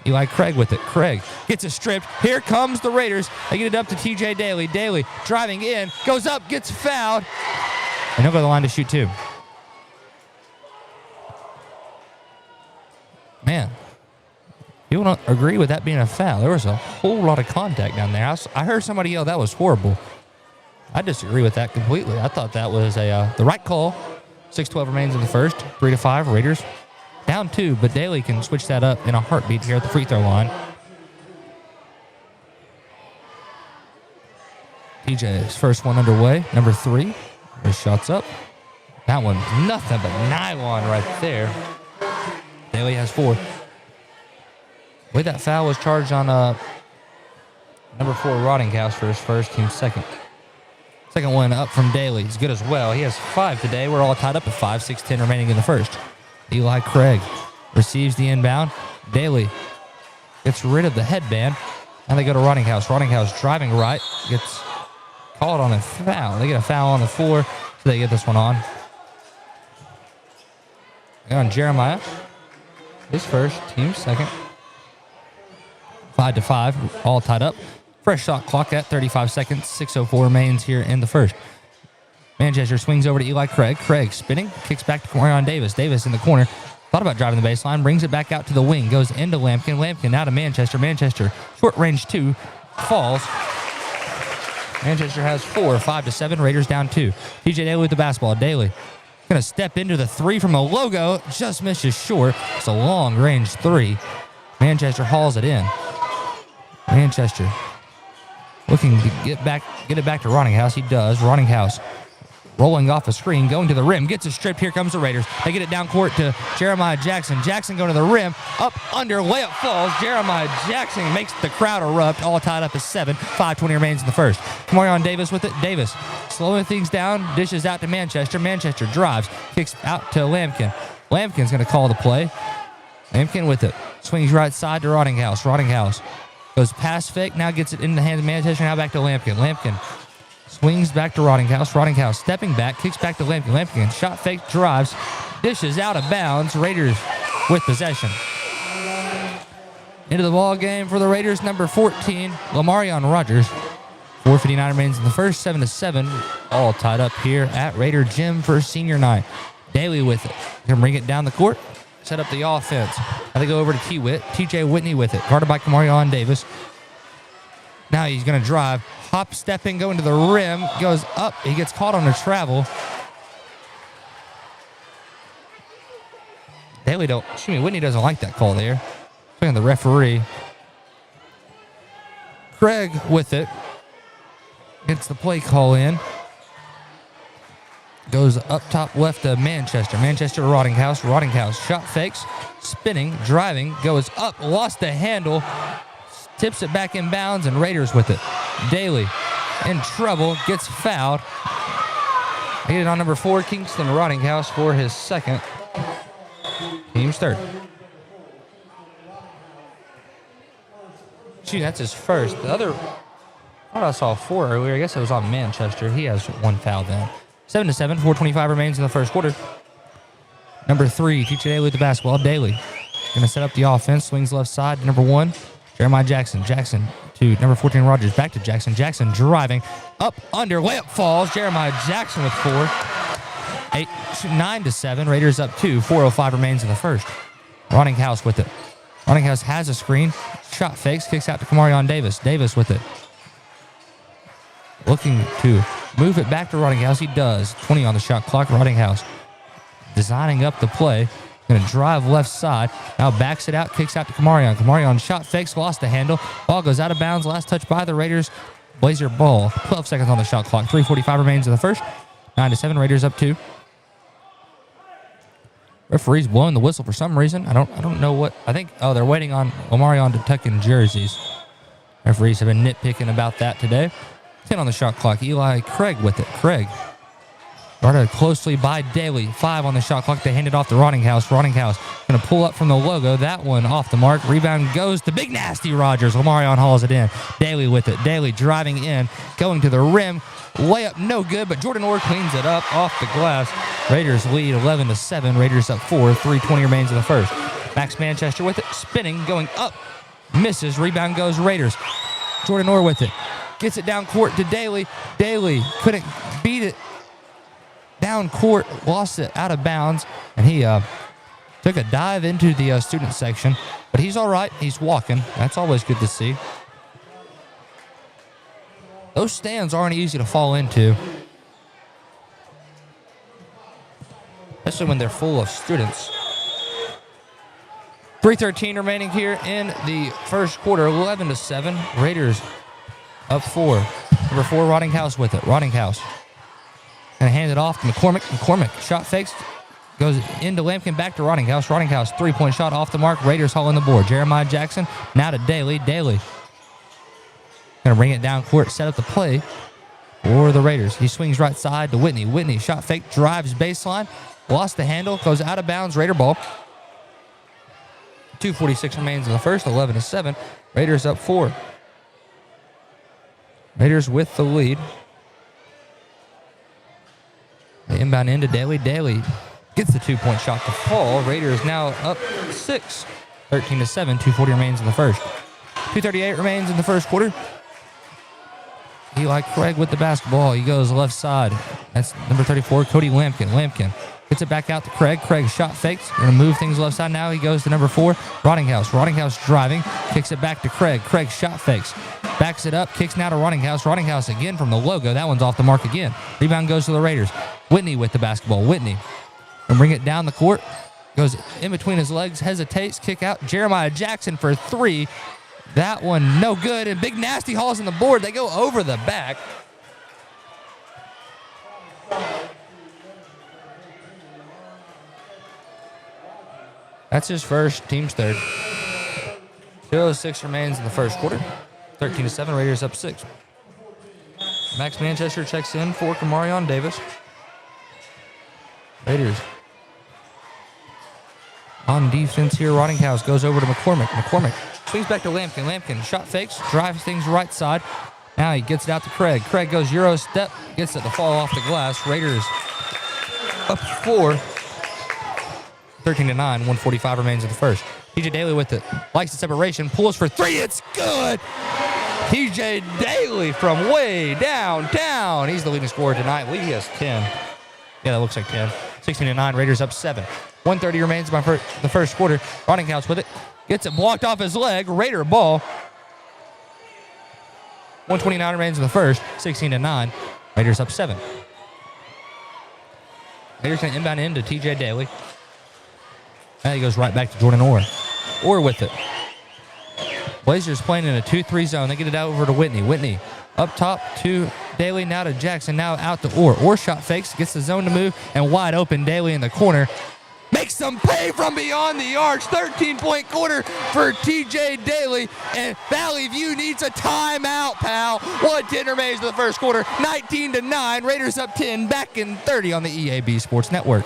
Eli Craig with it. Craig gets it stripped. Here comes the Raiders. They get it up to TJ Daly. Daly driving in, goes up, gets fouled, and he'll go to the line to shoot 2. Man, people don't agree with that being a foul. There was a whole lot of contact down there. I heard somebody yell that was horrible. I disagree with that completely. I thought that was the right call. 6:12 remains in the first. 3-5 Raiders. Down 2, but Daly can switch that up in a heartbeat here at the free throw line. TJ's first one underway. Number 3. His shot's up. That one's nothing but nylon right there. Daly has 4. The way that foul was charged on number 4, Rottinghouse for his first, team second. Second one up from Daly. He's good as well. He has 5 today. We're all tied up at 5. 6:10 remaining in the first. Eli Craig receives the inbound. Daly gets rid of the headband. And they go to Rottinghouse. Rottinghouse driving right. Gets called on a foul. They get a foul on the floor, so they get this one on. On Jeremiah. His first, team second. 5-5, all tied up. Fresh shot clock at 35 seconds. 6:04 remains here in the first. Manchester swings over to Eli Craig. Craig spinning, kicks back to Corian Davis. Davis in the corner. Thought about driving the baseline, brings it back out to the wing, goes into Lampkin. Lampkin out to Manchester. Manchester, short range 2, falls. Manchester has 4, 5-7. Raiders down 2. TJ Daly with the basketball. Daly gonna step into the 3 from the logo. Just misses short. It's a long range 3. Manchester hauls it in. Manchester looking to get it back to Rottinghouse. He does. Rottinghouse rolling off a screen, going to the rim, gets it stripped. Here comes the Raiders. They get it down court to Jeremiah Jackson. Jackson going to the rim, up, under, layup falls. Jeremiah Jackson makes the crowd erupt. All tied up at 7. 5:20 remains in the first. Corian Davis with it. Davis slowing things down, dishes out to Manchester. Manchester drives, kicks out to Lampkin. Lampkin's going to call the play. Lampkin with it. Swings right side to Rottinghouse. Rottinghouse goes past fake, now gets it in the hands of Manchester, now back to Lampkin. Lampkin swings back to Rottinghouse. Rottinghouse stepping back, kicks back to Lampkin. Lampkin shot fake, drives, dishes out of bounds. Raiders with possession. Into the ball game for the Raiders, number 14, Lamarion Rogers. 4:59 remains in the first. 7-7, all tied up here at Raider Gym for senior night. Daly with it. Can bring it down the court, set up the offense. Now they go over to T-Witt. TJ Whitney with it. Guarded by Corian Davis. Now he's going to drive. Hop, stepping, going to the rim. Goes up. He gets caught on a travel. Whitney doesn't like that call there. Looking at the referee. Craig with it. Gets the play call in. Goes up top left to Manchester. Manchester to Rottinghouse. Rottinghouse shot fakes. Spinning, driving, goes up, lost the handle. Tips it back in bounds, and Raiders with it. Daly in trouble, gets fouled. They get it on number 4, Kingston Rottinghouse for his second. Team's third. Shoot, that's his first. The other, I thought I saw 4 earlier. I guess it was on Manchester. He has 1 foul then. 7-7, 4:25 remains in the first quarter. Number 3, TJ Daly with the basketball. Daly gonna set up the offense. Swings left side to number 1, Jeremiah Jackson. Jackson to number 14, Rogers. Back to Jackson. Jackson driving. Up, under, layup falls. Jeremiah Jackson with 4. 9-7. Raiders up 2. 4:05 remains in the first. Rottinghouse with it. Rottinghouse has a screen. Shot fakes. Kicks out to Corian Davis. Davis with it. Looking to move it back to Rottinghouse. He does. 20 on the shot clock. Rottinghouse designing up the play. Going to drive left side. Now backs it out. Kicks out to Camarion. Camarion shot fakes. Lost the handle. Ball goes out of bounds. Last touch by the Raiders. Blazer ball. 12 seconds on the shot clock. 3:45 remains in the first. 9-7. Raiders up 2. Referee's blowing the whistle for some reason. I don't know what. I think, they're waiting on Omarion to tuck in jerseys. Referees have been nitpicking about that today. 10 on the shot clock. Eli Craig with it. Craig guarded closely by Daly. 5 on the shot clock. They hand it off to Rottinghouse. Rottinghouse going to pull up from the logo. That one off the mark. Rebound goes to Big Nasty Rogers. Omarion hauls it in. Daly with it. Daly driving in. Going to the rim. Layup no good, but Jordan Orr cleans it up off the glass. Raiders lead 11-7. Raiders up 4. 3:20 remains in the first. Max Manchester with it. Spinning. Going up. Misses. Rebound goes Raiders. Jordan Orr with it. Gets it down court to Daly. Daly couldn't beat it down court. Lost it out of bounds. And he took a dive into the student section. But he's all right. He's walking. That's always good to see. Those stands aren't easy to fall into, especially when they're full of students. 3:13 remaining here in the first quarter. 11-7. Raiders up 4. Number 4, Rottinghouse with it. Rottinghouse and hand it off to McCormick. McCormick shot fakes, goes into Lampkin, back to Rottinghouse. Rottinghouse 3-point shot off the mark. Raiders hauling the board. Jeremiah Jackson now to Daly. Daly gonna bring it down court, set up the play for the Raiders. He swings right side to Whitney. Whitney shot fake, drives baseline, lost the handle, goes out of bounds. Raider ball. 2:46 remains in the first. 11-7. Raiders up 4. Raiders with the lead. The inbound into Daly. Daly gets the 2-point shot to fall. Raiders now up 6. 13-7. 2:40 remains in the first. 2:38 remains in the first quarter. Eli Craig with the basketball. He goes left side. That's number 34, Cody Lampkin. Lampkin gets it back out to Craig. Craig shot fakes. Going to move things left side now. He goes to number 4, Rottinghouse. Rottinghouse driving. Kicks it back to Craig. Craig shot fakes. Backs it up. Kicks now to Rottinghouse. Rottinghouse again from the logo. That one's off the mark again. Rebound goes to the Raiders. Whitney with the basketball. Whitney. And bring it down the court. Goes in between his legs. Hesitates. Kick out. Jeremiah Jackson for 3. That one no good, and Big Nasty hauls in the board. They go over the back. That's his first, team's third. 2:06 remains in the first quarter. 13-7, Raiders up 6. Max Manchester checks in for Kamarion Davis. Raiders on defense here. Rottinghouse goes over to McCormick. McCormick swings back to Lampkin. Lampkin shot fakes, drives things right side. Now he gets it out to Craig. Craig goes Euro step, gets it to fall off the glass. Raiders up 4. 13-9, 1:45 remains in the first. TJ Daly with it. Likes the separation, pulls for 3. It's good! TJ Daly from way downtown. He's the leading scorer tonight. He has 10. Yeah, that looks like 10. 16-9, Raiders up 7. 1:30 remains in the first quarter. Rottinghouse with it. Gets it blocked off his leg. Raider ball. 1:29 remains in the first. 16-9. Raiders up 7. Raiders going to inbound into TJ Daly. Now he goes right back to Jordan Orr. Orr with it. Blazers playing in a 2-3 zone. They get it out over to Whitney. Whitney up top to Daly, now to Jackson, now out to Orr. Orr shot fakes, gets the zone to move, and wide open Daly in the corner. Makes them pay from beyond the arch. 13-point quarter for TJ Daly, and Valley View needs a timeout, pal. 1:10 remains in the first quarter. 19-9. Raiders up 10, back in 30 on the EAB Sports Network.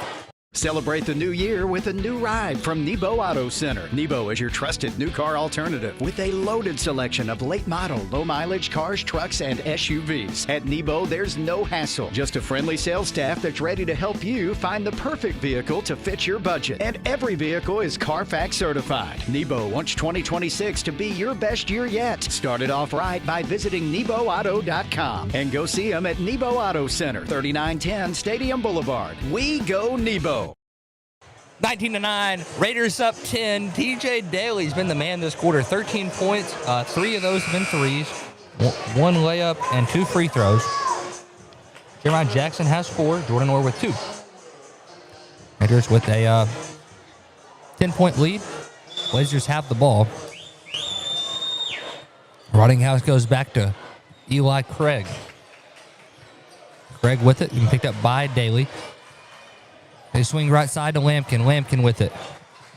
Celebrate the new year with a new ride from Nebo Auto Center. Nebo is your trusted new car alternative with a loaded selection of late model, low mileage cars, trucks, and SUVs. At Nebo, there's no hassle, just a friendly sales staff that's ready to help you find the perfect vehicle to fit your budget. And every vehicle is Carfax certified. Nebo wants 2026 to be your best year yet. Start it off right by visiting NeboAuto.com and go see them at Nebo Auto Center, 3910 Stadium Boulevard. We go Nebo. 19-9, Raiders up 10. TJ Daly's been the man this quarter. 13 points, 3 of those have been threes, 1 layup, and 2 free throws. Jeremiah Jackson has 4, Jordan Orr with 2. Raiders with a 10-point lead. Blazers have the ball. Rottinghouse goes back to Eli Craig. Craig with it, picked up by Daly. They swing right side to Lampkin. Lampkin with it.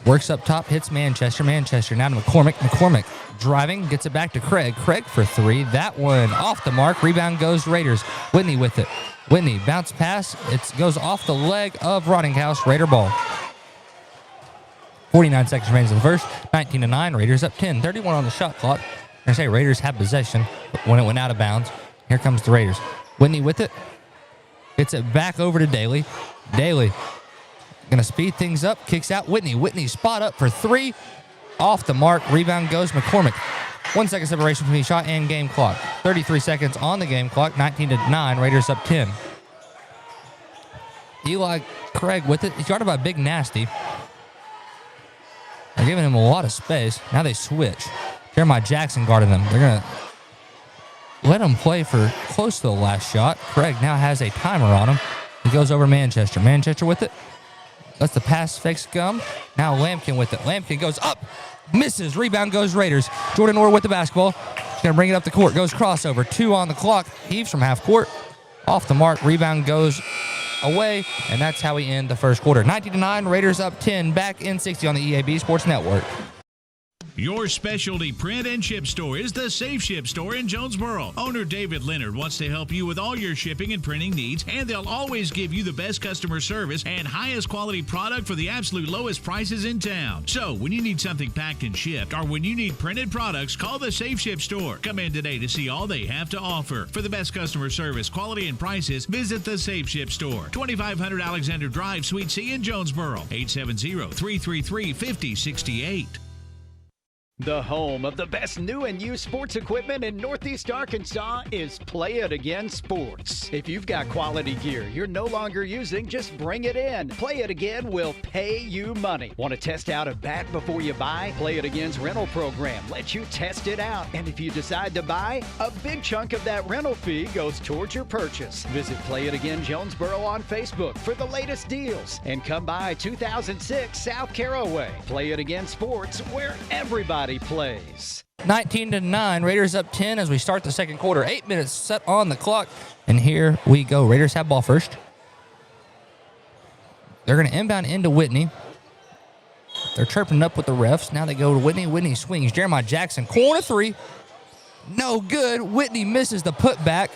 Works up top, hits Manchester. Manchester now to McCormick. McCormick driving, gets it back to Craig. Craig for three. That one off the mark. Rebound goes Raiders. Whitney with it. Whitney, bounce pass. It goes off the leg of Rottinghouse. Raider ball. 49 seconds remains in the first. 19-9. Raiders up 10. 31 on the shot clock. I say Raiders have possession when it went out of bounds. Here comes the Raiders. Whitney with it. Gets it back over to Daly. Daly going to speed things up. Kicks out Whitney. Whitney spot up for three. Off the mark. Rebound goes McCormick. 1 second separation between shot and game clock. 33 seconds on the game clock. 19-9. Raiders up 10. Eli Craig with it. He's guarded by Big Nasty. They're giving him a lot of space. Now they switch. Jeremiah Jackson guarded them. They're going to let him play for close to the last shot. Craig now has a timer on him. He goes over Manchester. Manchester with it. Lets the pass fake scum. Now Lampkin with it. Lampkin goes up. Misses. Rebound goes Raiders. Jordan Orr with the basketball. He's going to bring it up the court. Goes crossover. 2 on the clock. Heaves from half court. Off the mark. Rebound goes away. And that's how we end the first quarter. 19-9. Raiders up 10. Back in 60 on the EAB Sports Network. Your specialty print and ship store is the Safe Ship Store in Jonesboro. Owner David Leonard wants to help you with all your shipping and printing needs, and they'll always give you the best customer service and highest quality product for the absolute lowest prices in town. So when you need something packed and shipped, or when you need printed products, call the Safe Ship Store. Come in today to see all they have to offer. For the best customer service, quality, and prices, visit the Safe Ship Store, 2500 Alexander Drive, Suite C in Jonesboro, 870-333-5068. The home of the best new and used sports equipment in Northeast Arkansas is Play It Again Sports. If you've got quality gear you're no longer using, just bring it in. Play It Again will pay you money. Want to test out a bat before you buy? Play It Again's rental program lets you test it out. And if you decide to buy, a big chunk of that rental fee goes towards your purchase. Visit Play It Again Jonesboro on Facebook for the latest deals. And come by 2006 South Caraway. Play It Again Sports, where everybody plays. 19-9. Raiders up 10 as we start the second quarter. 8 minutes set on the clock. And here we go. Raiders have ball first. They're going to inbound into Whitney. They're chirping up with the refs. Now they go to Whitney. Whitney swings. Jeremiah Jackson, corner three. No good. Whitney misses the putback.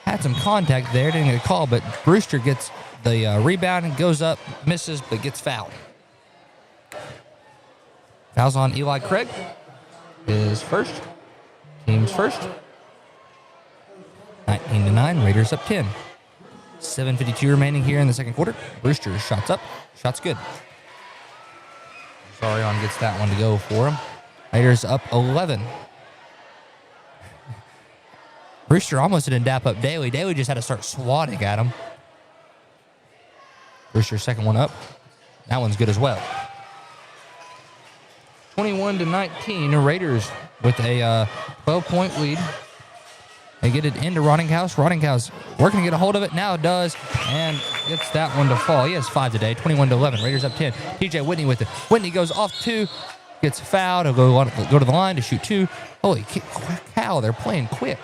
Had some contact there. Didn't get a call, but Brewster gets the rebound and goes up, misses, but gets fouled. Fouls on Eli Craig. His first. Team's first. 19-9. Raiders up 10. 7:52 remaining here in the second quarter. Brewster shots up. Shot's good. Sarion gets that one to go for him. Raiders up 11. Brewster almost didn't dap up Daly. Daly just had to start swatting at him. Brewster's second one up. That one's good as well. 21-19. Raiders with a 12-point lead. They get it into Rottinghouse. Rottinghouse working to get a hold of it. Now it does, and gets that one to fall. He has 5 today. 21-11. Raiders up 10. TJ Whitney with it. Whitney goes off 2. Gets fouled. He'll go to the line to shoot 2. Holy cow, they're playing quick.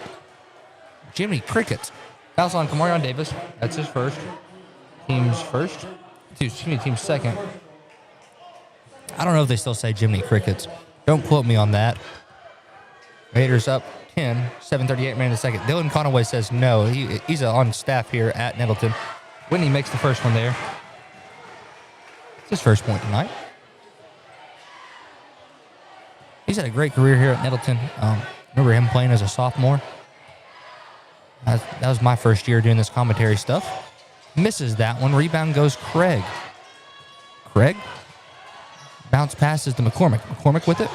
Jimmy Crickets. Fouls on Kamarion Davis. That's his first. Team's first. Team's second. I don't know if they still say Jimmy Crickets. Don't quote me on that. Raiders up 10. 7:38 remaining in the second. Dylan Conaway says no. He's on staff here at Nettleton. Whitney makes the first one there. It's his first point tonight. He's had a great career here at Nettleton. Remember him playing as a sophomore? That was my first year doing this commentary stuff. Misses that one. Rebound goes Craig. Craig. Bounce passes to McCormick. McCormick with it.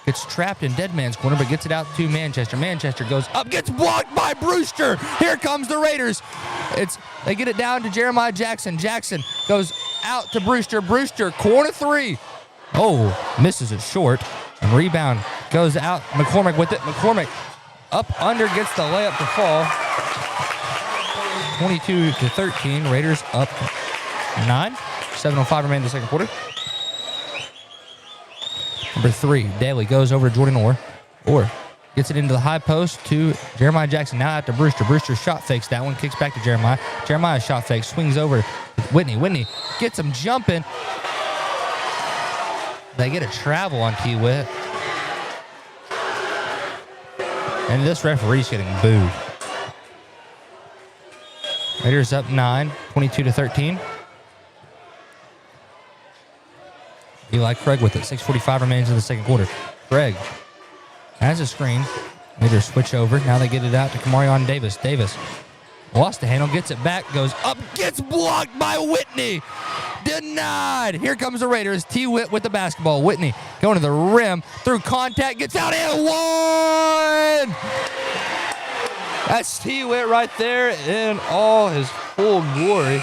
Gets trapped in dead man's corner, but gets it out to Manchester. Manchester goes up, gets blocked by Brewster. Here comes the Raiders. They get it down to Jeremiah Jackson. Jackson goes out to Brewster. Brewster, corner 3. Oh, misses it short. And rebound goes out. McCormick with it. McCormick up under, gets the layup to fall. 22-13. Raiders up 9. 7:05 remaining in the second quarter. Number 3, Daly goes over to Jordan Orr. Orr gets it into the high post to Jeremiah Jackson. Now out to Brewster. Brewster shot fakes that one. Kicks back to Jeremiah. Jeremiah shot fakes. Swings over to Whitney. Whitney Gets him jumping. They get a travel on T-Witt. And this referee's getting booed. Raiders up 9, 22-13. Eli Craig with it. 6:45 remains in the second quarter. Craig has a screen. Raiders switch over. Now they get it out to Kamarion Davis. Davis lost the handle, gets it back, goes up, gets blocked by Whitney. Denied. Here comes the Raiders. T-Witt with the basketball. Whitney going to the rim. Through contact. Gets out and one. That's T-Witt right there in all his full glory.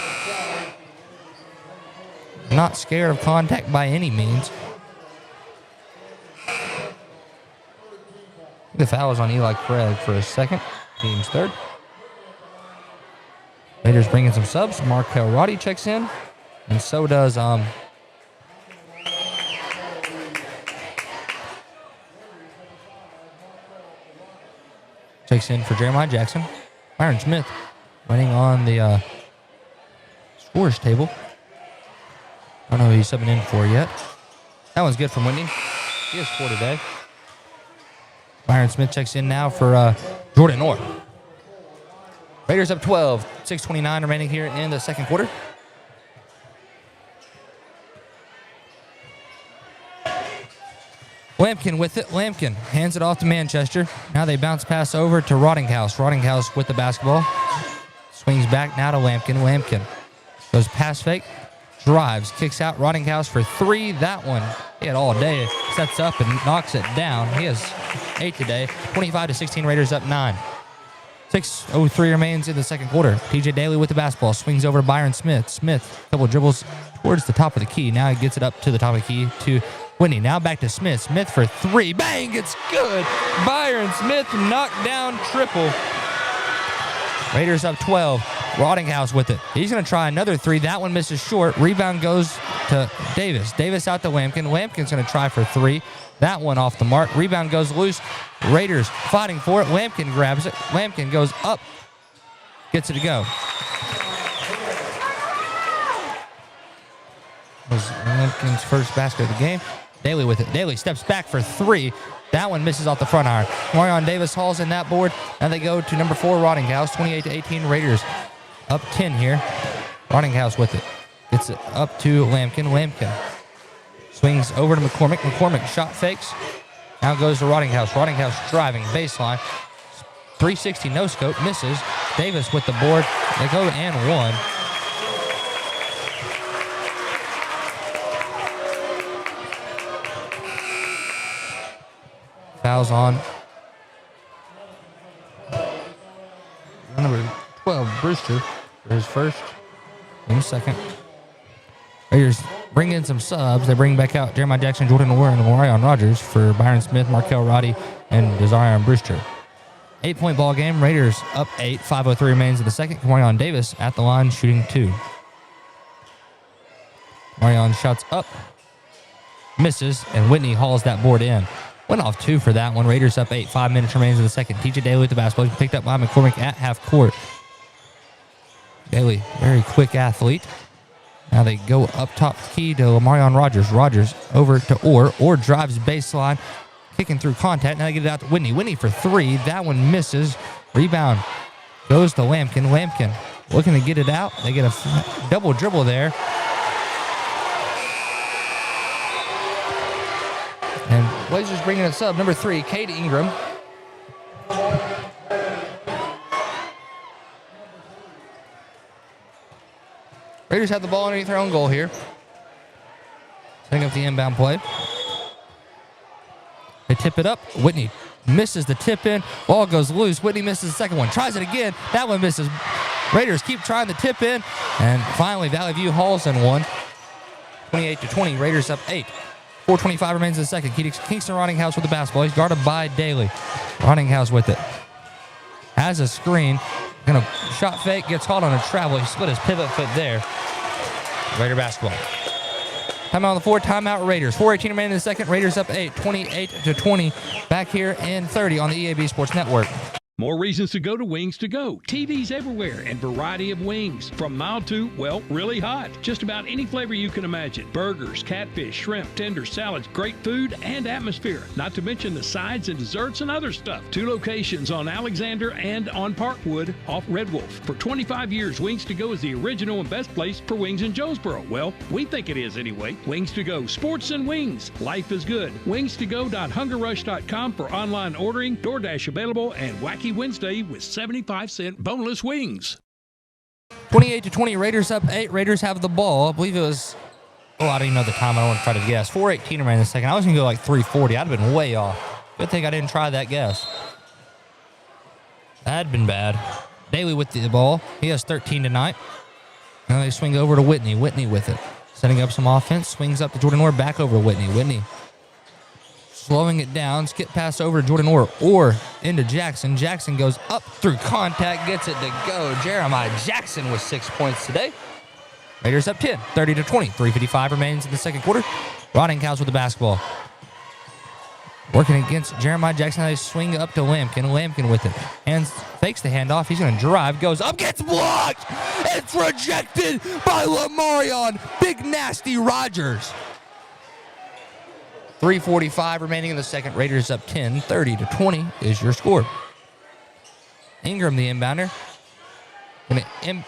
Not scared of contact by any means. The foul is on Eli Craig for his second. Team's third. Raiders bringing some subs. Markel Roddy checks in. And so does checks in for Jeremiah Jackson. Byron Smith waiting on the scores table. I don't know who he's subbing in for yet. That one's good from Whitney. He has 4 today. Byron Smith checks in now for Jordan Orr. Raiders up 12. 6:29 remaining here in the second quarter. Lampkin with it. Lampkin hands it off to Manchester. Now they bounce pass over to Rottinghouse. Rottinghouse with the basketball. Swings back now to Lampkin. Lampkin goes pass fake. Drives. Kicks out. Rottinghouse for 3. That one he had all day. Sets up and knocks it down. He has 8 today. 25-16 Raiders up 9. 6:03 remains in the second quarter. TJ Daly with the basketball. Swings over to Byron Smith. Smith, a couple dribbles towards the top of the key. Now he gets it up to the top of the key to Whitney. Now back to Smith. Smith for 3. Bang! It's good. Byron Smith knocked down triple. Raiders up 12. Rottinghouse with it. He's going to try another 3. That one misses short. Rebound goes to Davis. Davis out to Lampkin. Lampkin's going to try for 3. That one off the mark. Rebound goes loose. Raiders fighting for it. Lampkin grabs it. Lampkin goes up. Gets it to go. Was Lampkin's first basket of the game. Daly with it. Daly steps back for 3. That one misses off the front iron. Marion Davis hauls in that board. Now they go to number 4, Rottinghouse. 28-18 Raiders. Up 10 here. Rottinghouse with it. Gets it up to Lampkin. Lampkin swings over to McCormick. McCormick shot fakes. Now goes to Rottinghouse. Rottinghouse driving baseline. 360 no scope. Misses. Davis with the board. They go and 1. Fouls on number 12, Brewster, for his first and second. Raiders bring in some subs. They bring back out Jeremiah Jackson, Jordan Orr, and Orion Rogers for Byron Smith, Markel Roddy, and Desarion Brewster. 8-point ball game. Raiders up 8. 5:03 remains in the second. Kamarion Davis at the line shooting 2. Kamarion shots up, misses, and Whitney hauls that board in. Went off 2 for that one. Raiders up 8. 5 minutes remains in the second. TJ Daly with the basketball. He's picked up by McCormick at half court. Daly, very quick athlete. Now they go up top key to Lamarion Rogers. Rogers over to Orr. Orr drives baseline, kicking through contact. Now they get it out to Whitney. Whitney for 3. That one misses. Rebound goes to Lampkin. Lampkin looking to get it out. They get a double dribble there. And Blazers bringing a sub, number 3, Cade Ingram. Raiders have the ball underneath their own goal here. Setting up the inbound play. They tip it up. Whitney misses the tip in. Ball goes loose. Whitney misses the second one. Tries it again. That one misses. Raiders keep trying to tip in. And finally, Valley View hauls in 1. 28-20. Raiders up 8. 4:25 remains in the second. Kingston Rottinghouse with the basketball. He's guarded by Daly. Rottinghouse with it. Has a screen. Gonna shot fake. Gets caught on a travel. He split his pivot foot there. Raider basketball. Timeout on the floor. Timeout Raiders. 4:18 remaining in the second. Raiders up 8. 28-20. Back here in 30 on the EAB Sports Network. More reasons to go to Wings to Go. TVs everywhere and variety of wings. From mild to, well, really hot. Just about any flavor you can imagine. Burgers, catfish, shrimp, tenders, salads, great food and atmosphere. Not to mention the sides and desserts and other stuff. 2 locations on Alexander and on Parkwood off Red Wolf. For 25 years, Wings to Go is the original and best place for wings in Jonesboro. Well, we think it is anyway. Wings to Go. Sports and wings. Life is good. Wings2go.hungerrush.com for online ordering, DoorDash available, and Wacky Wednesday with 75-cent boneless wings. 28-20, Raiders up 8. Raiders have the ball. I believe it was, I don't even know the time. I don't want to try to guess. 4:18 remaining in the second. I was going to go like 3:40. I'd have been way off. Good thing I didn't try that guess. That'd been bad. Daly with the ball. He has 13 tonight. Now they swing over to Whitney. Whitney with it. Setting up some offense. Swings up to Jordan Orr. Back over to Whitney. Whitney slowing it down. Skip pass over to Jordan Orr. Orr into Jackson. Jackson goes up through contact. Gets it to go. Jeremiah Jackson with 6 points today. Raiders up 10. 30-20. 3:55 remains in the second quarter. Roddinghouse with the basketball. Working against Jeremiah Jackson. They swing up to Lampkin. Lampkin with it. And fakes the handoff. He's going to drive. Goes up. Gets blocked. It's rejected by Lamarion. Big nasty Rogers. 3:45 remaining in the second. Raiders up 10. 30-20 is your score. Ingram, the inbounder. Going to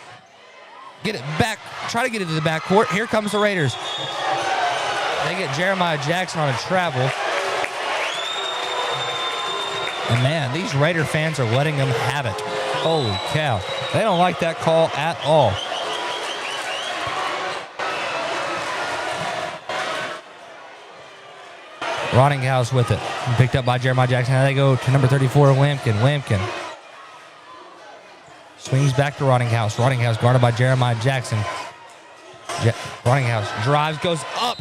get it back. Try to get it to the backcourt. Here comes the Raiders. They get Jeremiah Jackson on a travel. And man, these Raider fans are letting them have it. Holy cow. They don't like that call at all. Roddinghouse with it. Picked up by Jeremiah Jackson. Now they go to number 34, Lampkin. Lampkin swings back to Roddinghouse. Roddinghouse guarded by Jeremiah Jackson. Roddinghouse drives, goes up.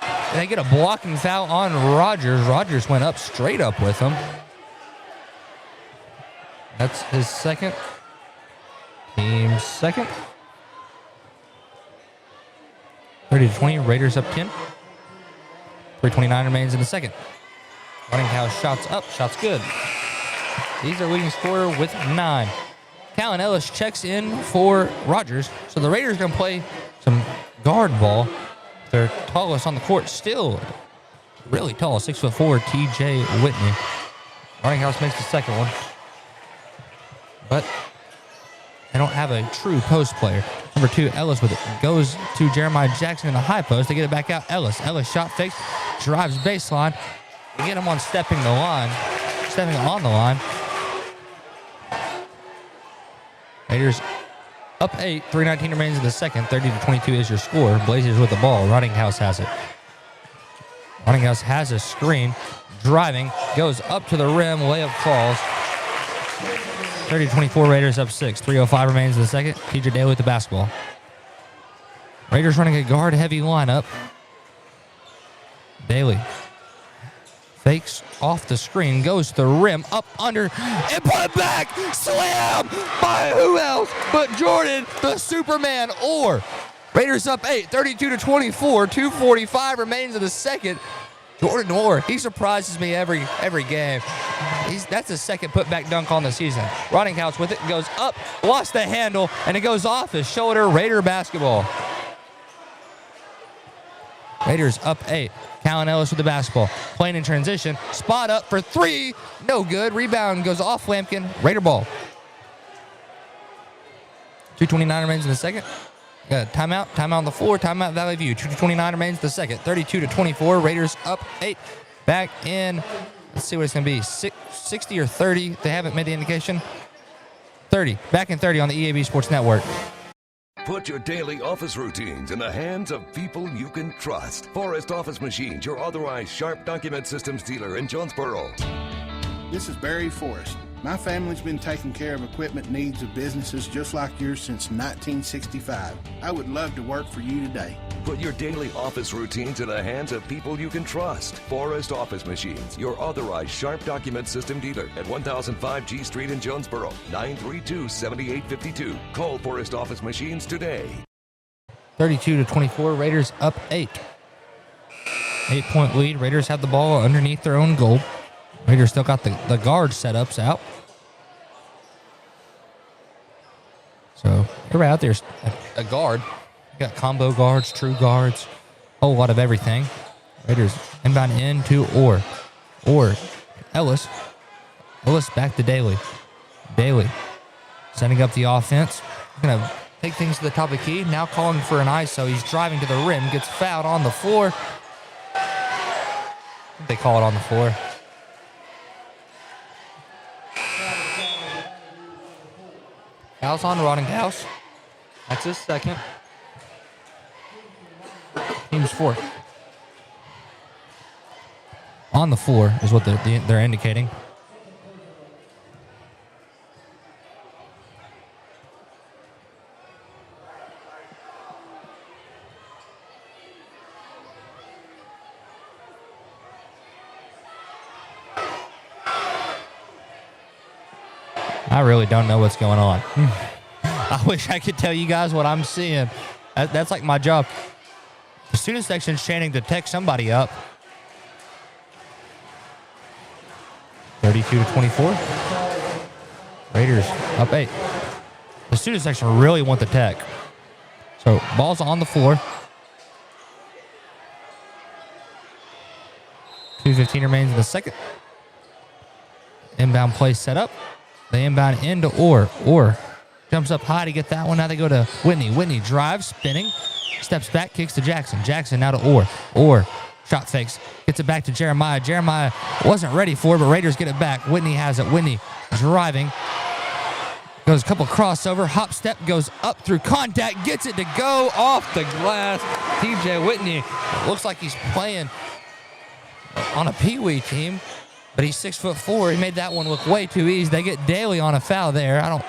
And they get a blocking foul on Rogers. Rogers went up straight up with him. That's his second. Team's second. 30-20. Raiders up 10. 3:29 remains in the second. Roddinghouse shots up. Shots good. He's their leading scorer with 9. Callan Ellis checks in for Rogers. So the Raiders going to play some guard ball. Their tallest on the court still really tall. 6'4", T.J. Whitney. Roddinghouse makes the second one. But they don't have a true post player. Number 2, Ellis with it. Goes to Jeremiah Jackson in the high post. They get it back out. Ellis shot fakes. Drives baseline. They get him on stepping on the line. Raiders up 8. 3:19 remains in the second. 30-22 is your score. Blazers with the ball. Roddinghouse has it. Roddinghouse has a screen. Driving. Goes up to the rim. Layup falls. 30-24, Raiders up 6. 3:05 remains in the second. TJ Daly with the basketball. Raiders running a guard-heavy lineup. Daly fakes off the screen, goes to the rim, up under, and put it back. Slam by who else but Jordan, the Superman Orr. Raiders up 8, 32-24. 2:45 remains in the second. Jordan Orr, he surprises me every game. That's his second putback dunk on the season. Roddinghouse with it, goes up, lost the handle, and it goes off his shoulder. Raider basketball. Raiders up 8. Callan Ellis with the basketball. Playing in transition. Spot up for 3. No good. Rebound goes off Lampkin. Raider ball. 2:29 remains in the second. Timeout. Timeout on the floor. Timeout Valley View. 2:29 remains in the second. 32-24. Raiders up 8. Back in. Let's see what it's going to be. 60 or 30. They haven't made the indication. 30. Back in 30 on the EAB Sports Network. Put your daily office routines in the hands of people you can trust. Forrest Office Machines, your authorized Sharp document systems dealer in Jonesboro. This is Barry Forrest. My family's been taking care of equipment needs of businesses just like yours since 1965. I would love to work for you today. Put your daily office routines in the hands of people you can trust. Forrest Office Machines, your authorized Sharp document system dealer at 1005 G Street in Jonesboro, 932-7852. Call Forrest Office Machines today. 32-24, Raiders up 8. 8-point lead. Raiders have the ball underneath their own goal. Raiders still got the guard setups out. So everybody out there's a guard. You got there's a guard. You got combo guards, true guards, a whole lot of everything. Raiders inbound into Orr. Ellis back to Daly. Daly setting up the offense. Going to take things to the top of the key. Now calling for an ISO. He's driving to the rim. Gets fouled on the floor. They call it on the floor. House on Rottinghouse. That's his second. Team's fourth. On the floor is what they're indicating. I really don't know what's going on. I wish I could tell you guys what I'm seeing. That's like my job. The student section's chanting to text somebody up. 32-24. Raiders up 8. The student section really want the tech. So ball's on the floor. 2:15 remains in the second. Inbound play set up. They inbound into Orr. Orr jumps up high to get that one. Now they go to Whitney. Whitney drives, spinning, steps back, kicks to Jackson. Jackson now to Orr. Orr shot fakes, gets it back to Jeremiah. Jeremiah wasn't ready for it, but Raiders get it back. Whitney has it. Whitney driving. Goes a couple crossover. Hop step goes up through contact. Gets it to go off the glass. TJ Whitney looks like he's playing on a peewee team. But he's 6'4". He made that one look way too easy. They get Daly on a foul there. I don't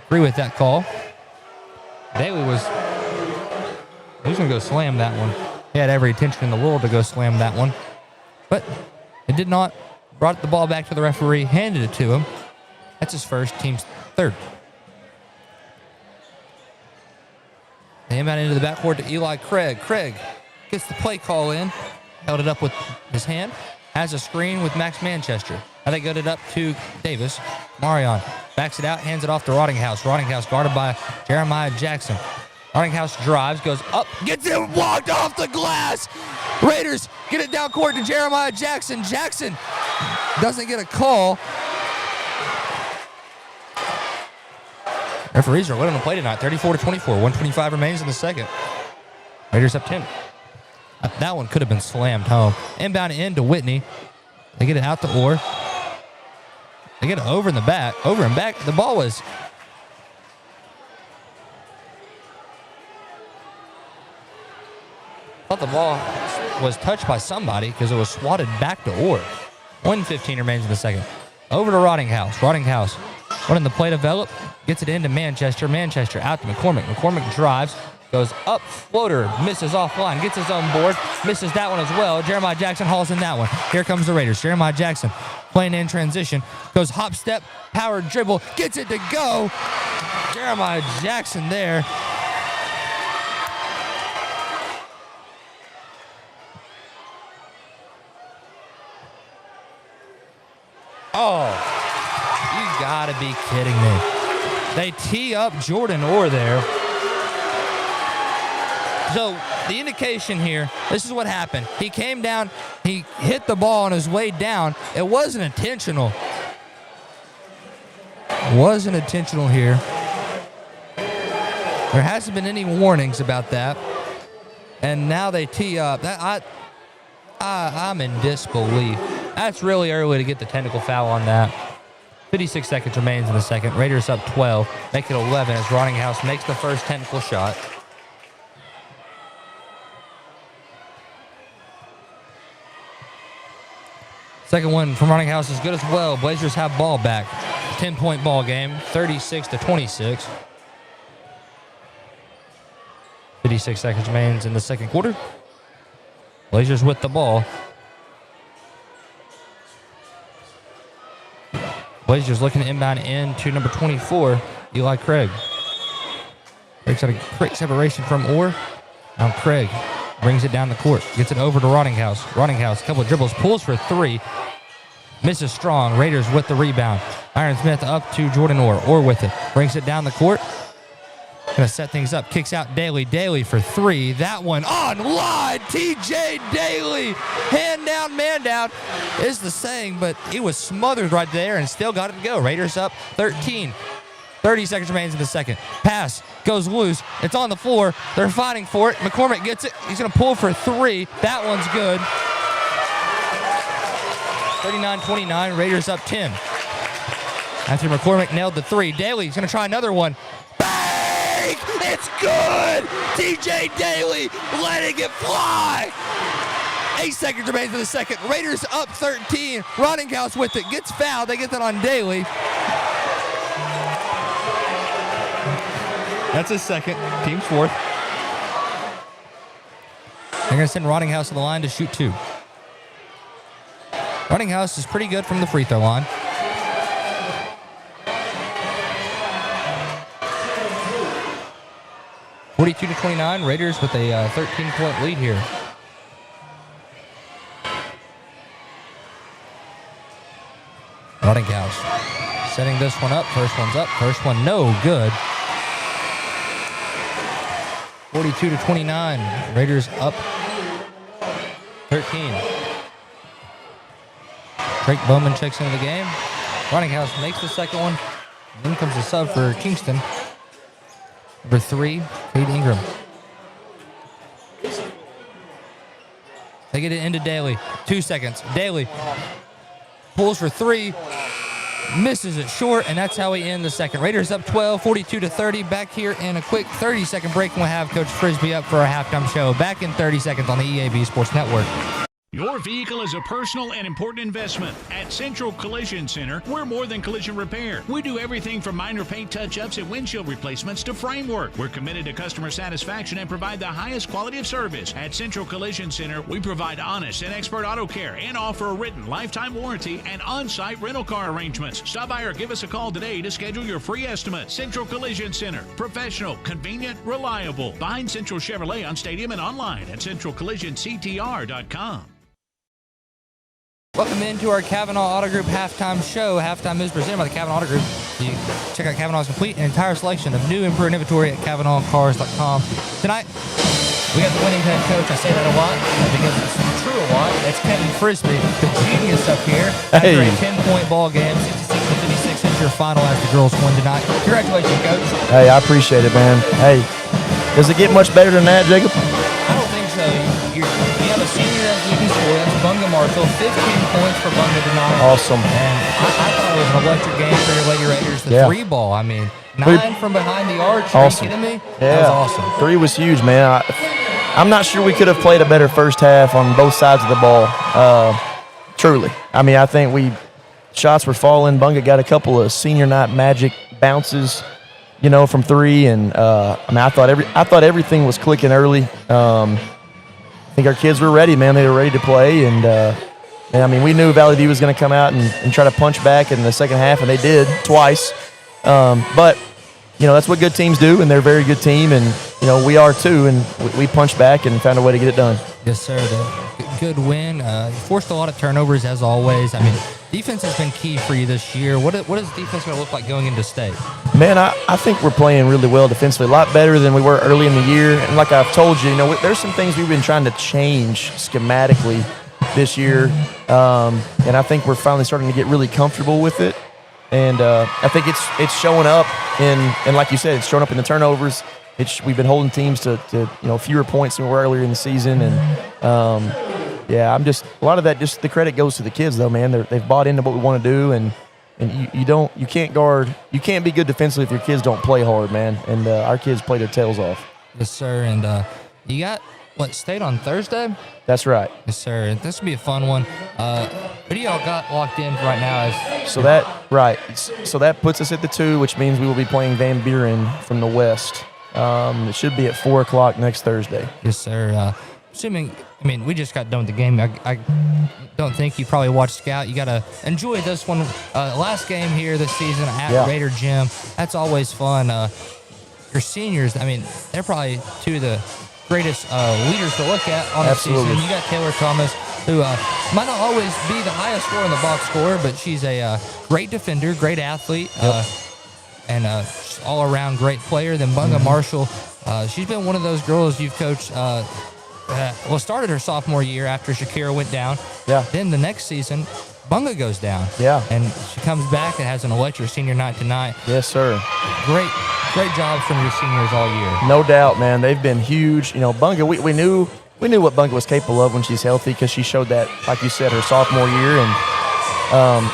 agree with that call. Daly was going to go slam that one. He had every intention in the world to go slam that one. But it did not. Brought the ball back to the referee, handed it to him. That's his first, team's third. They inbound into the backcourt to Eli Craig. Craig gets the play call in. Held it up with his hand. Has a screen with Max Manchester. Now they got it up to Davis. Marion backs it out, hands it off to Rottinghouse. Rottinghouse guarded by Jeremiah Jackson. Rottinghouse drives, goes up, gets it walked off the glass. Raiders get it down court to Jeremiah Jackson. Jackson doesn't get a call. Referees are letting them play tonight. 34-24. 1:25 remains in the second. Raiders up 10. That one could have been slammed home. Inbound into Whitney. They get it out to Orr. They get it over in the back. Over and back. The ball was... I thought the ball was touched by somebody because it was swatted back to Orr. 1:15 remains in the second. Over to Rottinghouse. Rottinghouse running the play develop. Gets it into Manchester. Manchester out to McCormick. McCormick drives. Goes up, floater, misses offline, gets his own board, misses that one as well. Jeremiah Jackson hauls in that one. Here comes the Raiders. Jeremiah Jackson playing in transition. Goes hop step, power dribble, gets it to go. Jeremiah Jackson there. Oh, you gotta be kidding me. They tee up Jordan Orr there. So the indication here, this is what happened. He came down, he hit the ball on his way down. It wasn't intentional. Wasn't intentional here. There hasn't been any warnings about that. And now they tee up. I'm in disbelief. That's really early to get the technical foul on that. 56 seconds remains in the second. Raiders up 12, make it 11 as Rottinghouse makes the first technical shot. Second one from Rottinghouse is good as well. Blazers have ball back. 10-point ball game, 36-26. 56 seconds remains in the second quarter. Blazers with the ball. Blazers looking to inbound into number 24, Eli Craig. Breaks out a great separation from Orr. Now Craig brings it down the court. Gets it over to Rottinghouse. Rottinghouse, a couple of dribbles, pulls for three. Misses strong. Raiders with the rebound. Iron Smith up to Jordan Orr. Orr with it. Brings it down the court. Gonna set things up. Kicks out Daly. Daly for 3. That one online. TJ Daly. Hand down, man down is the saying, but he was smothered right there and still got it to go. Raiders up 13. 30 seconds remains in the second. Pass goes loose. It's on the floor. They're fighting for it. McCormick gets it. He's gonna pull for 3. That one's good. 39-29. Raiders up 10. After McCormick nailed the 3. Daly's gonna try another one. It's good! TJ Daly letting it fly! 8 seconds remains in the second. Raiders up 13. Roninghouse with it. Gets fouled. They get that on Daly. That's his second. Team's 4th. They're going to send Roninghouse to the line to shoot 2. Roninghouse is pretty good from the free throw line. (42-29). Raiders with a 13-point lead here. Roninghouse setting this one up. First one's up. First one no good. 42-29. Raiders up 13. Drake Bowman checks into the game. Roninghouse makes the second one. Then comes the sub for Kingston. Number 3, Cade Ingram. They get it into Daly. 2 seconds. Daly pulls for 3. Misses it short, and that's how we end the second. Raiders up 12, 42-30. Back here in a quick 30-second break, and we'll have Coach Frisbee up for our halftime show. Back in 30 seconds on the EAB Sports Network. Your vehicle is a personal and important investment. At Central Collision Center, we're more than collision repair. We do everything from minor paint touch-ups and windshield replacements to framework. We're committed to customer satisfaction and provide the highest quality of service. At Central Collision Center, we provide honest and expert auto care and offer a written lifetime warranty and on-site rental car arrangements. Stop by or give us a call today to schedule your free estimate. Central Collision Center. Professional, convenient, reliable. Behind Central Chevrolet on Stadium and online at centralcollisionctr.com. Welcome into our Kavanaugh Auto Group halftime show. Halftime is presented by the Kavanaugh Auto Group. You can check out Kavanaugh's complete and entire selection of new improved inventory at KavanaughCars.com. Tonight, we got the winning head coach. I say that a lot because it's true a lot. It's Kevin Frisbee, the genius up here. After a 10-point ball game, 66-56 is your final as the girls win tonight. Congratulations, coach. Hey, I appreciate it, man. Hey, does it get much better than that, Jacob? I don't think so. You have a senior that's leading scorer. That's Bunga Marshall. 15 points for Bunga tonight. Awesome. And I thought it was an electric game for your Lady Raiders. The 3 ball. I mean, 9 from behind the arch. Awesome. Are you kidding me? Yeah. That was awesome. 3 was huge, man. I'm not sure we could have played a better first half on both sides of the ball. Truly. I mean, I think shots were falling. Bunga got a couple of senior night magic bounces, from 3, and I mean, I thought everything was clicking early. I think our kids were ready, man. They were ready to play, and I mean, we knew Valley View was going to come out and try to punch back in the second half, and they did twice. But that's what good teams do, and they're a very good team, and we are too, and we punched back and found a way to get it done. Yes, sir. Good win. Forced a lot of turnovers as always. I mean, defense has been key for you this year. What is defense going to look like going into state? Man, I think we're playing really well defensively, a lot better than we were early in the year. And like I've told you, there's some things we've been trying to change schematically this year, and I think we're finally starting to get really comfortable with it. And I think it's showing up and like you said, it's showing up in the turnovers. We've been holding teams to fewer points than we were earlier in the season, and a lot of that, just the credit goes to the kids though, man. They've bought into what we want to do, and you can't be good defensively if your kids don't play hard, man. And our kids play their tails off. Yes, sir. And you got state on Thursday? That's right. Yes, sir. This will be a fun one. What do y'all got locked in right now? So that puts us at the 2, which means we will be playing Van Buren from the west. It should be at 4:00 next Thursday. Yes, sir. We just got done with the game. I don't think you probably watched Scout. You got to enjoy this one. Last game here this season at Raider Gym. That's always fun. Your seniors, they're probably 2 of the greatest leaders to look at on the season. You got Taylor Thomas, who might not always be the highest scorer in the box score, but she's a great defender, great athlete. and all-around great player. Then Bunga Marshall, she's been one of those girls you've coached. Started her sophomore year after Shakira went down. Yeah. Then the next season, Bunga goes down. Yeah. And she comes back and has an electric senior night tonight. Yes, sir. Great jobs from your seniors all year. No doubt, man. They've been huge. Bunga, we knew what Bunga was capable of when she's healthy because she showed that, like you said, her sophomore year, and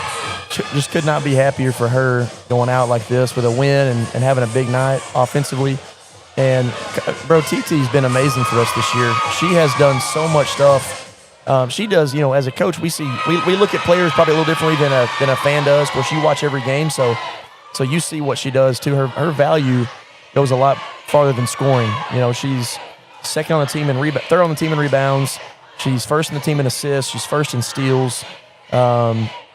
just could not be happier for her going out like this with a win and having a big night offensively. And, bro, TT's been amazing for us this year. She has done so much stuff. She does, as a coach, we look at players probably a little differently than a fan does. Of course, you watch every game, so you see what she does too. Her value goes a lot farther than scoring. She's second on the team in third on the team in rebounds. She's first in the team in assists. She's first in steals.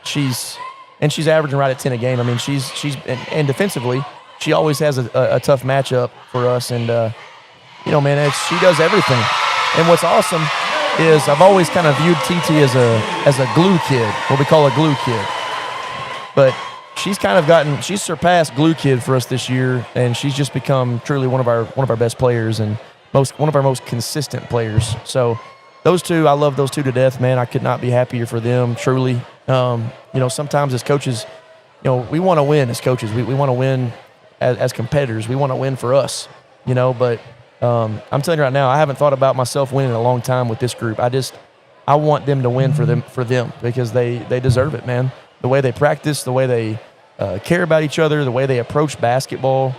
She's averaging right at 10 a game. I mean, she's defensively, she always has a tough matchup for us. And man, she does everything. And what's awesome is I've always kind of viewed TT as a glue kid, what we call a glue kid. But she's surpassed glue kid for us this year, and she's just become truly one of our best players and one of our most consistent players. So those two, I love those two to death, man. I could not be happier for them, truly. Sometimes as coaches, we want to win as coaches. We want to win as competitors. We want to win for us, but I'm telling you right now, I haven't thought about myself winning in a long time with this group. I want them to win for them because they deserve it, man. The way they practice, the way they care about each other, the way they approach basketball,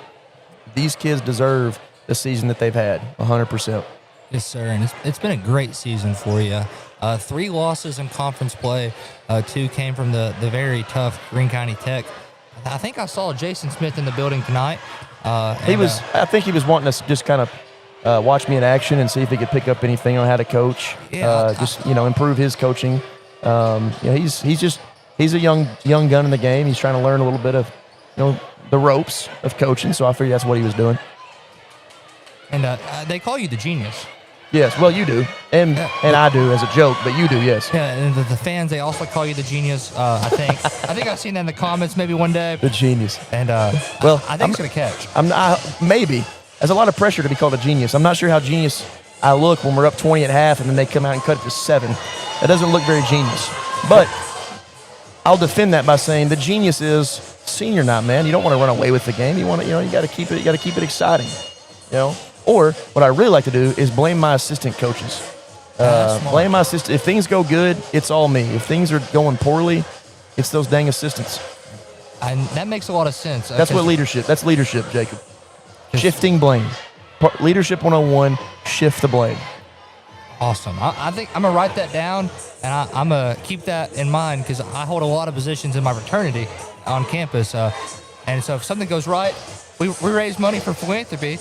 these kids deserve the season that they've had, 100%. Yes, sir, and it's been a great season for you. 3 losses in conference play. 2 came from the very tough Greene County Tech. I think I saw Jason Smith in the building tonight. I think he was wanting to just kind of watch me in action and see if he could pick up anything on how to coach. Improve his coaching. He's a young gun in the game. He's trying to learn a little bit of the ropes of coaching. So I figured that's what he was doing. And they call you the genius. Yes, well, you do, and I do as a joke, but you do, yes. Yeah, and the fans, they also call you the genius. I think I've seen that in the comments maybe one day. The genius. And I think it's gonna catch. Maybe. There's a lot of pressure to be called a genius. I'm not sure how genius I look when we're up 20 at half, and then they come out and cut it to 7. That doesn't look very genius. But I'll defend that by saying the genius is senior night, man. You don't want to run away with the game. You want to, you got to keep it exciting, Or what I really like to do is blame my assistant coaches. Blame my assistant. If things go good, it's all me. If things are going poorly, it's those dang assistants. And that makes a lot of sense. That's leadership, Jacob. Shifting blame. Leadership 101, shift the blame. Awesome. I think I'm going to write that down, and I'm going to keep that in mind because I hold a lot of positions in my fraternity on campus. And so if something goes right, we raise money for philanthropy.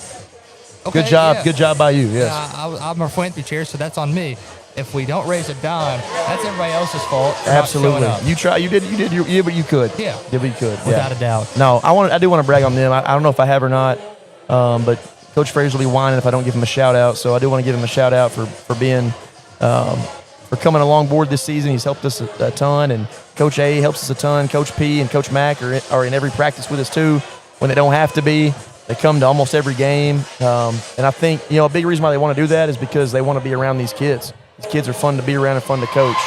Okay, Good job by you, yes. I'm a philanthropy chair, so that's on me. If we don't raise a dime, that's everybody else's fault. Absolutely. You did what you could. Yeah. Did what you could. Without a doubt. No, I do want to brag on them. I don't know if I have or not, but Coach Fraser will be whining if I don't give him a shout out. So I do want to give him a shout out for being for coming along board this season. He's helped us a ton, and Coach A helps us a ton. Coach P and Coach Mac are in every practice with us too when they don't have to be. They come to almost every game, and I think a big reason why they want to do that is because they want to be around these kids. These kids are fun to be around and fun to coach,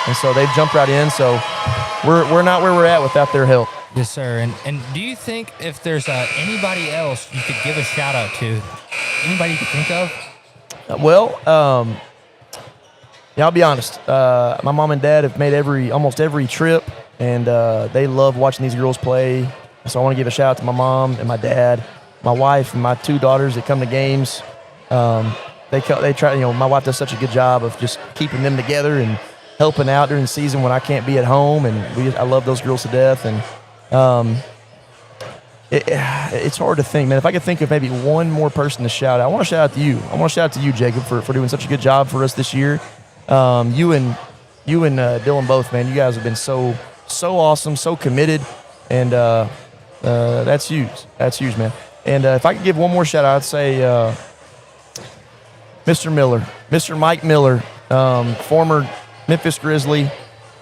and so they've jumped right in. So we're not where we're at without their help. Yes, sir. And do you think if there's anybody else you could give a shout out to, anybody you could think of? I'll be honest. My mom and dad have made almost every trip, and they love watching these girls play. So I want to give a shout out to my mom and my dad. My wife and my 2 daughters that come to games, they try. My wife does such a good job of just keeping them together and helping out during the season when I can't be at home. And I love those girls to death. And it's hard to think, man. If I could think of maybe one more person to shout out, I want to shout out to you. I want to shout out to you, Jacob, for doing such a good job for us this year. You and Dylan both, man. You guys have been so awesome, so committed, and that's huge. That's huge, man. And if I could give one more shout out, I'd say Mr. Miller, Mr. Mike Miller, former Memphis Grizzly,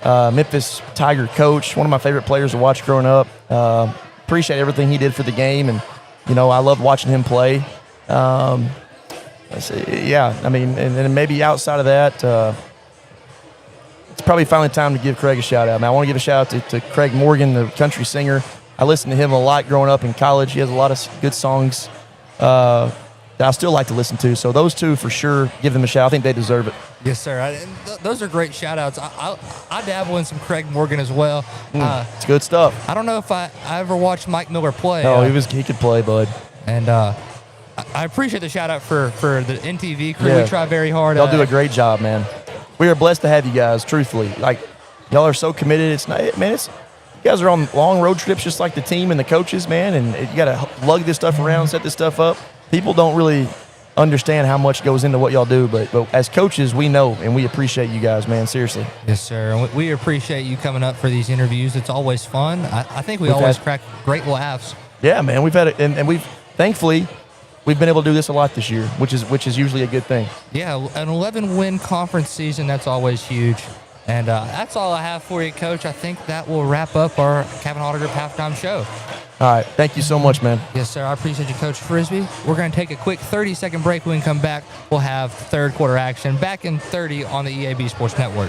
Memphis Tiger coach, one of my favorite players to watch growing up. appreciate everything he did for the game, and I loved watching him play. Yeah, I mean, and maybe outside of that, it's probably finally time to give Craig a shout out. I want to give a shout out to Craig Morgan, the country singer. I listened to him a lot growing up in college. He has a lot of good songs that I still like to listen to. So those two, for sure, give them a shout. I think they deserve it. Yes, sir. Those are great shout-outs. I dabble in some Craig Morgan as well. It's good stuff. I don't know if I ever watched Mike Miller play. Oh, he could play, bud. And I appreciate the shout-out for the NTV crew. Yeah. We try very hard. They'll do a great job, man. We are blessed to have you guys, truthfully. Like, y'all are so committed. It's not, man, you guys are on long road trips just like the team and the coaches, man, and you got to lug this stuff around, set this stuff up. People don't really understand how much goes into what y'all do, but as coaches, we know, and we appreciate you guys, man, seriously. Yes, sir. We appreciate you coming up for these interviews. It's always fun. I think we've always crack great laughs. Yeah, man, we've had it, and we've, thankfully, we've been able to do this a lot this year, which is usually a good thing. Yeah, an 11-win conference season, that's always huge. And that's all I have for you, Coach. I think that will wrap up our Kavanaugh Auto Group halftime show. All right. Thank you so much, man. Yes, sir. I appreciate you, Coach Frisbee. We're going to take a quick 30-second break. When we come back, we'll have third quarter action back in 30 on the EAB Sports Network.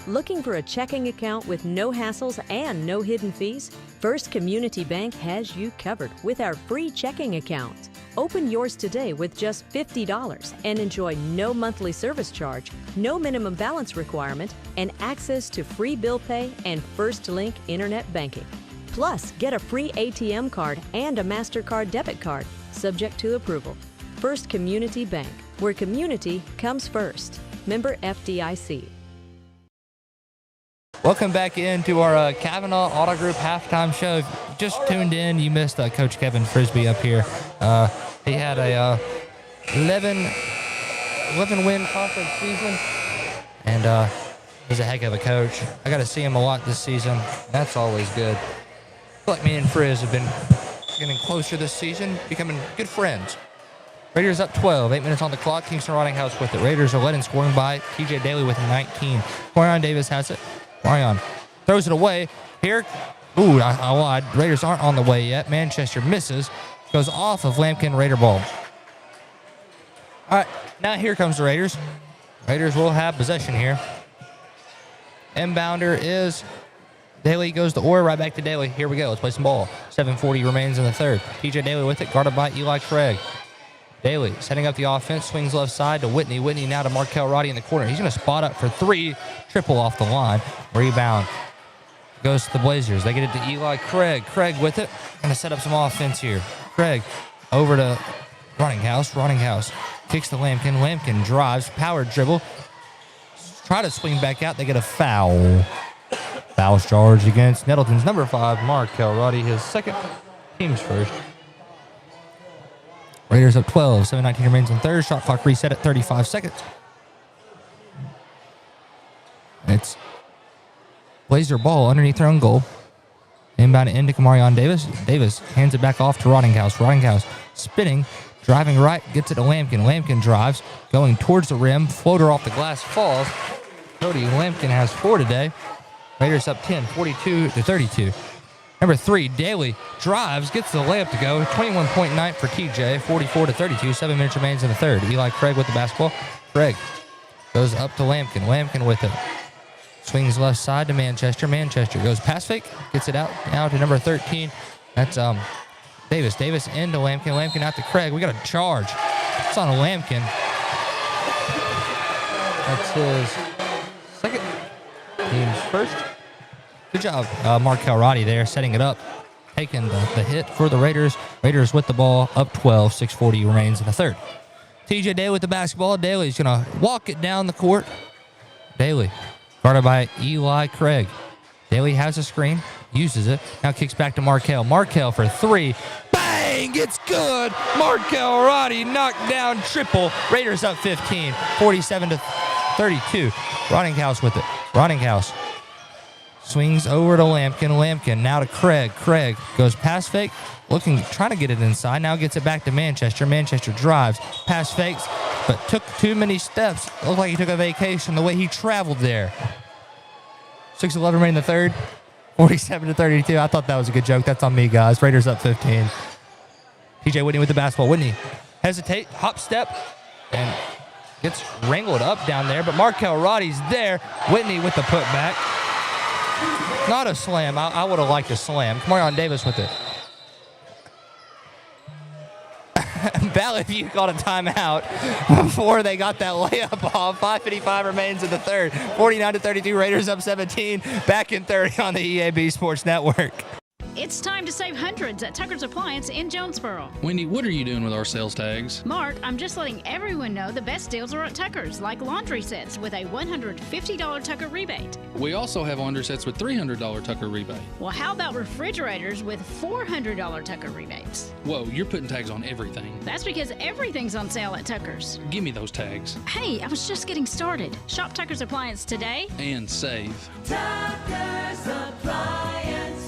Looking for a checking account with no hassles and no hidden fees? First Community Bank has you covered with our free checking account. Open yours today with just $50 and enjoy no monthly service charge, no minimum balance requirement, and access to free bill pay and First Link internet banking. Plus, get a free ATM card and a MasterCard debit card, subject to approval. First Community Bank, where community comes first. Member FDIC. Welcome back into our Kavanaugh Auto Group halftime show. If you just tuned in, you missed Coach Kevin Frisbee up here. He had a 11-win conference season, and he's a heck of a coach. I got to see him a lot this season. That's always good. I feel like me and Frizz have been getting closer this season, becoming good friends. Raiders up 12, 8 minutes on the clock. Kingston Rottinghouse with it. Raiders are led in scoring by TJ Daly with 19. Corian Davis has it. Marion throws it away. Here, I lied. Raiders aren't on the way yet. Manchester misses. Goes off of Lampkin. Raider ball. All right, now here comes the Raiders. Raiders will have possession here. Inbounder is Daly. Goes to Orr. Right back to Daly. Here we go. Let's play some ball. 7:40 remains in the third. TJ Daly with it. Guarded by Eli Craig. Daly setting up the offense. Swings left side to Whitney. Whitney now to Markel Roddy in the corner. He's going to spot up for three. Triple off the line. Rebound goes to the Blazers. They get it to Eli Craig. Craig with it. Going to set up some offense here. Craig over to Rottinghouse. Rottinghouse kicks to Lampkin. Lampkin drives. Power dribble. Try to swing back out. They get a foul. Foul charge against Nettleton's number 5, Markel Roddy. His second, team's first. Raiders up 12. 7:19 remains in third. Shot clock reset at 35 seconds. It's Blazer ball underneath their own goal. Inbound into Kamarion Davis. Davis hands it back off to Rottinghouse. Rottinghouse spinning, driving right, gets it to Lampkin. Lampkin drives, going towards the rim. Floater off the glass falls. Cody Lampkin has 4 today. Raiders up 10, 42-32. Number 3, Daly drives, gets the layup to go. 21-point night for TJ, 44-32. 7 minutes remains in the third. Eli Craig with the basketball. Craig goes up to Lampkin. Lampkin with it. Swings left side to Manchester. Manchester goes pass fake, gets it out now to number 13. That's Davis. Davis into Lampkin. Lampkin out to Craig. We got a charge. It's on a Lampkin. That's his second, team's first. Good job, Markel Roddy there, setting it up, taking the hit for the Raiders. Raiders with the ball, up 12, 6:40 remains in the third. TJ Daly with the basketball. Daly's going to walk it down the court. Daly, guarded by Eli Craig. Daly has a screen, uses it, now kicks back to Markel. Markel for 3. Bang! It's good! Markel Roddy knocked down triple. Raiders up 15, 47-32. Rottinghouse with it. Rottinghouse swings over to Lampkin. Lampkin now to Craig. Craig goes pass fake, trying to get it inside. Now gets it back to Manchester. Manchester drives, pass fakes, but took too many steps. Looked like he took a vacation the way he traveled there. 6:11 remaining in the third. 47-32. I thought that was a good joke. That's on me, guys. Raiders up 15. TJ Whitney with the basketball. Whitney hesitate, hop step, and gets wrangled up down there. But Markel Roddy's there. Whitney with the putback. Not a slam. I would have liked a slam. Kamarion Davis with it. Valley View called a timeout before they got that layup off. 5:55 remains in the third. 49-32. Raiders up 17. Back in 30 on the EAB Sports Network. It's time to save hundreds at Tucker's Appliance in Jonesboro. Wendy, what are you doing with our sales tags? Mark, I'm just letting everyone know the best deals are at Tucker's, like laundry sets with a $150 Tucker rebate. We also have laundry sets with $300 Tucker rebate. Well, how about refrigerators with $400 Tucker rebates? Whoa, you're putting tags on everything. That's because everything's on sale at Tucker's. Give me those tags. Hey, I was just getting started. Shop Tucker's Appliance today. And save. Tucker's Appliance.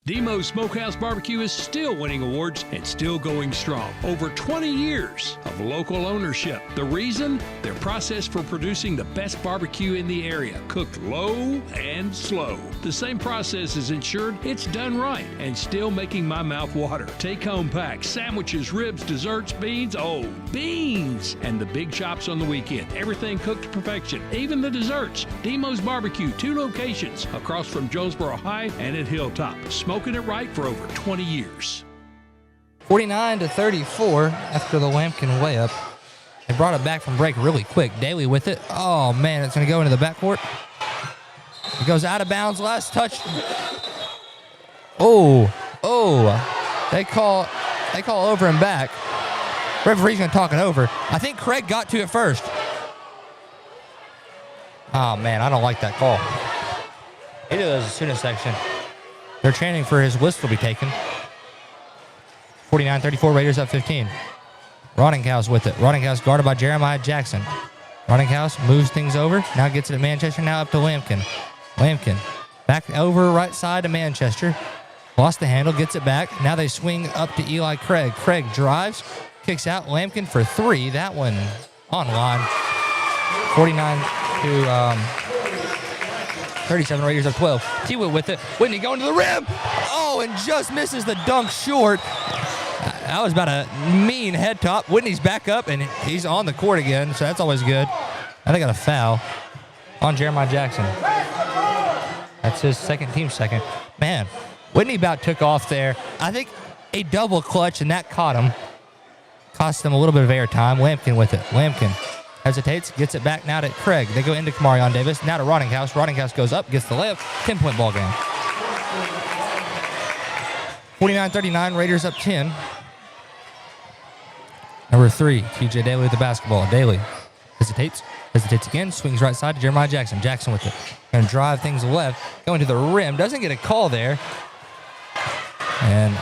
Demo's Smokehouse Barbecue is still winning awards and still going strong. Over 20 years of local ownership. The reason? Their process for producing the best barbecue in the area, cooked low and slow. The same process is ensured it's done right and still making my mouth water. Take-home packs, sandwiches, ribs, desserts, beans. Oh, beans! And the big chops on the weekend. Everything cooked to perfection, even the desserts. Demo's Barbecue, 2 locations across from Jonesboro High and at Hilltop. Smoking it right for over 20 years. 49-34 after the Lampkin layup. They brought it back from break really quick. Daly with it. Oh, man, it's going to go into the backcourt. It goes out of bounds. Last touch. Oh. They call over and back. Referee's going to talk it over. I think Craig got to it first. Oh, man, I don't like that call. It is a student section. They're chanting for his whistle to be taken. 49-34, Raiders up 15. Roninghouse with it. Roninghouse guarded by Jeremiah Jackson. Roninghouse moves things over. Now gets it at Manchester. Now up to Lampkin. Lampkin back over right side to Manchester. Lost the handle, gets it back. Now they swing up to Eli Craig. Craig drives, kicks out. Lampkin for 3. That one online. 49-37, Raiders up 12. T-Will with it. Whitney going to the rim. Oh, and just misses the dunk short. That was about a mean head top. Whitney's back up, and he's on the court again, so that's always good. And they got a foul on Jeremiah Jackson. That's his team second. Man, Whitney about took off there. I think a double clutch, and that caught him. Cost them a little bit of air time. Lampkin with it. Lampkin hesitates, gets it back now to Craig. They go into Kamarion Davis. Now to Roninghouse. Roninghouse goes up, gets the layup. 10-point ball game. 49-39, Raiders up 10. Number 3, TJ Daly with the basketball. Daly hesitates again, swings right side to Jeremiah Jackson. Jackson with it. Going to drive things left, going to the rim. Doesn't get a call there. And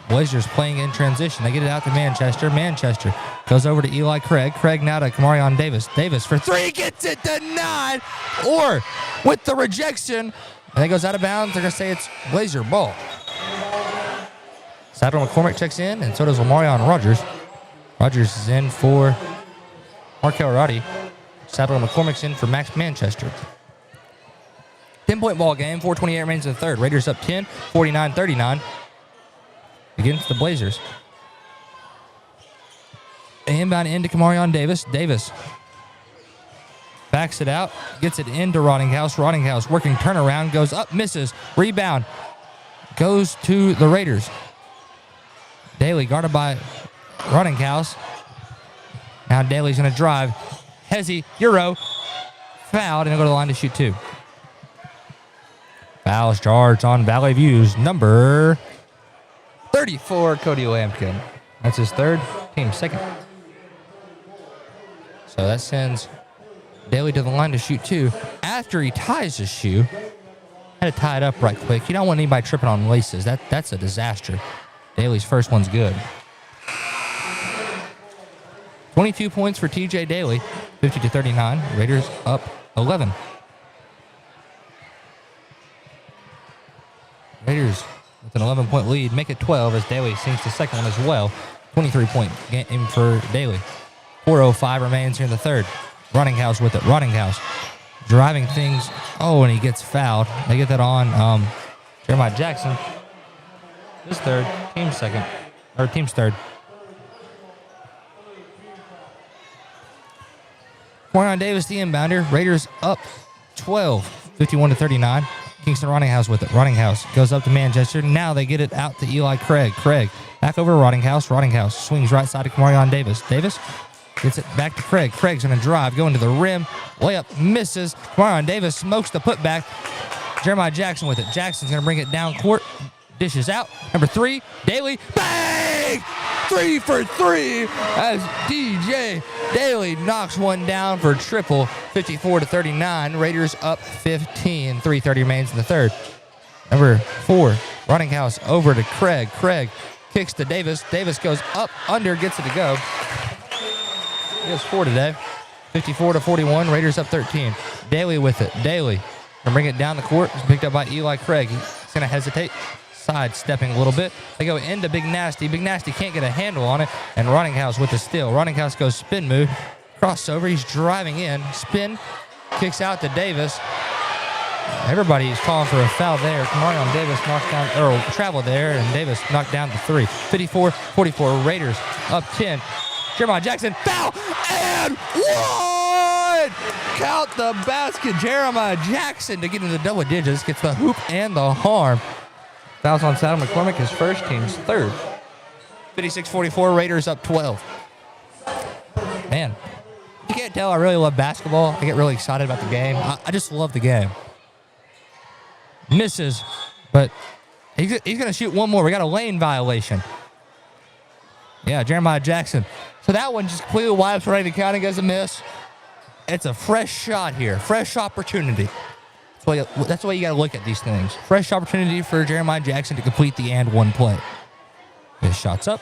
Blazers playing in transition. They get it out to Manchester. Manchester goes over to Eli Craig. Craig now to Kamarion Davis. Davis for 3, gets it denied. Or with the rejection, and it goes out of bounds. They're going to say it's Blazer ball. Saddle McCormick checks in, and so does Lamarion Rogers. Rogers is in for Markel Roddy. Saddle McCormick's in for Max Manchester. 10-point ball game. 4:28 remains in the third. Raiders up 10, 49-39 against the Blazers. Inbound into Kamarion Davis. Davis backs it out, gets it into Roninghouse. Roninghouse working turnaround, goes up, misses. Rebound goes to the Raiders. Daly guarded by Roninghouse. Now Daly's going to drive. Hezzy, Euro, fouled, and he'll go to the line to shoot 2. Fouls charged on Valley View's number 34, Cody Lampkin. That's his third, team second. So that sends Daly to the line to shoot 2. After he ties his shoe, had to tie it up right quick. You don't want anybody tripping on laces. That's a disaster. Daly's first one's good. 22 points for TJ Daly, 50-39. Raiders up 11. Raiders with an 11-point lead, make it 12 as Daly sinks the second one as well. 23-point game for Daly. 4:05 remains here in the third. Roninghouse with it. Roninghouse driving things. Oh, and he gets fouled. They get that on Jeremiah Jackson. His third. Team's second. Or team's third. Quarion Davis, the inbounder. Raiders up 12, 51-39. Kingston Rottinghouse with it. Rottinghouse goes up to Manchester. Now they get it out to Eli Craig. Craig back over to Rottinghouse. Rottinghouse swings right side to Quarion Davis. Davis gets it back to Craig. Craig's going to drive, going to the rim. Layup misses. Quarion Davis smokes the putback. Jeremiah Jackson with it. Jackson's going to bring it down court. Dishes out. Number 3, Daly. Bang! 3 for 3 as DJ Daly knocks one down for triple. 54-39. Raiders up 15. 3:30 remains in the third. Number 4, Rottinghouse over to Craig. Craig kicks to Davis. Davis goes up, under, gets it to go. He has 4 today. 54-41. Raiders up 13. Daly with it. Daly gonna bring it down the court. It's picked up by Eli Craig. He's gonna hesitate. Sidestepping a little bit. They go into Big Nasty. Big Nasty can't get a handle on it. And Rottinghouse with the steal. Rottinghouse goes spin move. Crossover. He's driving in. Spin. Kicks out to Davis. Everybody's calling for a foul there. Quarion Davis knocks down, or travel there, and Davis knocked down the 3. 54-44. Raiders up 10. Jeremiah Jackson. Foul! And 1! Count the basket. Jeremiah Jackson to get into the double digits. Gets the hoop and the harm. Fouls on Saddle McCormick, his first, team's third. 56-44, Raiders up 12. Man, you can't tell I really love basketball. I get really excited about the game. I just love the game. Misses, but he's going to shoot one more. We got a lane violation. Yeah, Jeremiah Jackson. So that one just completely wipes Rainey County, gets a miss. It's a fresh shot here, fresh opportunity. That's the way you got to look at these things. Fresh opportunity for Jeremiah Jackson to complete the and one play. His shot's up.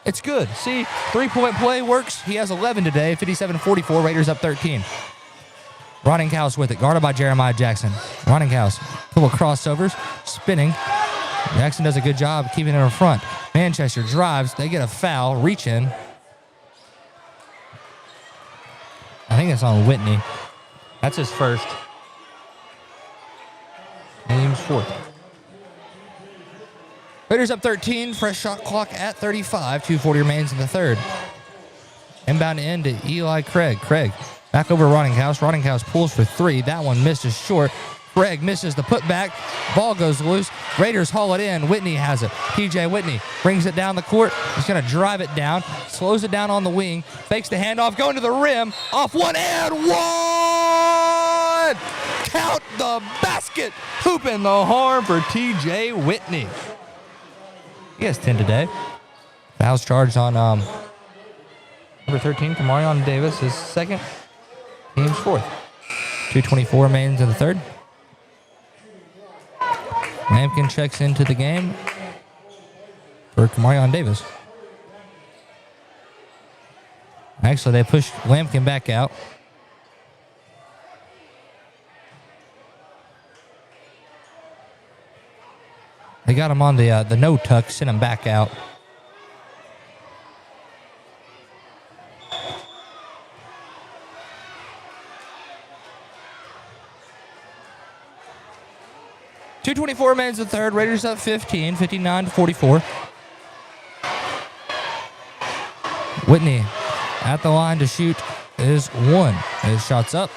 It's good. See, 3-point play works. He has 11 today. 57-44. Raiders up 13. Rottinghouse with it. Guarded by Jeremiah Jackson. Rottinghouse. Couple crossovers. Spinning. Jackson does a good job keeping it in front. Manchester drives. They get a foul. Reach in. I think it's on Whitney. That's his first. Team's fourth. Raiders up 13. Fresh shot clock at 35. 2:40 remains in the third. Inbound end to Eli Craig. Craig back over Rottinghouse. Rottinghouse pulls for 3. That one misses short. Craig misses the putback. Ball goes loose. Raiders haul it in. Whitney has it. TJ Whitney brings it down the court. He's going to drive it down. Slows it down on the wing. Fakes the handoff. Going to the rim. Off 1 and 1! Count the basket. Hooping the horn for TJ Whitney. He has 10 today. Fouls charged on number 13, Quarion Davis, his second. Team's fourth. 2:24 remains in the third. Lampkin checks into the game for Quarion Davis. Actually, they push Lampkin back out. They got him on the no tuck, sent him back out. .224 minutes in the third. Raiders up 15, 59-44. Whitney at the line to shoot is 1. His shot's up,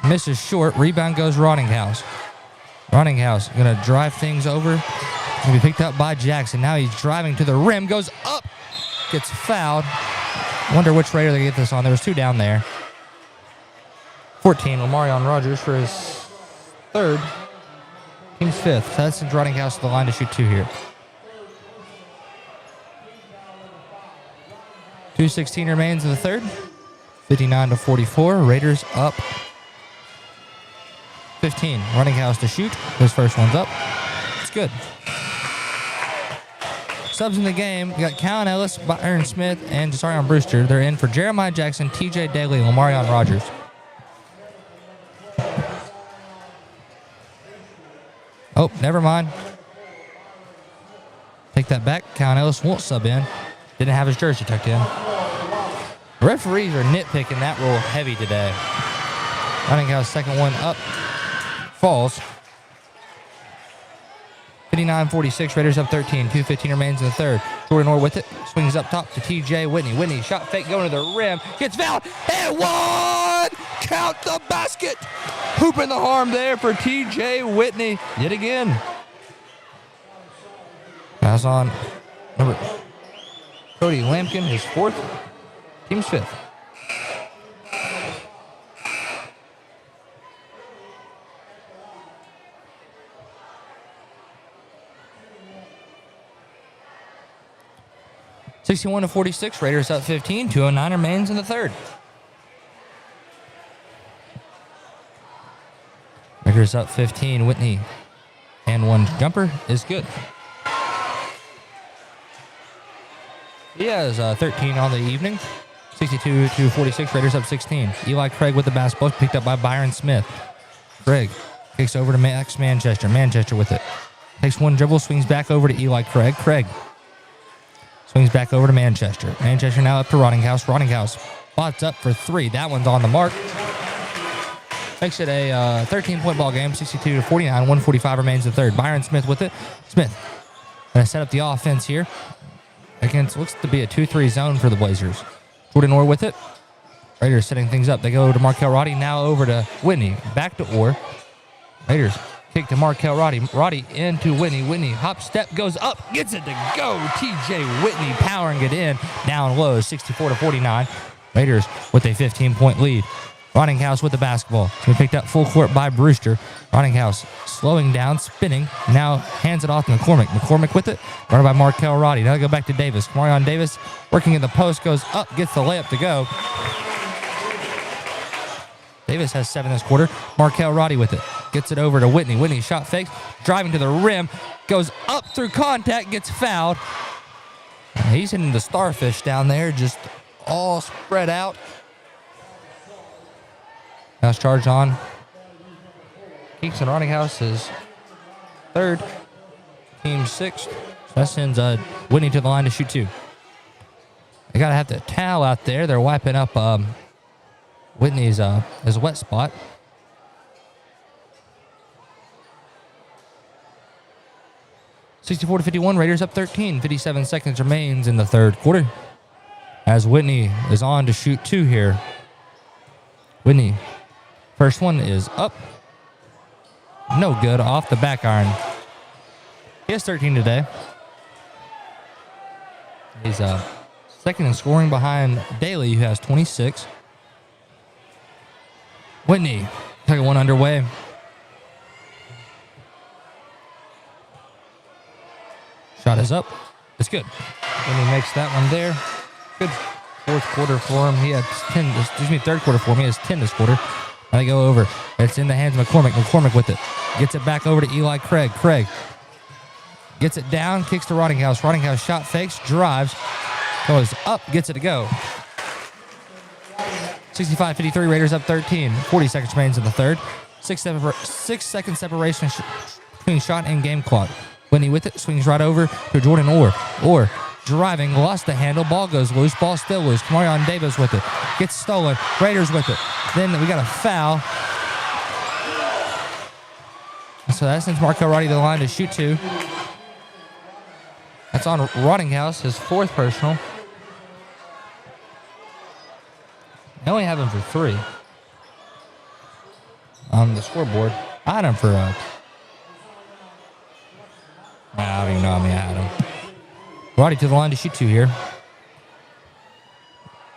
misses short. Rebound goes Rottinghouse. Rottinghouse going to drive things over. Going to be picked up by Jackson. Now he's driving to the rim, goes up, gets fouled. Wonder which Raider they get this on. There was 2 down there. 14, Lamarion Rogers for his third. Team's 5th. So that's Rottinghouse to the line to shoot 2 here. 2:16 remains in the third. 59-44. Raiders up 15. Rottinghouse to shoot. His first one's up. It's good. Subs in the game. We got Callan Ellis, Byron Smith, and Jasarion Brewster. They're in for Jeremiah Jackson, TJ Daly, and Lamarion Rogers. Oh, never mind. Take that back. Callan Ellis won't sub in. Didn't have his jersey tucked in. The referees are nitpicking that rule heavy today. Rottinghouse second one up. Falls. 59-46. Raiders up 13. 2:15 remains in the third. Jordan Orr with it. Swings up top to TJ Whitney. Whitney, shot fake going to the rim. Gets fouled. And one! Count the basket! Hooping the harm there for TJ Whitney yet again. Pass on number Cody Lampkin, his fourth. Team's fifth. (61-46). Raiders up 15. 2:09 remains in the third. Raiders up 15. Whitney and one jumper is good. He has 13 on the evening. 62-46. Raiders up 16. Eli Craig with the basketball, picked up by Byron Smith. Craig kicks over to Max Manchester. Manchester with it. Takes one dribble, swings back over to Eli Craig. Craig swings back over to Manchester. Manchester now up to Rottinghouse. Rottinghouse spots up for three. That one's on the mark. Makes it a 13-point ball game. 62-49. 1:45 remains in the third. Byron Smith with it. Smith going to set up the offense here against looks to be a 2-3 zone for the Blazers. Jordan Orr with it. Raiders setting things up. They go to Markel Roddy. Now over to Whitney. Back to Orr. Raiders kick to Markel Roddy. Roddy into Whitney. Whitney hop step goes up. Gets it to go. TJ Whitney powering it in. Down low. 64-49. Raiders with a 15-point lead. Rottinghouse with the basketball. We picked up full court by Brewster. Rottinghouse slowing down, spinning. Now hands it off to McCormick. McCormick with it. Guarded by Markel Roddy. Now they go back to Davis. Marion Davis working in the post. Goes up. Gets the layup to go. Davis has 7 this quarter. Markel Roddy with it. Gets it over to Whitney. Whitney shot fakes. Driving to the rim. Goes up through contact. Gets fouled. He's hitting the starfish down there. Just all spread out. Now it's charged on. Keeks and Rottinghouse is third. Team sixth. So that sends Whitney to the line to shoot 2. They got to have the towel out there. They're wiping up Whitney's his wet spot. (64-51). Raiders up 13. 57 seconds remains in the third quarter. As Whitney is on to shoot 2 here. Whitney. First one is up. No good. Off the back iron. He has 13 today. He's second in scoring behind Daly, who has 26. Whitney, second one underway. Shot is up. It's good. Whitney makes that one there. Good fourth quarter for him. He had 10. Third quarter for him. He has 10 this quarter. Now they go over. It's in the hands of McCormick. McCormick with it. Gets it back over to Eli Craig. Craig gets it down, kicks to Rottinghouse. Rottinghouse shot fakes, drives, goes up, gets it to go. 65-53, Raiders up 13. 40 seconds remains in the third. 6 second separation between shot and game clock. Whitney with it, swings right over to Jordan Orr. Orr driving, lost the handle, ball goes loose, ball still loose. Marion Davis with it, gets stolen. Raiders with it. Then we got a foul. So that sends Markel Roddy to the line to shoot 2. That's on Rottinghouse, his 4th personal. They only have him for 3 on the scoreboard. I had him for I don't even know how many I had him. Roddy to the line to shoot 2 here.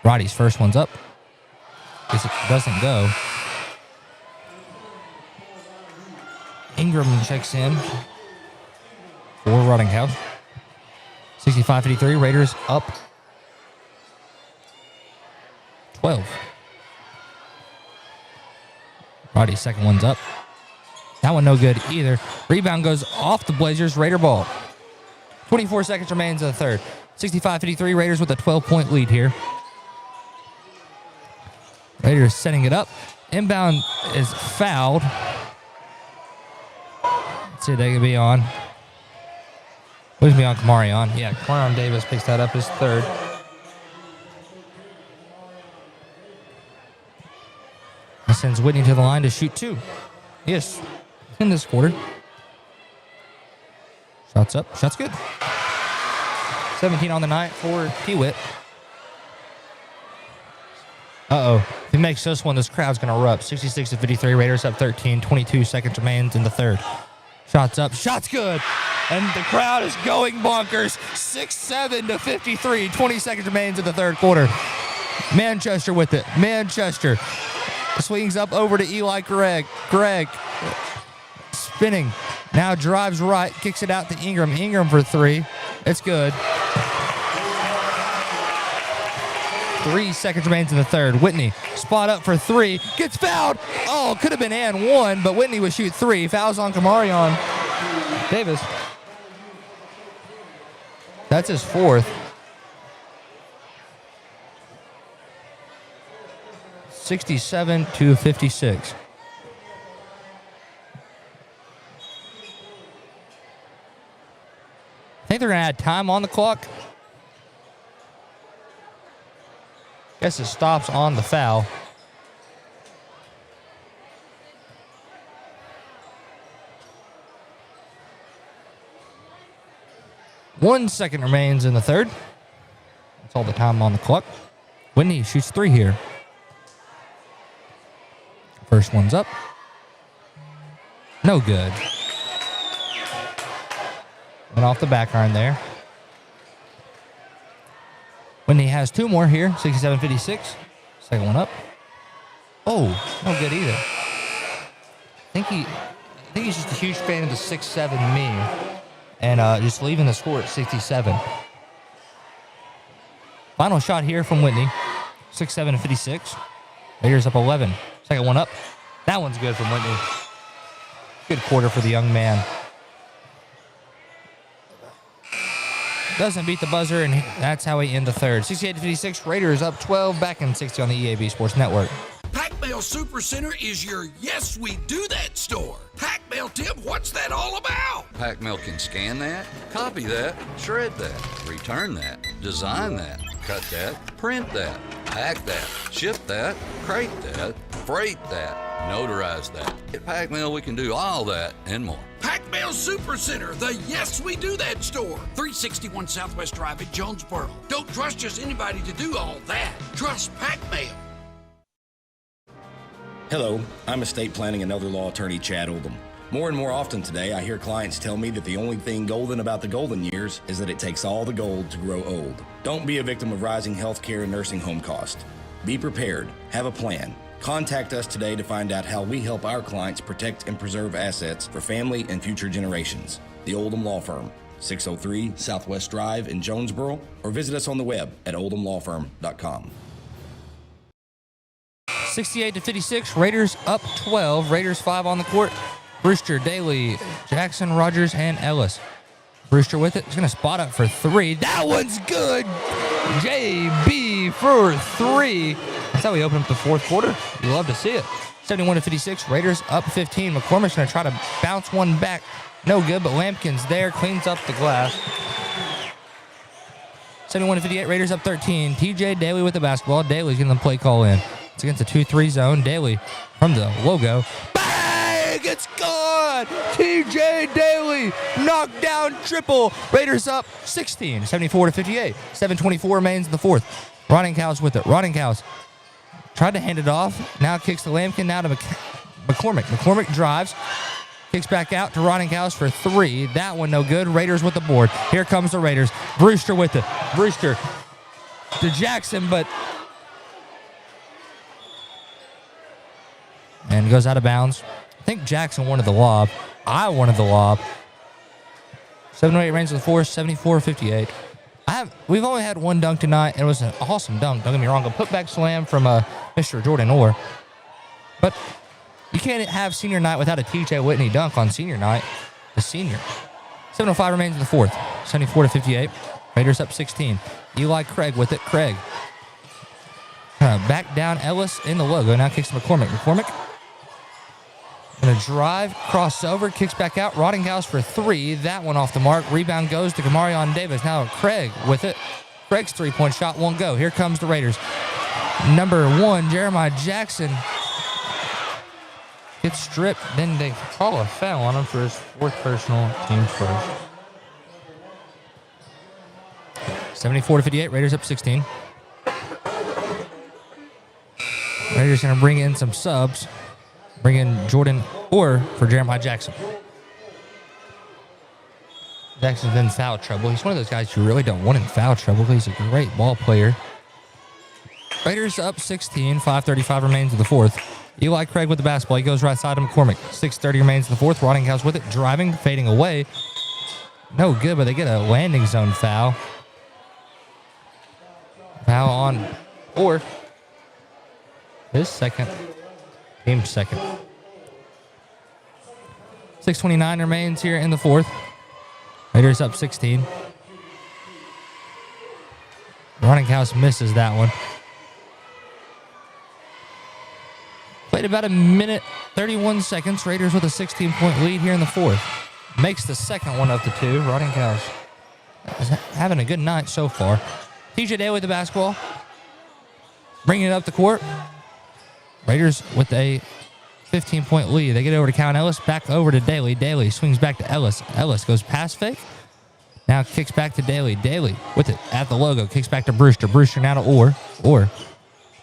Roddy's first one's up. Guess it doesn't go. Ingram checks in for Rottinghouse. 65-53, Raiders up 12. Roddy's second one's up. That one no good either. Rebound goes off the Blazers. Raider ball. 24 seconds remains in the third. 65-53, Raiders with a 12-point lead here. Raiders setting it up. Inbound is fouled. Let's see if they can be on. Who's be on Kamarion? Yeah, Kamarion Davis picks that up, his 3rd. That sends Whitney to the line to shoot 2. Yes, in this quarter. Shots up. Shots good. 17 on the night for Peewit. Uh-oh. If he makes this one, this crowd's going to erupt. 66-53. Raiders up 13. 22 seconds remains in the third. Shots up. Shots good. And the crowd is going bonkers. 6-7-53. 20 seconds remains in the third quarter. Manchester with it. Manchester swings up over to Eli Gregg. Gregg spinning. Now drives right. Kicks it out to Ingram. Ingram for three. It's good. 3 seconds remains in the third. Whitney, spot up for three. Gets fouled. Oh, could have been and one, but Whitney would shoot three. Fouls on Kamarion Davis. That's his fourth. 67-56. I think they're going to add time on the clock. Guess it stops on the foul. One second remains in the third. That's all the time on the clock. Whitney shoots three here. First one's up. No good. Went off the back iron there. Whitney has two more here, 67-56. Second one up. Oh, no good either. I think he's just a huge fan of the 6'7" meme and just leaving the score at 67. Final shot here from Whitney, 67-56. Raiders up 11. Second one up. That one's good from Whitney. Good quarter for the young man. Doesn't beat the buzzer, and that's how we end the third. 68-56, Raiders up 12, back in 60 on the EAB Sports Network. Pac-Mail Supercenter is your Yes We Do That store. Pac-Mail tip, what's that all about? Pac-Mail can scan that, copy that, shred that, return that, design that, cut that, print that, pack that, ship that, crate that, freight that, notarize that. At Pac-Mail, we can do all that and more. Pac-Mail Supercenter, the Yes We Do That store. 361 Southwest Drive at Jonesboro. Don't trust just anybody to do all that. Trust Pac-Mail. Hello, I'm estate planning and elder law attorney Chad Oldham. More and more often today, I hear clients tell me that the only thing golden about the golden years is that it takes all the gold to grow old. Don't be a victim of rising healthcare and nursing home costs. Be prepared. Have a plan. Contact us today to find out how we help our clients protect and preserve assets for family and future generations. The Oldham Law Firm, 603 Southwest Drive in Jonesboro, or visit us on the web at oldhamlawfirm.com. 68-56, Raiders up 12. Raiders 5 on the court. Brewster, Daly, Jackson, Rogers, and Ellis. Brewster with it. He's going to spot up for three. That one's good. JB for three. That's how we open up the fourth quarter. You love to see it. 71-56, Raiders up 15. McCormick's going to try to bounce one back. No good, but Lampkin's there, cleans up the glass. 71-58, Raiders up 13. TJ Daly with the basketball. Daly's getting the play call in. It's against the 2-3 zone. Daly from the logo. Bang! It's gone! TJ Daly knocked down triple. Raiders up 16, 74-58. 7:24 remains in the fourth. Ronninghous with it. Ronninghous tried to hand it off. Now kicks to Lampkin. Now to McCormick. McCormick drives. Kicks back out to Ronninghous for three. That one no good. Raiders with the board. Here comes the Raiders. Brewster with it. Brewster to Jackson, but and goes out of bounds. I think Jackson wanted the lob. I wanted the lob. 7:08 remains in the fourth. 74-58. We've only had one dunk tonight, and it was an awesome dunk. Don't get me wrong. A putback slam from Mr. Jordan Orr. But you can't have senior night without a TJ Whitney dunk on senior night. The senior. 7:05 remains in the fourth. 74-58. Raiders up 16. Eli Craig with it. Craig. Back down Ellis in the logo. Now kicks to McCormick. McCormick going to drive, crossover, kicks back out. Ronninghous for three. That one off the mark. Rebound goes to Kamarion Davis. Now Craig with it. Craig's three-point shot won't go. Here comes the Raiders. Number one, Jeremiah Jackson gets stripped. Then they call a foul on him for his fourth personal, team's first. 74-58, Raiders up 16. Raiders going to bring in some subs. Bring in Jordan Orr for Jeremiah Jackson. Jackson's been in foul trouble. He's one of those guys you really don't want in foul trouble. He's a great ball player. Raiders up 16, 5:35 remains in the fourth. Eli Craig with the basketball. He goes right side to McCormick. 6:30 remains in the fourth. Rottinghouse with it, driving, fading away. No good, but they get a landing zone foul. Foul on Orr. His second. Team's second. 6:29 remains here in the fourth. Raiders up 16. Rottinghouse misses that one. Played about a minute, 31 seconds. Raiders with a 16-point lead here in the fourth. Makes the second one up to 2. Rottinghouse is having a good night so far. TJ Day with the basketball. Bringing it up the court. Raiders with a 15-point lead. They get over to Calvin Ellis. Back over to Daly. Daly swings back to Ellis. Ellis goes past fake. Now kicks back to Daly. Daly with it at the logo. Kicks back to Brewster. Brewster now to Orr. Orr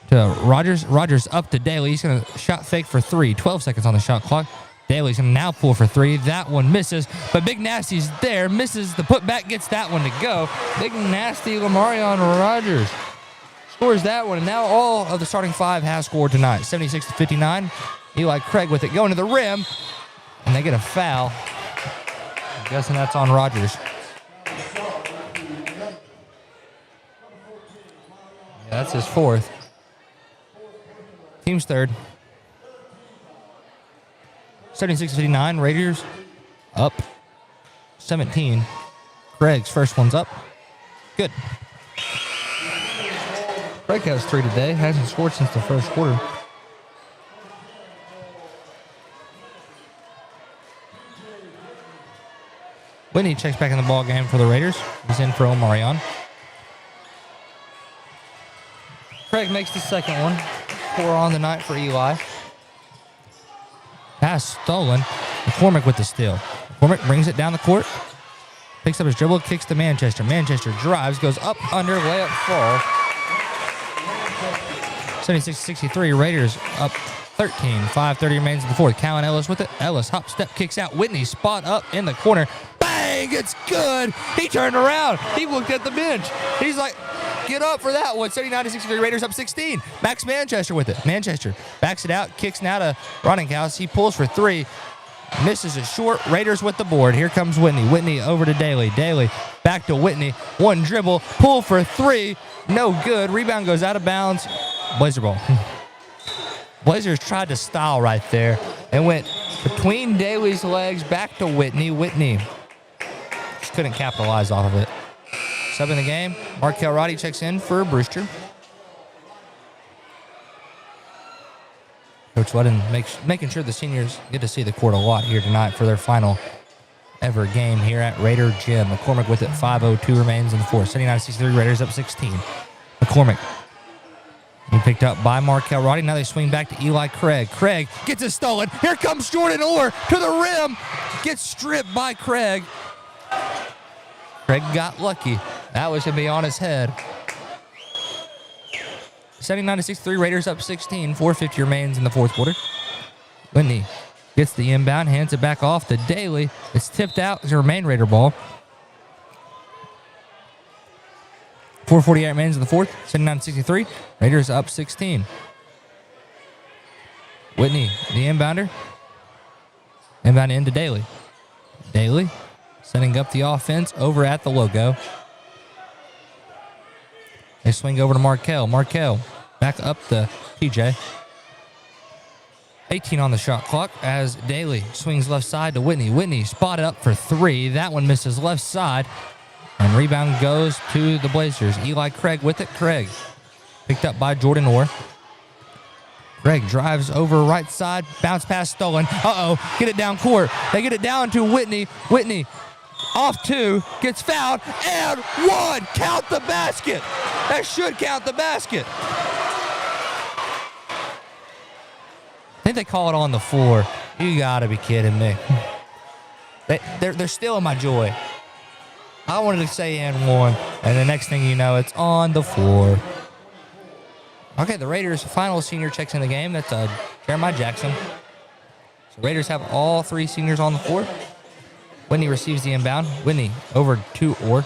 to Rogers. Rogers up to Daly. He's going to shot fake for 3. 12 seconds on the shot clock. Daly's going to now pull for 3. That one misses, but Big Nasty's there. Misses the putback. Gets that one to go. Big Nasty Lamarion Rogers scores that one, and now all of the starting 5 has scored tonight. 76-59. Eli Craig with it going to the rim, and they get a foul. I'm guessing that's on Rogers. Yeah, that's his 4th. Team's 3rd. 76-59. Raiders up 17. Craig's first one's up. Good. Craig has 3 today. Hasn't scored since the first quarter. Whitney checks back in the ball game for the Raiders. He's in for Omarion. Craig makes the second one. 4 on the night for Eli. Pass stolen. McCormick with the steal. McCormick brings it down the court. Picks up his dribble, kicks to Manchester. Manchester drives, goes up, under, layup, fall. 76-63, Raiders up 13. 5:30 remains in the fourth. Calvin Ellis with it. Ellis hop step kicks out. Whitney spot up in the corner. Bang! It's good. He turned around. He looked at the bench. He's like, get up for that one. 79-63, Raiders up 16. Max Manchester with it. Manchester backs it out. Kicks now to Rottinghouse. He pulls for 3. Misses it short. Raiders with the board. Here comes Whitney. Whitney over to Daly. Daly back to Whitney. One dribble. Pull for 3. No good. Rebound goes out of bounds. Blazer ball. Blazers tried to style right there and went between Daly's legs back to Whitney. Whitney just couldn't capitalize off of it. Sub in the game. Markel Roddy checks in for Brewster. Coach Ludden making sure the seniors get to see the court a lot here tonight for their final ever game here at Raider Gym. McCormick with it. 5:02 remains in the fourth. 79-63, Raiders up 16. McCormick. He picked up by Markel Roddy. Now they swing back to Eli Craig. Craig gets it stolen. Here comes Jordan Orr to the rim. Gets stripped by Craig. Craig got lucky. That was going to be on his head. 79-63, Raiders up 16. 4:50 remains in the fourth quarter. Whitney gets the inbound, hands it back off to Daly. It's tipped out. It's a remain Raider ball. 4:48 remains in the fourth. 79-63, Raiders up 16. Whitney, the inbounder. Inbound into Daly. Daly setting up the offense over at the logo. They swing over to Markel. Markel back up to TJ. 18 on the shot clock as Daly swings left side to Whitney. Whitney spotted up for 3. That one misses left side. And rebound goes to the Blazers. Eli Craig with it. Craig picked up by Jordan Orr. Craig drives over right side. Bounce pass stolen. Uh-oh. Get it down court. They get it down to Whitney. Whitney off 2. Gets fouled. And 1. Count the basket. That should count the basket. I think they call it on the floor. You got to be kidding me. They're stealing my joy. I wanted to say and one, and the next thing you know, it's on the floor. Okay, the Raiders' final senior checks in the game. That's Jeremiah Jackson. So Raiders have all three seniors on the floor. Whitney receives the inbound. Whitney over to Orr.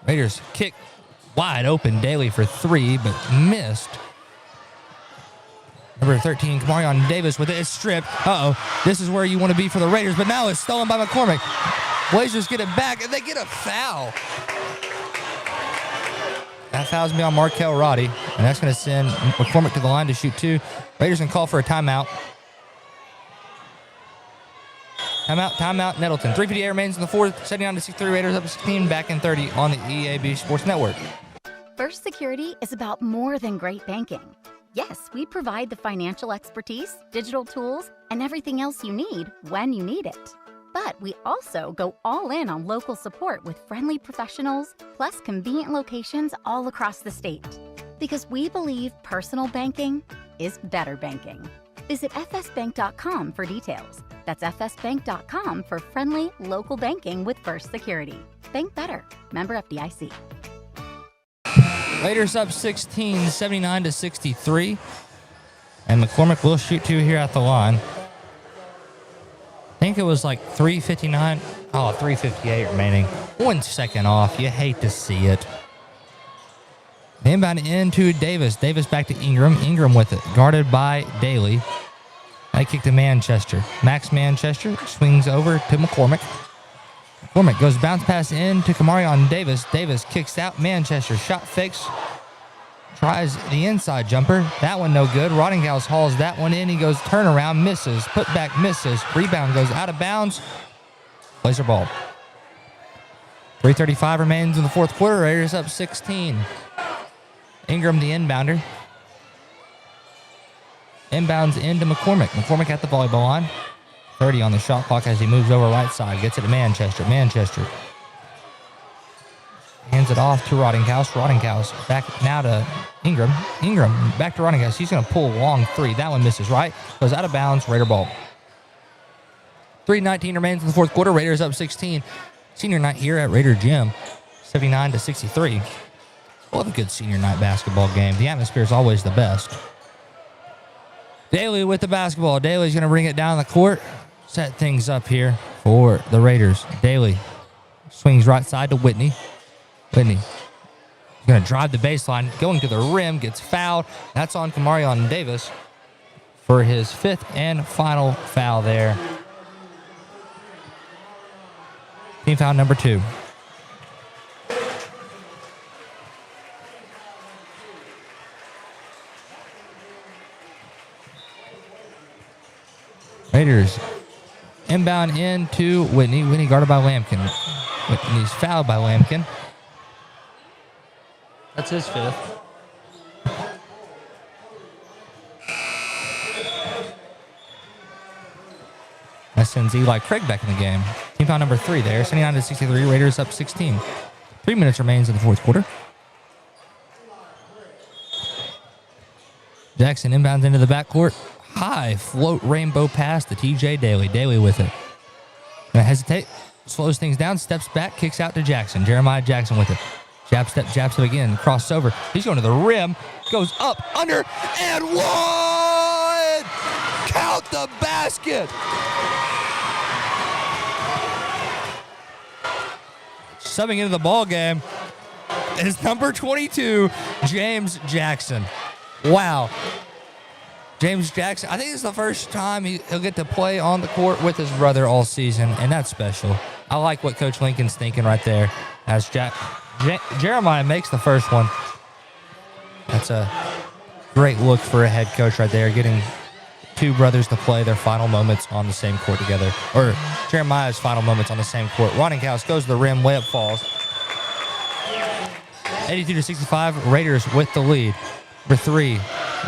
Raiders kick wide open. Daly for three, but missed. Number 13, Kamarion Davis with it. It's stripped. Uh-oh. This is where you want to be for the Raiders, but now it's stolen by McCormick. Blazers get it back, and they get a foul. That foul's me on Markel Roddy, and that's going to send McCormick to the line to shoot two. Raiders can call for a timeout. Timeout, Nettleton. 3:58 remains in the fourth. 79-63, Raiders up 16, back in 30 on the EAB Sports Network. First Security is about more than great banking. Yes, we provide the financial expertise, digital tools, and everything else you need when you need it. But we also go all in on local support with friendly professionals, plus convenient locations all across the state. Because we believe personal banking is better banking. Visit fsbank.com for details. That's fsbank.com for friendly local banking with First Security. Bank better. Member FDIC. Raiders up 16, 79-63. And McCormick will shoot two here at the line. I think it was like 3:59. Oh, 3:58 remaining. 1 second off. You hate to see it. Inbound into Davis. Davis back to Ingram. Ingram with it. Guarded by Daly. I kick to Manchester. Max Manchester swings over to McCormick. McCormick goes bounce pass in to Kamarion Davis. Davis kicks out. Manchester shot fakes. Tries the inside jumper. That one no good. Rottinghouse hauls that one in. He goes turnaround, misses. Put back, misses. Rebound goes out of bounds. Blazer ball. 3:35 remains in the fourth quarter. Raiders up 16. Ingram the inbounder. Inbounds into McCormick. McCormick at the volleyball line. 30 on the shot clock as he moves over right side. Gets it to Manchester. Manchester hands it off to Rottinghouse. Rottinghouse back now to Ingram. Ingram back to Rottinghouse. He's going to pull a long three. That one misses, right? Goes out of bounds. Raider ball. 3:19 remains in the fourth quarter. Raiders up 16. Senior night here at Raider Gym. 79-63. We'll have a good senior night basketball game. The atmosphere is always the best. Daly with the basketball. Daly's going to bring it down the court. Set things up here for the Raiders. Daly swings right side to Whitney. Whitney going to drive the baseline, going to the rim, gets fouled. That's on Kamarion Davis for his fifth and final foul there. Team foul number 2. Raiders inbound into Whitney. Whitney guarded by Lampkin. Whitney's fouled by Lampkin. That's his fifth. That sends Eli Craig back in the game. Team foul number 3 there. 79-63. Raiders up 16. 3 minutes remains in the fourth quarter. Jackson inbounds into the backcourt. High float rainbow pass to TJ Daly. Daly with it. Gonna hesitate. Slows things down. Steps back. Kicks out to Jackson. Jeremiah Jackson with it. Jab step again. Crosses over. He's going to the rim. Goes up, under, and one! Count the basket! Subbing into the ball game is number 22, James Jackson. Wow. James Jackson, I think it's the first time he'll get to play on the court with his brother all season, and that's special. I like what Coach Lincoln's thinking right there as Jeremiah makes the first one. That's a great look for a head coach right there, getting two brothers to play their final moments on the same court together, or Jeremiah's final moments on the same court. Rottinghouse goes to the rim, layup falls. 82-65, Raiders with the lead. Number 3,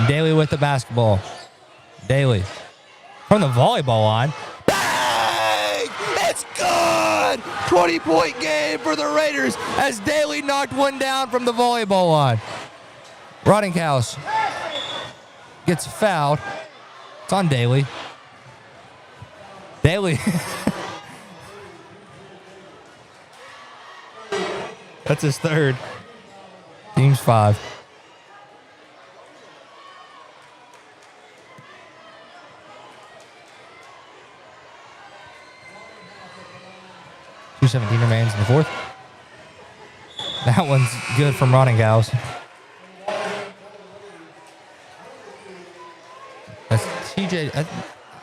Daly with the basketball. Daly from the volleyball line. Bang! It's good! 20-point game for the Raiders as Daly knocked one down from the volleyball line. Rottinghouse gets fouled. It's on Daly. Daly. That's his third. Team's 5. .217 remains in the fourth. That one's good from Ronninghausen. That's TJ.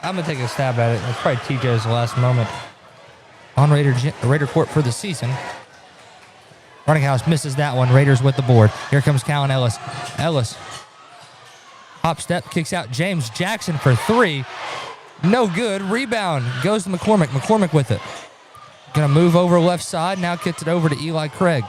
I'm going to take a stab at it. That's probably TJ's last moment on Raider court for the season. Ronninghausen misses that one. Raiders with the board. Here comes Callan Ellis. Ellis. Hop step, kicks out James Jackson for 3. No good. Rebound goes to McCormick. McCormick with it. Going to move over left side. Now gets it over to Eli Craig.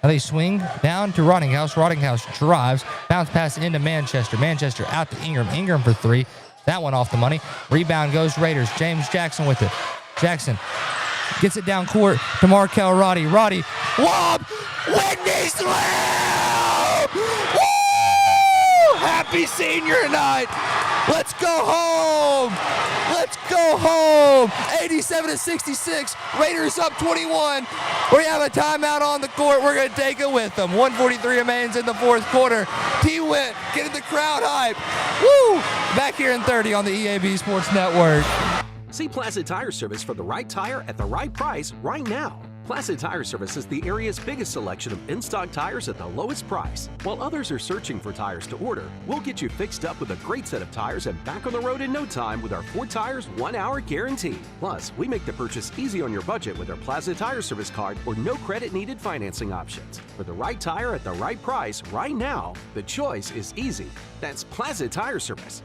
Now they swing down to Ronninghausen. Ronninghausen drives. Bounce pass into Manchester. Manchester out to Ingram. Ingram for 3. That one off the money. Rebound goes Raiders. James Jackson with it. Jackson gets it down court to Markel Roddy. Roddy. Lob! Whitney slam! Woo! Happy senior night! Let's go home! Let's go home! 87-66. Raiders up 21. We have a timeout on the court. We're going to take it with them. 1:43 remains in the fourth quarter. T-Wit getting the crowd hype. Woo! Back here in 30 on the EAB Sports Network. See Placid Tire Service for the right tire at the right price right now. Placid Tire Service is the area's biggest selection of in-stock tires at the lowest price. While others are searching for tires to order, we'll get you fixed up with a great set of tires and back on the road in no time with our 4 tires, 1 hour guarantee. Plus, we make the purchase easy on your budget with our Placid Tire Service card or no credit needed financing options. For the right tire at the right price right now, the choice is easy. That's Placid Tire Service.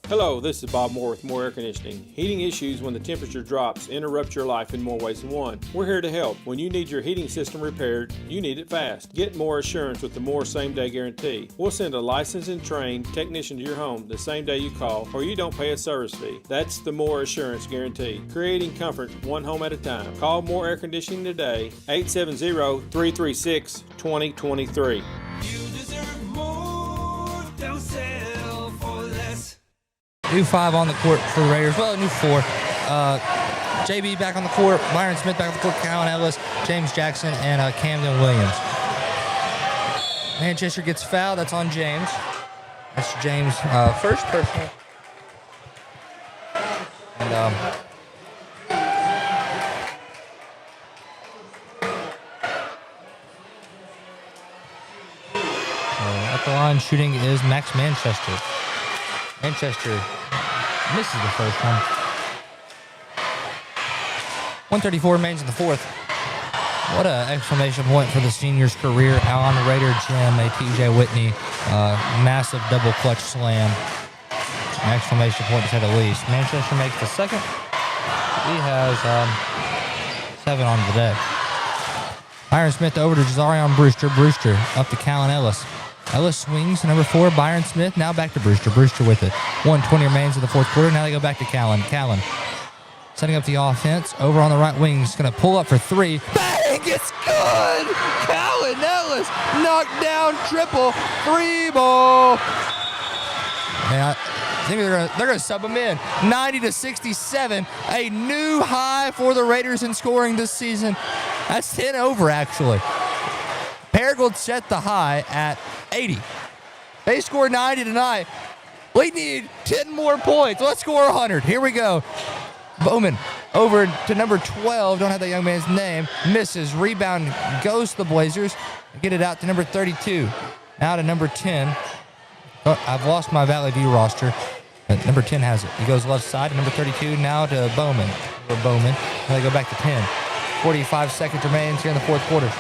Hello, this is Bob Moore with Moore Air Conditioning. Heating issues when the temperature drops interrupt your life in more ways than one. We're here to help. When you need your heating system repaired, you need it fast. Get more assurance with the Moore same-day guarantee. We'll send a licensed and trained technician to your home the same day you call, or you don't pay a service fee. That's the Moore Assurance Guarantee, creating comfort one home at a time. Call Moore Air Conditioning today, 870-336-2023. You deserve more. Don't settle for less. New 5 on the court for the Raiders. Well, new 4. JB back on the court. Byron Smith back on the court. Callan Ellis, James Jackson, and Camden Williams. Manchester gets fouled. That's on James. That's James' first personal. And at the line shooting is Max Manchester. Manchester misses the first one. 1:34 remains in the fourth. What an exclamation point for the senior's career on Raider Gym. A TJ Whitney massive double clutch slam. An exclamation point to say the least. Manchester makes the second. He has 7 on the day. Byron Smith over to Jazarian Brewster. Brewster up to Callan Ellis. Ellis swings to number 4, Byron Smith. Now back to Brewster. Brewster with it. 1:20 remains in the fourth quarter. Now they go back to Callan. Callan setting up the offense. Over on the right wing. He's going to pull up for 3. Bang! It's good! Callan Ellis knocked down triple 3 ball. And I think they're going to sub him in. 90-67. A new high for the Raiders in scoring this season. That's 10 over, actually. Paragould set the high at 80. They scored 90 tonight. We need 10 more points. Let's score 100. Here we go. Bowman over to number 12. Don't have that young man's name. Misses. Rebound goes to the Blazers. Get it out to number 32. Now to number 10. Oh, I've lost my Valley View roster. But number 10 has it. He goes left side to number 32. Now to Bowman. Or Bowman. Now they go back to 10. 45 seconds remains here in the fourth quarter.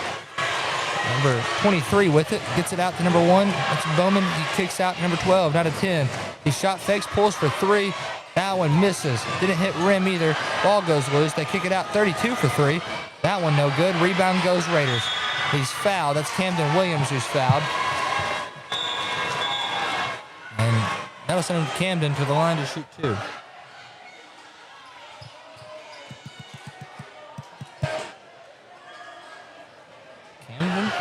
Number 23 with it. Gets it out to number 1. That's Bowman. He kicks out to number 12. Now to 10. He shot fakes, pulls for 3. That one misses. Didn't hit rim either. Ball goes loose. They kick it out 32 for 3. That one no good. Rebound goes Raiders. He's fouled. That's Camden Williams who's fouled. And that'll send Camden to the line to shoot 2. Camden,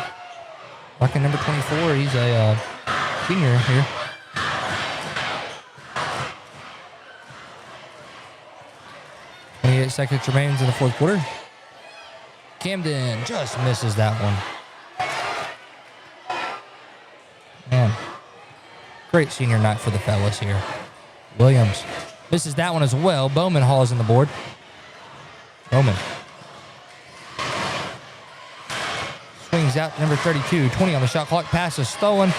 rocking number 24. He's a senior here. Seconds remains in the fourth quarter. Camden just misses that one. Man, great senior night for the fellas here. Williams misses that one as well. Bowman hauls in the board. Bowman swings out to number 32. 20 on the shot clock. Pass is stolen.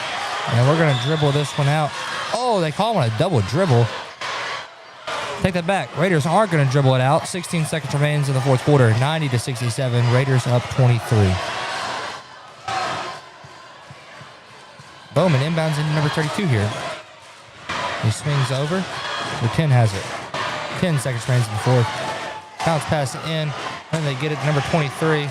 And we're going to dribble this one out. Oh, they call it a double dribble. Take that back. Raiders aren't going to dribble it out. 16 seconds remains in the fourth quarter. 90-67. Raiders up 23. Bowman inbounds into number 32 here. He swings over. The 10 has it. 10 seconds remains in the fourth. Bounce pass in. Then they get it to number 23.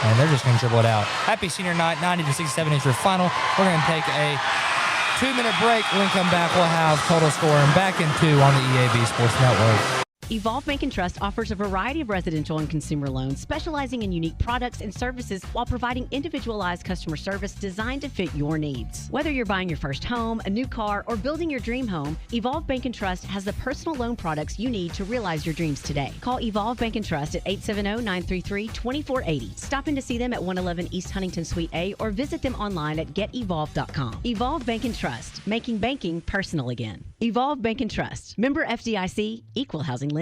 And they're just going to dribble it out. Happy senior night. 90-67 is your final. We're going to take a 2-minute break. When we come back, we'll have total scoring back in 2 on the EAB Sports Network. Evolve Bank & Trust offers a variety of residential and consumer loans, specializing in unique products and services while providing individualized customer service designed to fit your needs. Whether you're buying your first home, a new car, or building your dream home, Evolve Bank & Trust has the personal loan products you need to realize your dreams today. Call Evolve Bank & Trust at 870-933-2480. Stop in to see them at 111 East Huntington Suite A or visit them online at getevolve.com. Evolve Bank & Trust, making banking personal again. Evolve Bank & Trust. Member FDIC, Equal Housing Lender.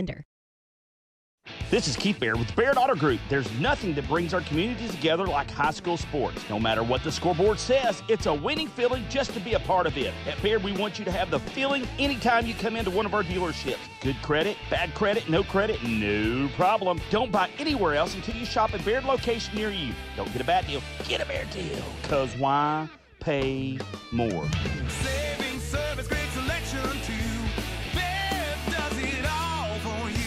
This is Keith Baird with Baird Auto Group. There's nothing that brings our communities together like high school sports. No matter what the scoreboard says, it's a winning feeling just to be a part of it. At Baird, we want you to have the feeling anytime you come into one of our dealerships. Good credit, bad credit, no problem. Don't buy anywhere else until you shop at Baird location near you. Don't get a bad deal, get a Baird deal. Because why pay more? Saving service, great selection too. Baird does it all for you.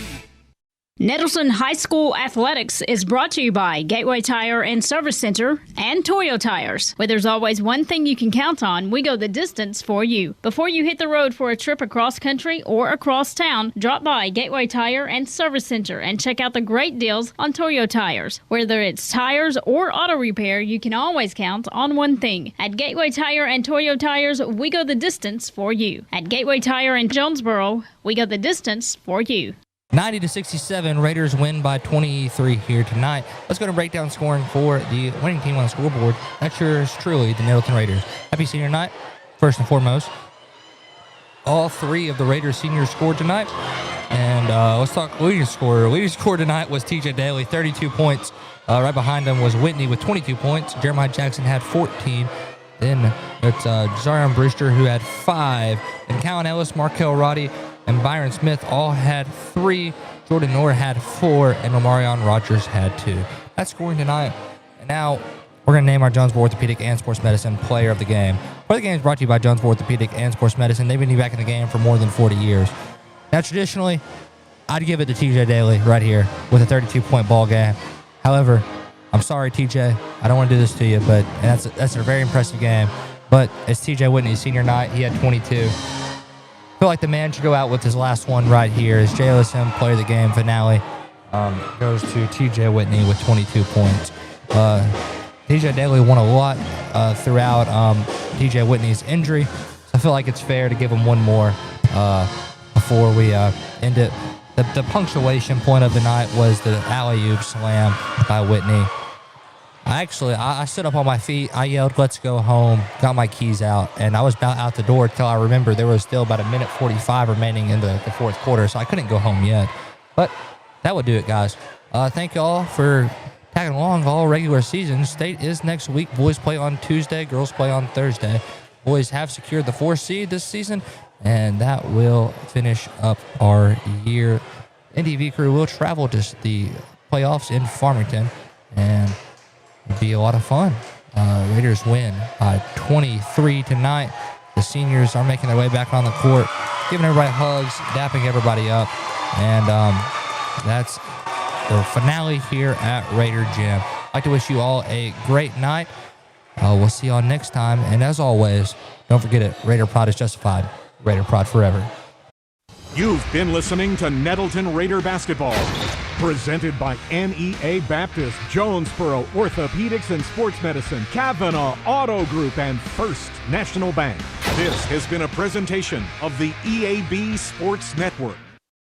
Nettleton High School Athletics is brought to you by Gateway Tire and Service Center and Toyo Tires. Where there's always one thing you can count on, we go the distance for you. Before you hit the road for a trip across country or across town, drop by Gateway Tire and Service Center and check out the great deals on Toyo Tires. Whether it's tires or auto repair, you can always count on one thing. At Gateway Tire and Toyo Tires, we go the distance for you. At Gateway Tire in Jonesboro, we go the distance for you. 90-67, Raiders win by 23 here tonight. Let's go to breakdown scoring for the winning team on the scoreboard. That's yours truly, the Nettleton Raiders. Happy senior night, first and foremost. All 3 of the Raiders seniors scored tonight. And let's talk leading scorer. Leading scorer tonight was TJ Daly, 32 points. Right behind him was Whitney with 22 points. Jeremiah Jackson had 14. Then it's Zion Brewster who had 5. And Callan Ellis, Markel Roddy, and Byron Smith all had 3. Jordan Orr had 4, and Omarion Rogers had 2. That's scoring tonight. And now we're going to name our Jonesboro Orthopedic and Sports Medicine Player of the Game. Player of the Game is brought to you by Jonesboro Orthopedic and Sports Medicine. They've been back in the game for more than 40 years. Now, traditionally, I'd give it to TJ Daly right here with a 32-point ball game. However, I'm sorry, TJ. I don't want to do this to you, but that's a very impressive game. But it's TJ Whitney's senior night. He had 22. I feel like the man should go out with his last one right here. His JLSM Player of the Game finale goes to TJ Whitney with 22 points. TJ Daly won a lot throughout TJ Whitney's injury. So I feel like it's fair to give him one more before we end it. The punctuation point of the night was the alley-oop slam by Whitney. I stood up on my feet. I yelled, "Let's go home," got my keys out, and I was about out the door until I remembered there was still about a minute 45 remaining in the fourth quarter, so I couldn't go home yet. But that would do it, guys. Thank you all for tagging along all regular season. State is next week. Boys play on Tuesday. Girls play on Thursday. Boys have secured the 4th seed this season, and that will finish up our year. NDV crew will travel to the playoffs in Farmington, and it'll be a lot of fun. Raiders win by 23 tonight. The seniors are making their way back on the court, giving everybody hugs, dapping everybody up, and that's the finale here at Raider Gym. I'd like to wish you all a great night. We'll see y'all next time, and as always, don't forget it, Raider Pride is justified. Raider Pride forever. You've been listening to Nettleton Raider Basketball, presented by NEA Baptist, Jonesboro Orthopedics and Sports Medicine, Kavanaugh Auto Group, and First National Bank. This has been a presentation of the EAB Sports Network.